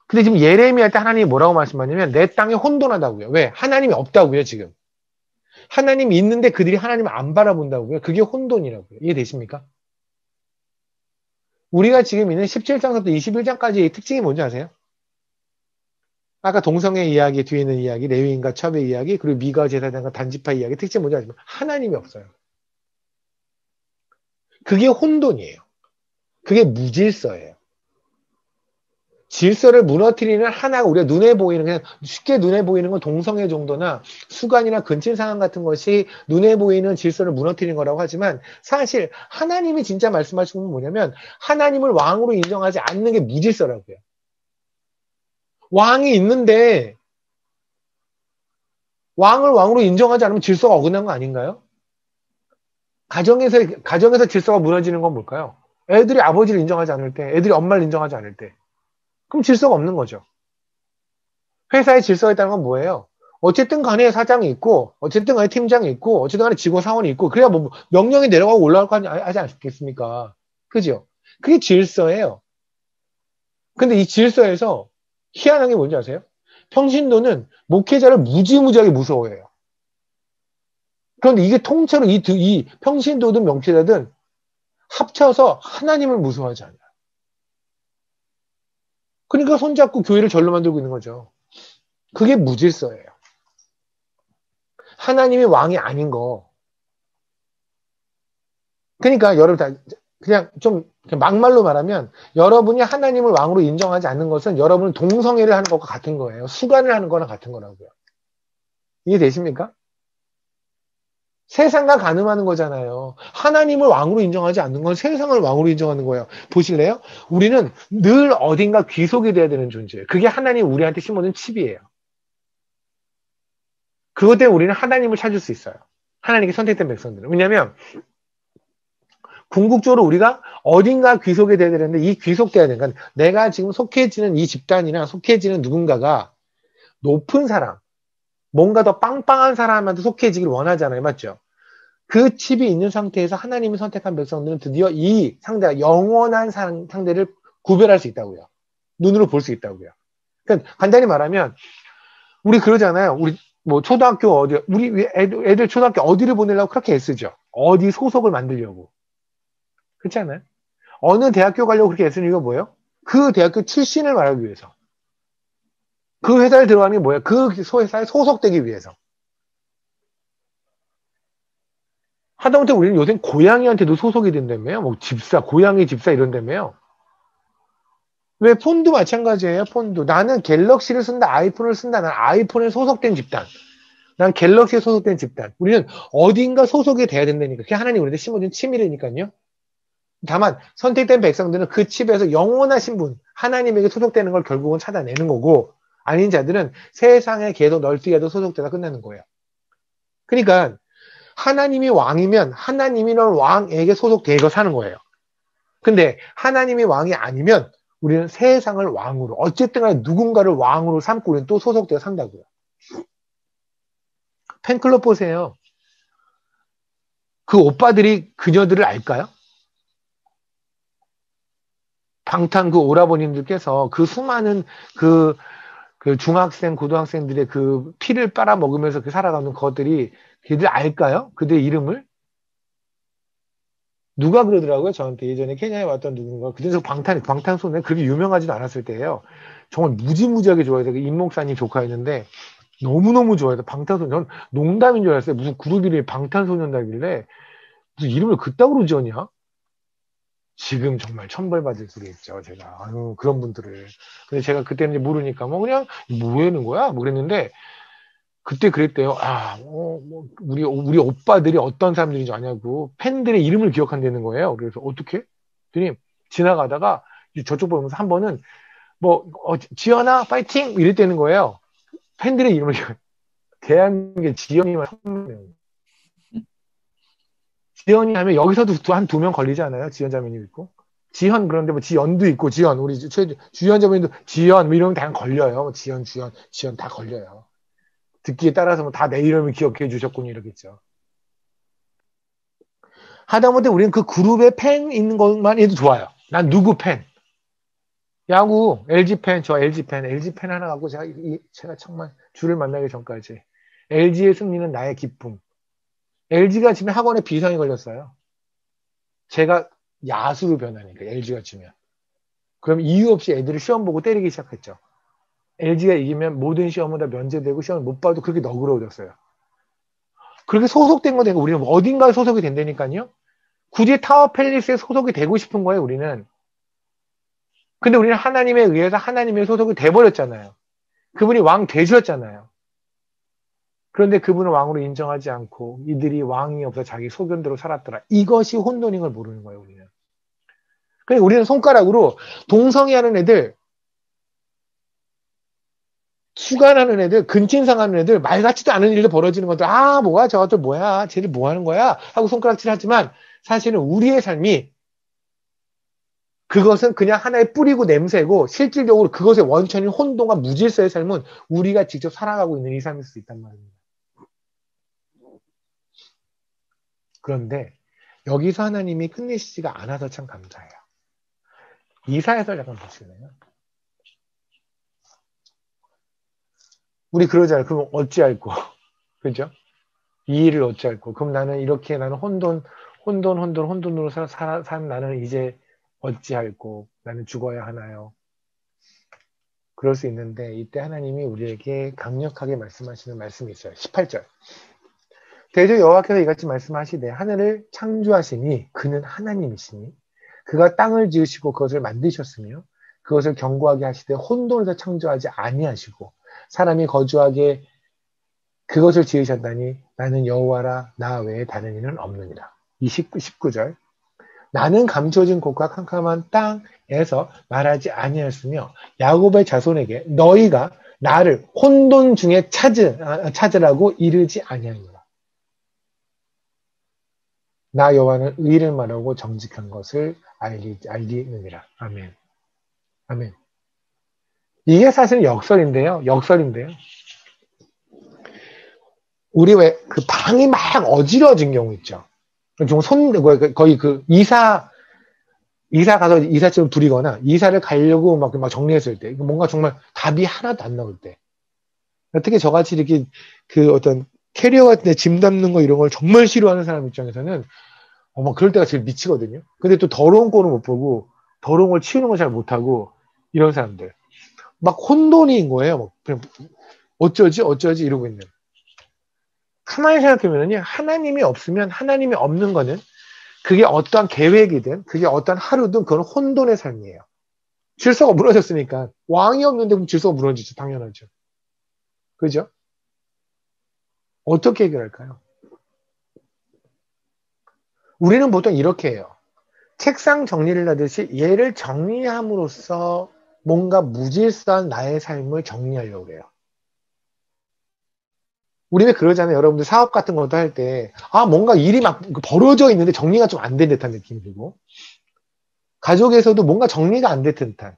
Speaker 2: 근데 지금 예레미야 때 하나님이 뭐라고 말씀하냐면 내 땅이 혼돈하다고요. 왜? 하나님이 없다고요, 지금. 하나님이 있는데 그들이 하나님을 안 바라본다고요. 그게 혼돈이라고요. 이해되십니까? 우리가 지금 있는 17장부터 21장까지의 특징이 뭔지 아세요? 아까 동성애 이야기, 뒤에 있는 이야기, 레위인과 첩의 이야기, 그리고 미가 제사장과 단지파 이야기 특징이 뭔지 아시면 하나님이 없어요. 그게 혼돈이에요. 그게 무질서예요. 질서를 무너뜨리는 하나가 우리가 눈에 보이는, 그냥 쉽게 눈에 보이는 건 동성애 정도나 수간이나 근친상황 같은 것이 눈에 보이는 질서를 무너뜨리는 거라고 하지만 사실 하나님이 진짜 말씀하시는 건 뭐냐면 하나님을 왕으로 인정하지 않는 게 무질서라고요. 왕이 있는데 왕을 왕으로 인정하지 않으면 질서가 어긋난 거 아닌가요? 가정에서 질서가 무너지는 건 뭘까요? 애들이 아버지를 인정하지 않을 때, 애들이 엄마를 인정하지 않을 때. 그럼 질서가 없는 거죠. 회사에 질서가 있다는 건 뭐예요? 어쨌든 간에 사장이 있고, 어쨌든 간에 팀장이 있고, 어쨌든 간에 직원 사원이 있고, 그래야 명령이 내려가고 올라갈 거 하지 않겠습니까? 그죠? 그게 질서예요. 근데 이 질서에서 희한한 게 뭔지 아세요? 평신도는 목회자를 무지무지하게 무서워해요. 그런데 이게 통째로 이 평신도든 명체자든 합쳐서 하나님을 무서워하지 않아요. 그러니까 손잡고 교회를 절로 만들고 있는 거죠. 그게 무질서예요. 하나님이 왕이 아닌 거. 그러니까 여러분 다 그냥 좀 막말로 말하면 여러분이 하나님을 왕으로 인정하지 않는 것은 여러분은 동성애를 하는 것과 같은 거예요. 수간을 하는 거랑 같은 거라고요. 이해되십니까? 세상과 가늠하는 거잖아요. 하나님을 왕으로 인정하지 않는 건 세상을 왕으로 인정하는 거예요. 보실래요? 우리는 늘 어딘가 귀속이 돼야 되는 존재예요. 그게 하나님 우리한테 심어준 칩이에요. 그것 때문에 우리는 하나님을 찾을 수 있어요. 하나님께 선택된 백성들은. 왜냐하면 궁극적으로 우리가 어딘가 귀속이 돼야 되는데 이 귀속돼야 되는 건 내가 지금 속해지는 이 집단이나 속해지는 누군가가 높은 사람, 뭔가 더 빵빵한 사람한테 속해지길 원하잖아요. 맞죠? 그 칩이 있는 상태에서 하나님이 선택한 백성들은 드디어 이 상대가 영원한 상대를 구별할 수 있다고요. 눈으로 볼 수 있다고요. 그러니까 간단히 말하면 우리 그러잖아요. 우리 뭐 초등학교 어디 우리 애들 초등학교 어디를 보내려고 그렇게 애쓰죠. 어디 소속을 만들려고. 그렇지 않아요? 어느 대학교 가려고 그렇게 애쓰는 이유가 뭐예요? 그 대학교 출신을 말하기 위해서. 그 회사에 들어가는 게 뭐예요? 그 회사에 소속되기 위해서. 하다못해 우리는 요새 고양이한테도 소속이 된다며요. 뭐 집사, 고양이 집사 이런다며요. 왜 폰도 마찬가지예요. 폰도. 나는 갤럭시를 쓴다, 아이폰을 쓴다. 난 아이폰에 소속된 집단. 난 갤럭시에 소속된 집단. 우리는 어딘가 소속이 돼야 된다니까. 그게 하나님 우리한테 심어준 칩이라니까요. 다만 선택된 백성들은 그 칩에서 영원하신 분, 하나님에게 소속되는 걸 결국은 찾아내는 거고 아닌 자들은 세상에 계속 널뛰게도 소속되다 끝나는 거예요. 그러니까 하나님이 왕이면 하나님이란 왕에게 소속되어 사는 거예요. 근데 하나님이 왕이 아니면 우리는 세상을 왕으로 어쨌든 간에 누군가를 왕으로 삼고 우리는 또 소속되어 산다고요. 팬클럽 보세요. 그 오빠들이 그녀들을 알까요? 방탄 그 오라버님들께서 그 수많은 그 중학생, 고등학생들의 그 피를 빨아먹으면서 그 살아가는 것들이 걔들 알까요? 그들의 이름을? 누가 그러더라고요. 저한테 예전에 케냐에 왔던 누군가. 그때서 방탄소년단 그렇게 유명하지도 않았을 때예요. 정말 무지무지하게 좋아해서 임 목사님 조카였는데 너무너무 좋아해서 방탄소년단 농담인 줄 알았어요. 무슨 그룹 이름이 방탄소년단이길래 무슨 이름을 그따구로 지었냐? 지금 정말 천벌받을 소리겠죠, 제가. 아유, 그런 분들을. 근데 제가 그때는 모르니까, 뭐, 그냥, 뭐 하는 거야? 뭐 그랬는데, 그때 그랬대요. 우리 오빠들이 어떤 사람들인지 아냐고, 팬들의 이름을 기억한다는 거예요. 그래서, 어떻게? 그랬더니, 지나가다가, 저쪽 보면서 한 번은, 지연아, 파이팅! 이랬다는 거예요. 팬들의 이름을 대한민국의 지연이만 선배예요. 지연이 하면 여기서도 한 두 명 걸리지 않아요? 지연 자매님 있고. 지현 그런데 뭐 지연도 있고 지연 우리 주연 자매님도 지연 뭐 이러면 다 걸려요. 뭐 지연 지연 다 걸려요. 듣기에 따라서 뭐 다 내 이름을 기억해 주셨군요 이러겠죠. 하다못해 우리는 그 그룹에 팬 있는 것만 해도 좋아요. 난 누구 팬? 야구 LG 팬, 저 LG 팬 하나 갖고 제가 정말 주를 만나기 전까지 LG의 승리는 나의 기쁨. LG가 지금 학원에 비상이 걸렸어요. 제가 야수로 변하니까 LG가 지면. 그럼 이유 없이 애들을 시험 보고 때리기 시작했죠. LG가 이기면 모든 시험은 다 면제되고 시험을 못 봐도 그렇게 너그러워졌어요. 그렇게 소속된 거 되고 우리는 어딘가에 소속이 된다니까요. 굳이 타워 팰리스에 소속이 되고 싶은 거예요, 우리는. 근데 우리는 하나님에 의해서 하나님의 소속이 돼버렸잖아요. 그분이 왕 되셨잖아요. 그런데 그분을 왕으로 인정하지 않고 이들이 왕이 없어 자기 소견대로 살았더라. 이것이 혼돈인 걸 모르는 거예요, 우리는. 그러니까 우리는 손가락으로 동성애하는 애들, 수간하는 애들, 근친상하는 애들, 말 같지도 않은 일도 벌어지는 것들, 뭐야, 저것들 뭐야, 쟤들 뭐 하는 거야? 하고 손가락질 하지만 사실은 우리의 삶이 그것은 그냥 하나의 뿌리고 냄새고 실질적으로 그것의 원천인 혼돈과 무질서의 삶은 우리가 직접 살아가고 있는 이 삶일 수 있단 말입니다. 그런데 여기서 하나님이 끝내시지가 않아서 참 감사해요. 이사야서 약간 보실래요? 우리 그러잖아요. 그럼 어찌할꼬. 그죠? 이 일을 어찌할꼬. 그럼 나는 혼돈으로 산 나는 이제 어찌할꼬. 나는 죽어야 하나요? 그럴 수 있는데 이때 하나님이 우리에게 강력하게 말씀하시는 말씀이 있어요. 18절. 대저 여호와께서 이같이 말씀하시되 하늘을 창조하시니 그는 하나님이시니 그가 땅을 지으시고 그것을 만드셨으며 그것을 견고하게 하시되 혼돈에서 창조하지 아니하시고 사람이 거주하게 그것을 지으셨다니 나는 여호와라 나 외에 다른 이는 없느니라. 19절 나는 감춰진 곳과 캄캄한 땅에서 말하지 아니하였으며 야곱의 자손에게 너희가 나를 혼돈 중에 찾으라고 이르지 아니하니라. 나 여호와는 의를 말하고 정직한 것을 알리느니라. 아멘. 아멘. 이게 사실 역설인데요. 우리 왜 그 방이 막 어지러진 경우 있죠. 좀 거의 그 이사 가서 이삿짐을 부리거나 이사를 가려고 막 정리했을 때 뭔가 정말 답이 하나도 안 나올 때 특히 저같이 이렇게 그 어떤 캐리어 같은 데 짐 담는 거 이런 걸 정말 싫어하는 사람 입장에서는 막 그럴 때가 제일 미치거든요. 근데 또 더러운 꼴을 못 보고 더러운 걸 치우는 걸 잘 못하고 이런 사람들 막 혼돈인 거예요. 막 그냥 어쩌지 이러고 있는. 가만히 생각해보면요, 하나님이 없으면 하나님이 없는 거는 그게 어떠한 계획이든 그게 어떠한 하루든 그건 혼돈의 삶이에요. 질서가 무너졌으니까 왕이 없는데 그럼 질서가 무너지죠. 당연하죠. 그죠? 어떻게 해결할까요? 우리는 보통 이렇게 해요. 책상 정리를 하듯이 얘를 정리함으로써 뭔가 무질서한 나의 삶을 정리하려고 해요. 우리 왜 그러잖아요. 여러분들 사업 같은 것도 할 때, 뭔가 일이 막 벌어져 있는데 정리가 좀 안 된 듯한 느낌이 들고, 가족에서도 뭔가 정리가 안 된 듯한.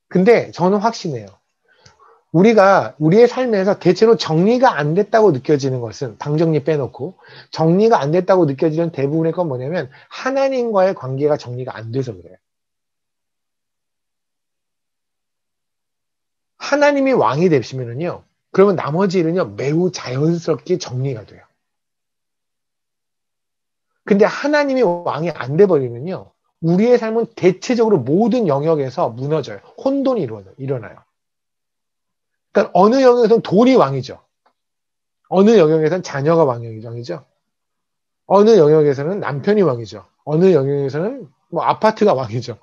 Speaker 2: 근데 저는 확신해요. 우리가 우리의 삶에서 대체로 정리가 안 됐다고 느껴지는 것은 방정리 빼놓고 정리가 안 됐다고 느껴지는 대부분의 건 뭐냐면 하나님과의 관계가 정리가 안 돼서 그래요. 하나님이 왕이 되시면은요. 그러면 나머지 일은요. 매우 자연스럽게 정리가 돼요. 근데 하나님이 왕이 안 돼버리면요. 우리의 삶은 대체적으로 모든 영역에서 무너져요. 혼돈이 일어나요. 그러니까 어느 영역에서는 돈이 왕이죠. 어느 영역에서는 자녀가 왕이죠. 어느 영역에서는 남편이 왕이죠. 어느 영역에서는 뭐 아파트가 왕이죠.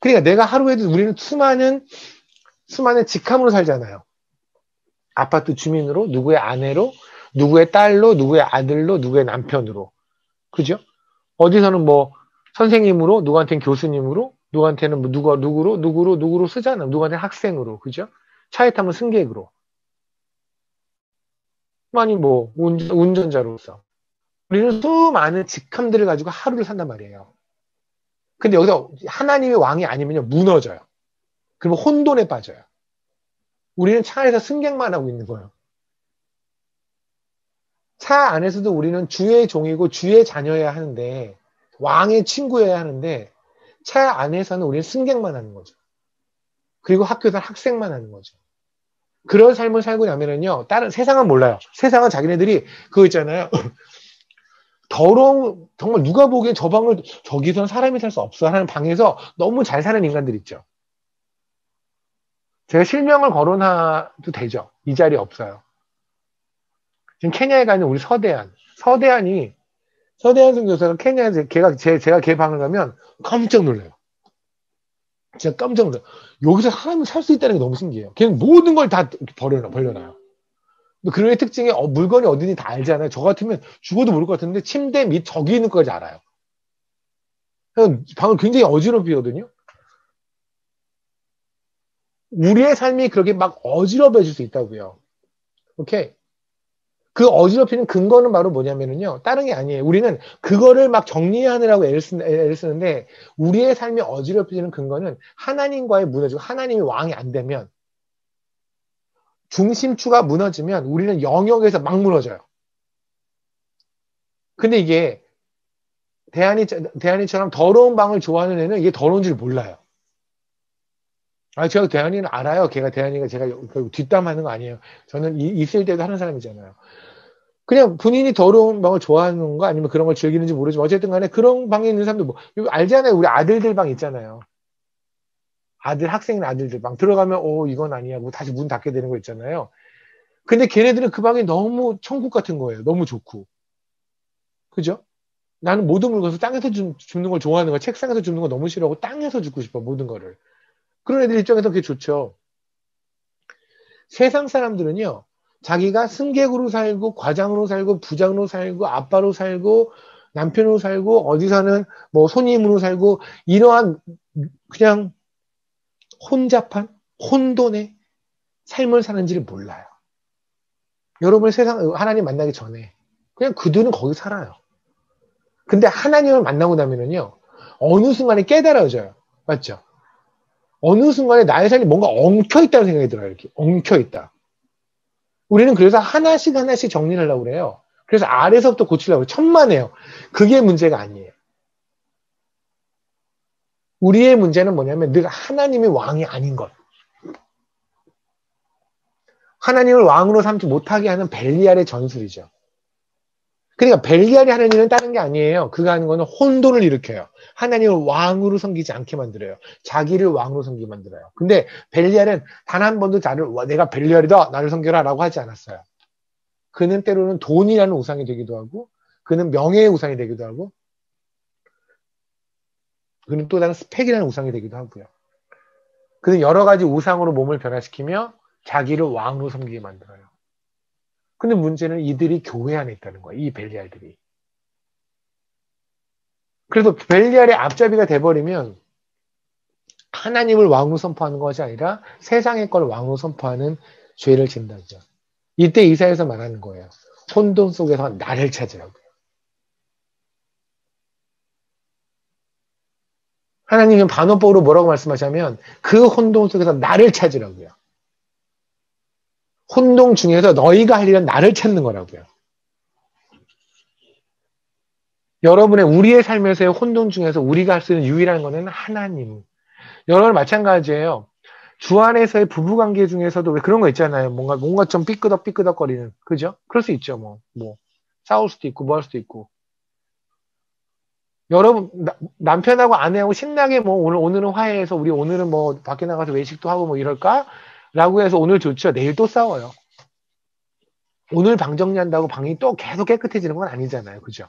Speaker 2: 그러니까 내가 하루에도 우리는 수많은 직함으로 살잖아요. 아파트 주민으로, 누구의 아내로, 누구의 딸로, 누구의 아들로, 누구의 남편으로. 그죠? 어디서는 뭐 선생님으로, 누구한테는 교수님으로, 누구한테는 뭐 누구로 쓰잖아. 누구한테는 학생으로. 그죠? 차에 타면 승객으로. 아니 뭐 운전자로서. 우리는 수많은 직함들을 가지고 하루를 산단 말이에요. 근데 여기서 하나님의 왕이 아니면요, 무너져요. 그러면 혼돈에 빠져요. 우리는 차 안에서 승객만 하고 있는 거예요. 차 안에서도 우리는 주의 종이고 주의 자녀여야 하는데, 왕의 친구여야 하는데, 차 안에서는 우리는 승객만 하는 거죠. 그리고 학교에서 학생만 하는 거죠. 그런 삶을 살고 나면은요, 다른 세상은 몰라요. 세상은 자기네들이 그거 있잖아요. 더러운, 정말 누가 보기엔 저 방을, 저기선 사람이 살 수 없어 하는 방에서 너무 잘 사는 인간들 있죠. 제가 실명을 거론해도 되죠. 이 자리에 없어요. 지금 케냐에 가는 우리 서대한이, 서대한 선교사가 케냐에서 제가 걔 방을 가면 깜짝 놀라요. 진짜 깜짝 놀라요. 여기서 사람이 살 수 있다는 게 너무 신기해요. 걔는 모든 걸 다 벌려놔요. 그런 특징이 물건이 어디니 다 알잖아요. 저 같으면 죽어도 모를 것 같은데 침대 밑 저기 있는 것까지 알아요. 방을 굉장히 어지럽히거든요. 우리의 삶이 그렇게 막 어지럽혀질 수 있다고요. 오케이. 그 어지럽히는 근거는 바로 뭐냐면요. 다른 게 아니에요. 우리는 그거를 막 정리하느라고 애를 쓰는데 우리의 삶이 어지럽혀지는 근거는 하나님과의 무너지고 하나님이 왕이 안 되면 중심추가 무너지면 우리는 영역에서 막 무너져요. 근데 이게 대한이처럼 더러운 방을 좋아하는 애는 이게 더러운 줄 몰라요. 제가 대한이는 알아요. 대한이가 제가 뒷담하는 거 아니에요. 저는 있을 때도 하는 사람이잖아요. 그냥 본인이 더러운 방을 좋아하는 거 아니면 그런 걸 즐기는지 모르지만 어쨌든 간에 그런 방에 있는 사람도 뭐 알잖아요. 우리 아들들 방 있잖아요. 학생 아들들 방 들어가면 이건 아니야. 뭐 다시 문 닫게 되는 거 있잖아요. 근데 걔네들은 그 방이 너무 천국 같은 거예요. 너무 좋고. 그죠? 나는 모든 물건을 땅에서 줍는 걸 좋아하는 거야. 책상에서 줍는 거 너무 싫어하고 땅에서 줍고 싶어. 모든 거를. 그런 애들 입장에서 그게 좋죠. 세상 사람들은요. 자기가 승객으로 살고 과장으로 살고 부장으로 살고 아빠로 살고 남편으로 살고 어디서는 뭐 손님으로 살고 이러한 그냥 혼잡한 혼돈의 삶을 사는지를 몰라요. 여러분 하나님 만나기 전에 그냥 그들은 거기 살아요. 근데 하나님을 만나고 나면은요, 어느 순간에 깨달아져요. 맞죠? 어느 순간에 나의 삶이 뭔가 엉켜있다는 생각이 들어요. 이렇게. 엉켜있다. 우리는 그래서 하나씩 하나씩 정리를 하려고 그래요. 그래서 아래서부터 고치려고 해요. 천만에요. 그게 문제가 아니에요. 우리의 문제는 뭐냐면 늘 하나님이 왕이 아닌 것. 하나님을 왕으로 삼지 못하게 하는 벨리알의 전술이죠. 그러니까 벨리알이 하는 일은 다른 게 아니에요. 그가 하는 거는 혼돈을 일으켜요. 하나님을 왕으로 섬기지 않게 만들어요. 자기를 왕으로 섬기게 만들어요. 근데 벨리알은 단 한 번도 내가 벨리알이다, 나를 섬겨라 라고 하지 않았어요. 그는 때로는 돈이라는 우상이 되기도 하고, 그는 명예의 우상이 되기도 하고, 그는 또 다른 스펙이라는 우상이 되기도 하고요. 그는 여러 가지 우상으로 몸을 변화시키며 자기를 왕으로 섬기게 만들어요. 근데 문제는 이들이 교회 안에 있다는 거예요. 이 벨리알들이. 그래서 벨리알의 앞잡이가 돼버리면 하나님을 왕으로 선포하는 것이 아니라 세상의 걸 왕으로 선포하는 죄를 진다죠. 이때 이사야에서 말하는 거예요. 혼돈 속에서 나를 찾으라고요. 하나님은 반어법으로 뭐라고 말씀하시냐면 그 혼돈 속에서 나를 찾으라고요. 혼동 중에서 너희가 할 일은 나를 찾는 거라고요. 여러분의 우리의 삶에서의 혼동 중에서 우리가 할 수 있는 유일한 거는 하나님. 여러분 마찬가지예요. 주 안에서의 부부관계 중에서도 왜 그런 거 있잖아요. 뭔가 좀 삐끄덕거리는. 그죠? 그럴 수 있죠. 싸울 수도 있고, 뭐 할 수도 있고. 여러분, 남편하고 아내하고 신나게 오늘은 화해해서 우리 오늘은 밖에 나가서 외식도 하고 이럴까? 라고 해서 오늘 좋죠. 내일 또 싸워요. 오늘 방 정리한다고 방이 또 계속 깨끗해지는 건 아니잖아요. 그죠?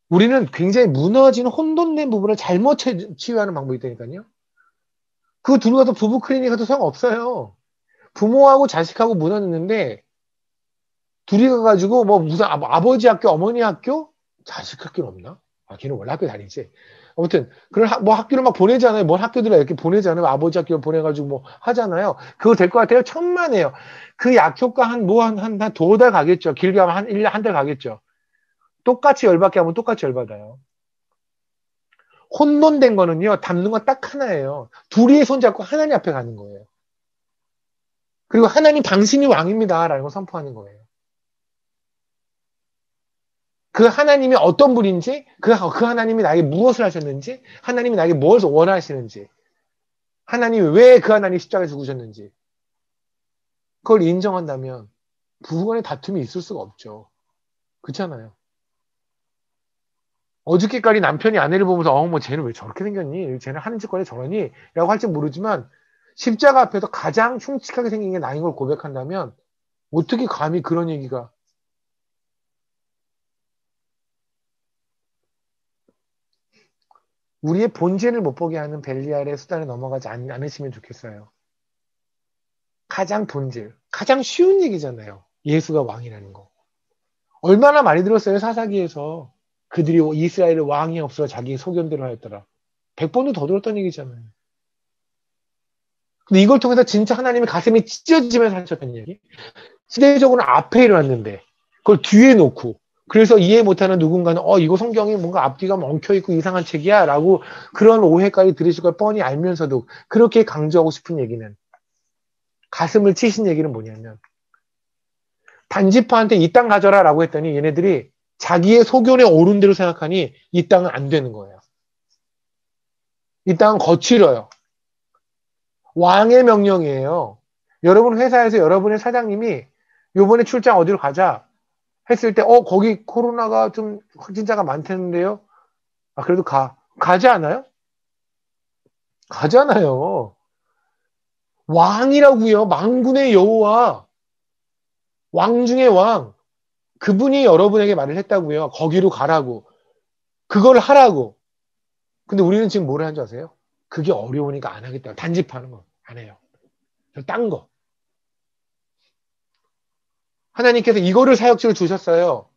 Speaker 2: 우리는 굉장히 무너진 혼돈된 부분을 잘못 치유하는 방법이 있다니까요. 그 둘 가서 부부 클리닉 가도 소용없어요. 부모하고 자식하고 무너졌는데 둘이 가가지고 무슨 아버지 학교, 어머니 학교, 자식 학교는 없나? 걔는 원래 학교 다니지. 아무튼 그런 학교를 막 보내잖아요. 뭘 학교들을 이렇게 보내잖아요. 아버지 학교를 보내가지고 하잖아요. 그거 될 것 같아요. 천만에요. 그 약효과 한 두어 달 가겠죠. 길게 하면 한 1년 한 달 가겠죠. 똑같이 열받게 하면 똑같이 열받아요. 혼돈된 거는요, 담는 건 딱 하나예요. 둘이의 손잡고 하나님 앞에 가는 거예요. 그리고 하나님 당신이 왕입니다. 라는 걸 선포하는 거예요. 그 하나님이 어떤 분인지, 그 하나님이 나에게 무엇을 하셨는지, 하나님이 나에게 무엇을 원하시는지, 하나님이 왜 그 하나님 십자가에 죽으셨는지, 그걸 인정한다면 부부간의 다툼이 있을 수가 없죠. 그렇잖아요. 어저께까지 남편이 아내를 보면서 쟤는 왜 저렇게 생겼니? 쟤는 하는 짓거리 저러니? 라고 할지 모르지만 십자가 앞에서 가장 흉측하게 생긴 게 나인 걸 고백한다면 어떻게 감히 그런 얘기가. 우리의 본질을 못 보게 하는 벨리알의 수단에 넘어가지 않으시면 좋겠어요. 가장 본질, 가장 쉬운 얘기잖아요. 예수가 왕이라는 거. 얼마나 많이 들었어요, 사사기에서. 그들이 이스라엘의 왕이 없어 자기 소견대로 하였더라. 100번도 더 들었던 얘기잖아요. 근데 이걸 통해서 진짜 하나님의 가슴이 찢어지면서 하셨던 얘기. 시대적으로 앞에 일어났는데 그걸 뒤에 놓고 그래서 이해 못하는 누군가는 이거 성경이 뭔가 앞뒤가 엉켜있고 이상한 책이야 라고 그런 오해까지 들으실 걸 뻔히 알면서도 그렇게 강조하고 싶은 얘기는 가슴을 치신 얘기는 뭐냐면 단지파한테 이 땅 가져라 라고 했더니 얘네들이 자기의 소견에 옳은 대로 생각하니 이 땅은 안 되는 거예요. 이 땅은 거칠어요. 왕의 명령이에요. 여러분 회사에서 여러분의 사장님이 요번에 출장 어디로 가자 했을 때 거기 코로나가 좀 확진자가 많다는데요. 그래도 가지 않아요? 가잖아요. 왕이라고요. 만군의 여호와 왕 중의 왕 그분이 여러분에게 말을 했다고요. 거기로 가라고 그걸 하라고. 근데 우리는 지금 뭘 하는 줄 아세요? 그게 어려우니까 안 하겠다. 단집하는 거 안 해요. 딴 거. 하나님께서 이거를 사역지로 주셨어요.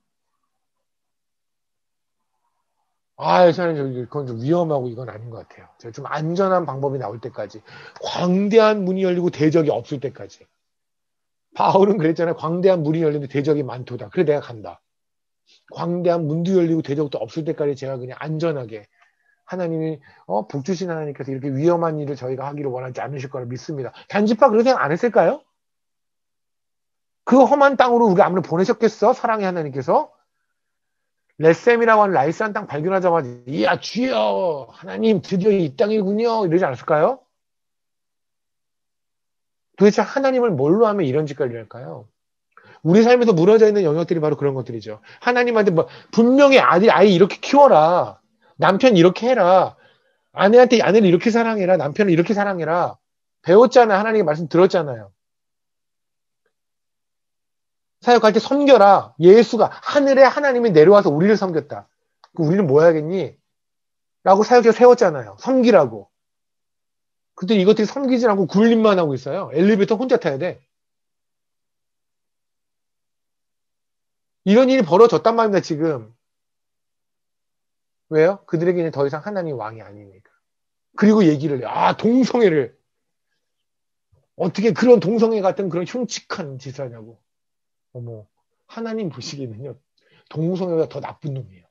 Speaker 2: 저는 그건 좀 위험하고 이건 아닌 것 같아요. 좀 안전한 방법이 나올 때까지. 광대한 문이 열리고 대적이 없을 때까지. 바울은 그랬잖아요. 광대한 문이 열리는데 대적이 많도다. 그래 내가 간다. 광대한 문도 열리고 대적도 없을 때까지 제가 그냥 안전하게 하나님이 복 주신 하나님께서 이렇게 위험한 일을 저희가 하기를 원하지 않으실 거라 믿습니다. 단지파 그런 생각 안 했을까요? 그 험한 땅으로 우리 아무리 보내셨겠어? 사랑의 하나님께서? 렛셈이라고 하는 라이스한 땅 발견하자마자 이야 주여 하나님 드디어 이 땅이군요 이러지 않았을까요? 도대체 하나님을 뭘로 하면 이런 짓거리를 할까요? 우리 삶에서 무너져 있는 영역들이 바로 그런 것들이죠. 하나님한테 분명히 아이 이렇게 키워라. 남편 이렇게 해라. 아내한테 아내를 이렇게 사랑해라. 남편을 이렇게 사랑해라. 배웠잖아요. 하나님의 말씀 들었잖아요. 사역할 때 섬겨라. 예수가 하늘에 하나님이 내려와서 우리를 섬겼다. 우리는 뭐 해야겠니? 라고 사역자 세웠잖아요. 섬기라고. 근데 이것들이 섬기지 않고 굴림만 하고 있어요. 엘리베이터 혼자 타야 돼. 이런 일이 벌어졌단 말입니다, 지금. 왜요? 그들에게는 더 이상 하나님 왕이 아니니까. 그리고 얘기를 해. 동성애를. 어떻게 그런 동성애 같은 그런 흉측한 짓을 하냐고. 어머, 하나님 보시기에는요, 동성애가 더 나쁜 놈이에요.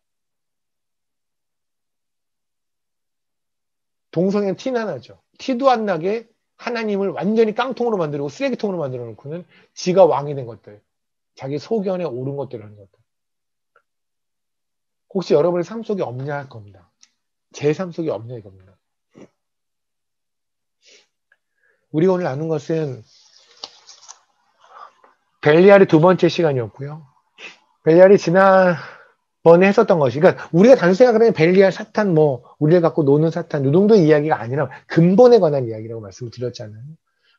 Speaker 2: 동성애는 티나 나죠. 티도 안 나게 하나님을 완전히 깡통으로 만들고 쓰레기통으로 만들어 놓고는 지가 왕이 된 것들. 자기 소견에 옳은 것들을 하는 것들. 혹시 여러분의 삶 속에 없냐 할 겁니다. 제 삶 속에 없냐 이겁니다. 우리가 오늘 나눈 것은 벨리알의 두 번째 시간이었고요. 벨리알이 지난번에 했었던 것이, 그러니까 우리가 단순히 생각하면 벨리알, 사탄, 우리를 갖고 노는 사탄, 이 정도 이야기가 아니라 근본에 관한 이야기라고 말씀을 드렸잖아요.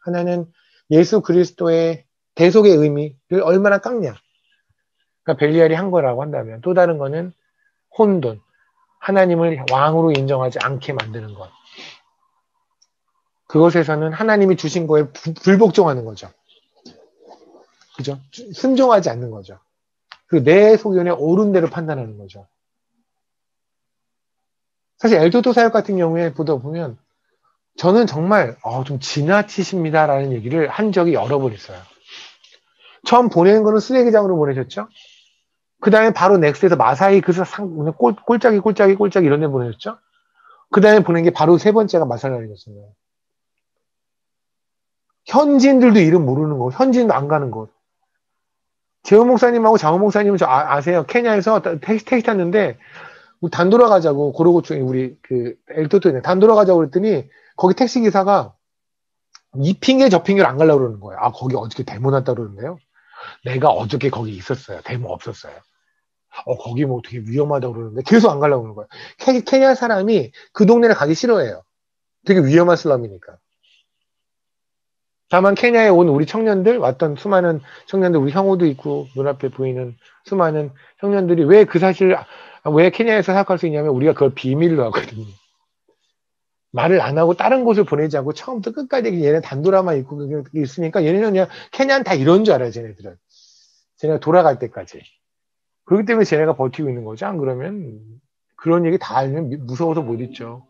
Speaker 2: 하나는 예수 그리스도의 대속의 의미를 얼마나 깎냐. 그러니까 벨리알이 한 거라고 한다면, 또 다른 거는 혼돈, 하나님을 왕으로 인정하지 않게 만드는 것. 그것에서는 하나님이 주신 거에 불복종하는 거죠. 그죠? 순종하지 않는 거죠. 그 내 소견에 옳은 대로 판단하는 거죠. 사실 엘도도 사역 같은 경우에 보다 보면 저는 정말 좀 지나치십니다라는 얘기를 한 적이 여러 번 있어요. 처음 보내는 거는 쓰레기장으로 보내셨죠? 그 다음에 바로 넥스트에서 마사이 꼴짝이 이런 데 보내셨죠? 그 다음에 보낸 게 바로 세 번째가 마살라이었어요. 현지인들도 이름 모르는 곳, 현지인도 안 가는 곳. 재호 목사님하고 장호 목사님은 저 아세요? 케냐에서 택시 탔는데 단돌아 가자고 고로고추 우리 엘토토에 단돌아 가자고 그랬더니 거기 택시 기사가 이 핑계 저 핑계를 안 가려고 그러는 거예요. 거기 어저께 데모 났다 그러는데요. 내가 어저께 거기 있었어요. 데모 없었어요. 거기 되게 위험하다고 그러는데 계속 안 가려고 그러는 거예요. 케냐 사람이 그 동네를 가기 싫어해요. 되게 위험한 슬럼이니까. 다만 케냐에 온 우리 청년들, 왔던 수많은 청년들, 우리 형호도 있고 눈앞에 보이는 수많은 청년들이 왜 케냐에서 사역할 수 있냐면 우리가 그걸 비밀로 하거든요. 말을 안 하고 다른 곳을 보내지 않고 처음부터 끝까지 얘네 단도라만 있고 있으니까 얘네는 그냥 케냐는 다 이런 줄 알아요, 쟤네들은. 쟤네가 돌아갈 때까지. 그렇기 때문에 쟤네가 버티고 있는 거죠. 안 그러면 그런 얘기 다 알면 무서워서 못 있죠.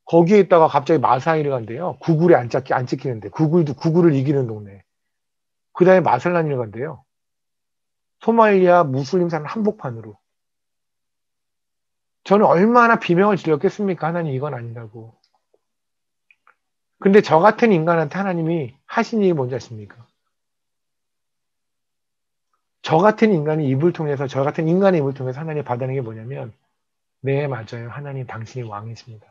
Speaker 2: 거기에 있다가 갑자기 마사이를 간대요. 구글에 안 찍히는데. 구글을 이기는 동네. 그 다음에 마살라니를 간대요. 소말리아 무슬림 사는 한복판으로. 저는 얼마나 비명을 질렀겠습니까? 하나님 이건 아니라고. 근데 저 같은 인간한테 하나님이 하신 일이 뭔지 아십니까? 저 같은 인간의 입을 통해서 하나님이 받아내는 게 뭐냐면, 네, 맞아요. 하나님 당신이 왕이십니다.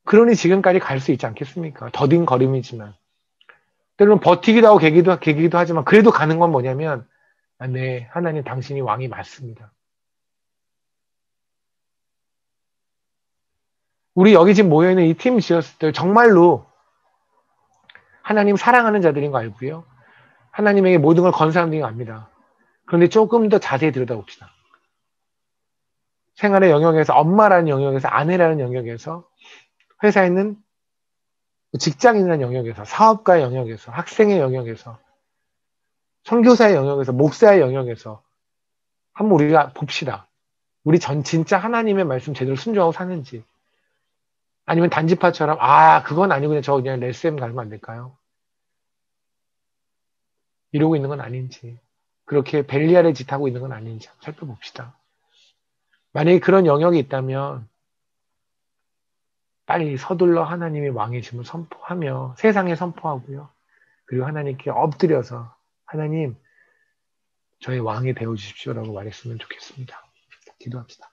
Speaker 2: 그러니 지금까지 갈 수 있지 않겠습니까? 더딘거림이지만. 때로는 버티기도 하고 개기도 하지만 그래도 가는 건 뭐냐면 네, 하나님 당신이 왕이 맞습니다. 우리 여기 지금 모여있는 이 팀 지었을 때 정말로 하나님 사랑하는 자들인 거 알고요. 하나님에게 모든 걸 건 사람들인 거 압니다. 그런데 조금 더 자세히 들여다봅시다. 생활의 영역에서, 엄마라는 영역에서, 아내라는 영역에서, 회사에 있는 직장인이라는 영역에서, 사업가의 영역에서, 학생의 영역에서, 선교사의 영역에서, 목사의 영역에서 한번 우리가 봅시다. 우리 진짜 하나님의 말씀 제대로 순종하고 사는지. 아니면 단지파처럼 그건 아니고 그냥 레스엠 가면 안 될까요? 이러고 있는 건 아닌지. 그렇게 벨리알의 짓 하고 있는 건 아닌지 살펴봅시다. 만약에 그런 영역이 있다면 빨리 서둘러 하나님의 왕이심을 선포하며 세상에 선포하고요. 그리고 하나님께 엎드려서 하나님 저의 왕이 되어주십시오라고 말했으면 좋겠습니다. 기도합시다.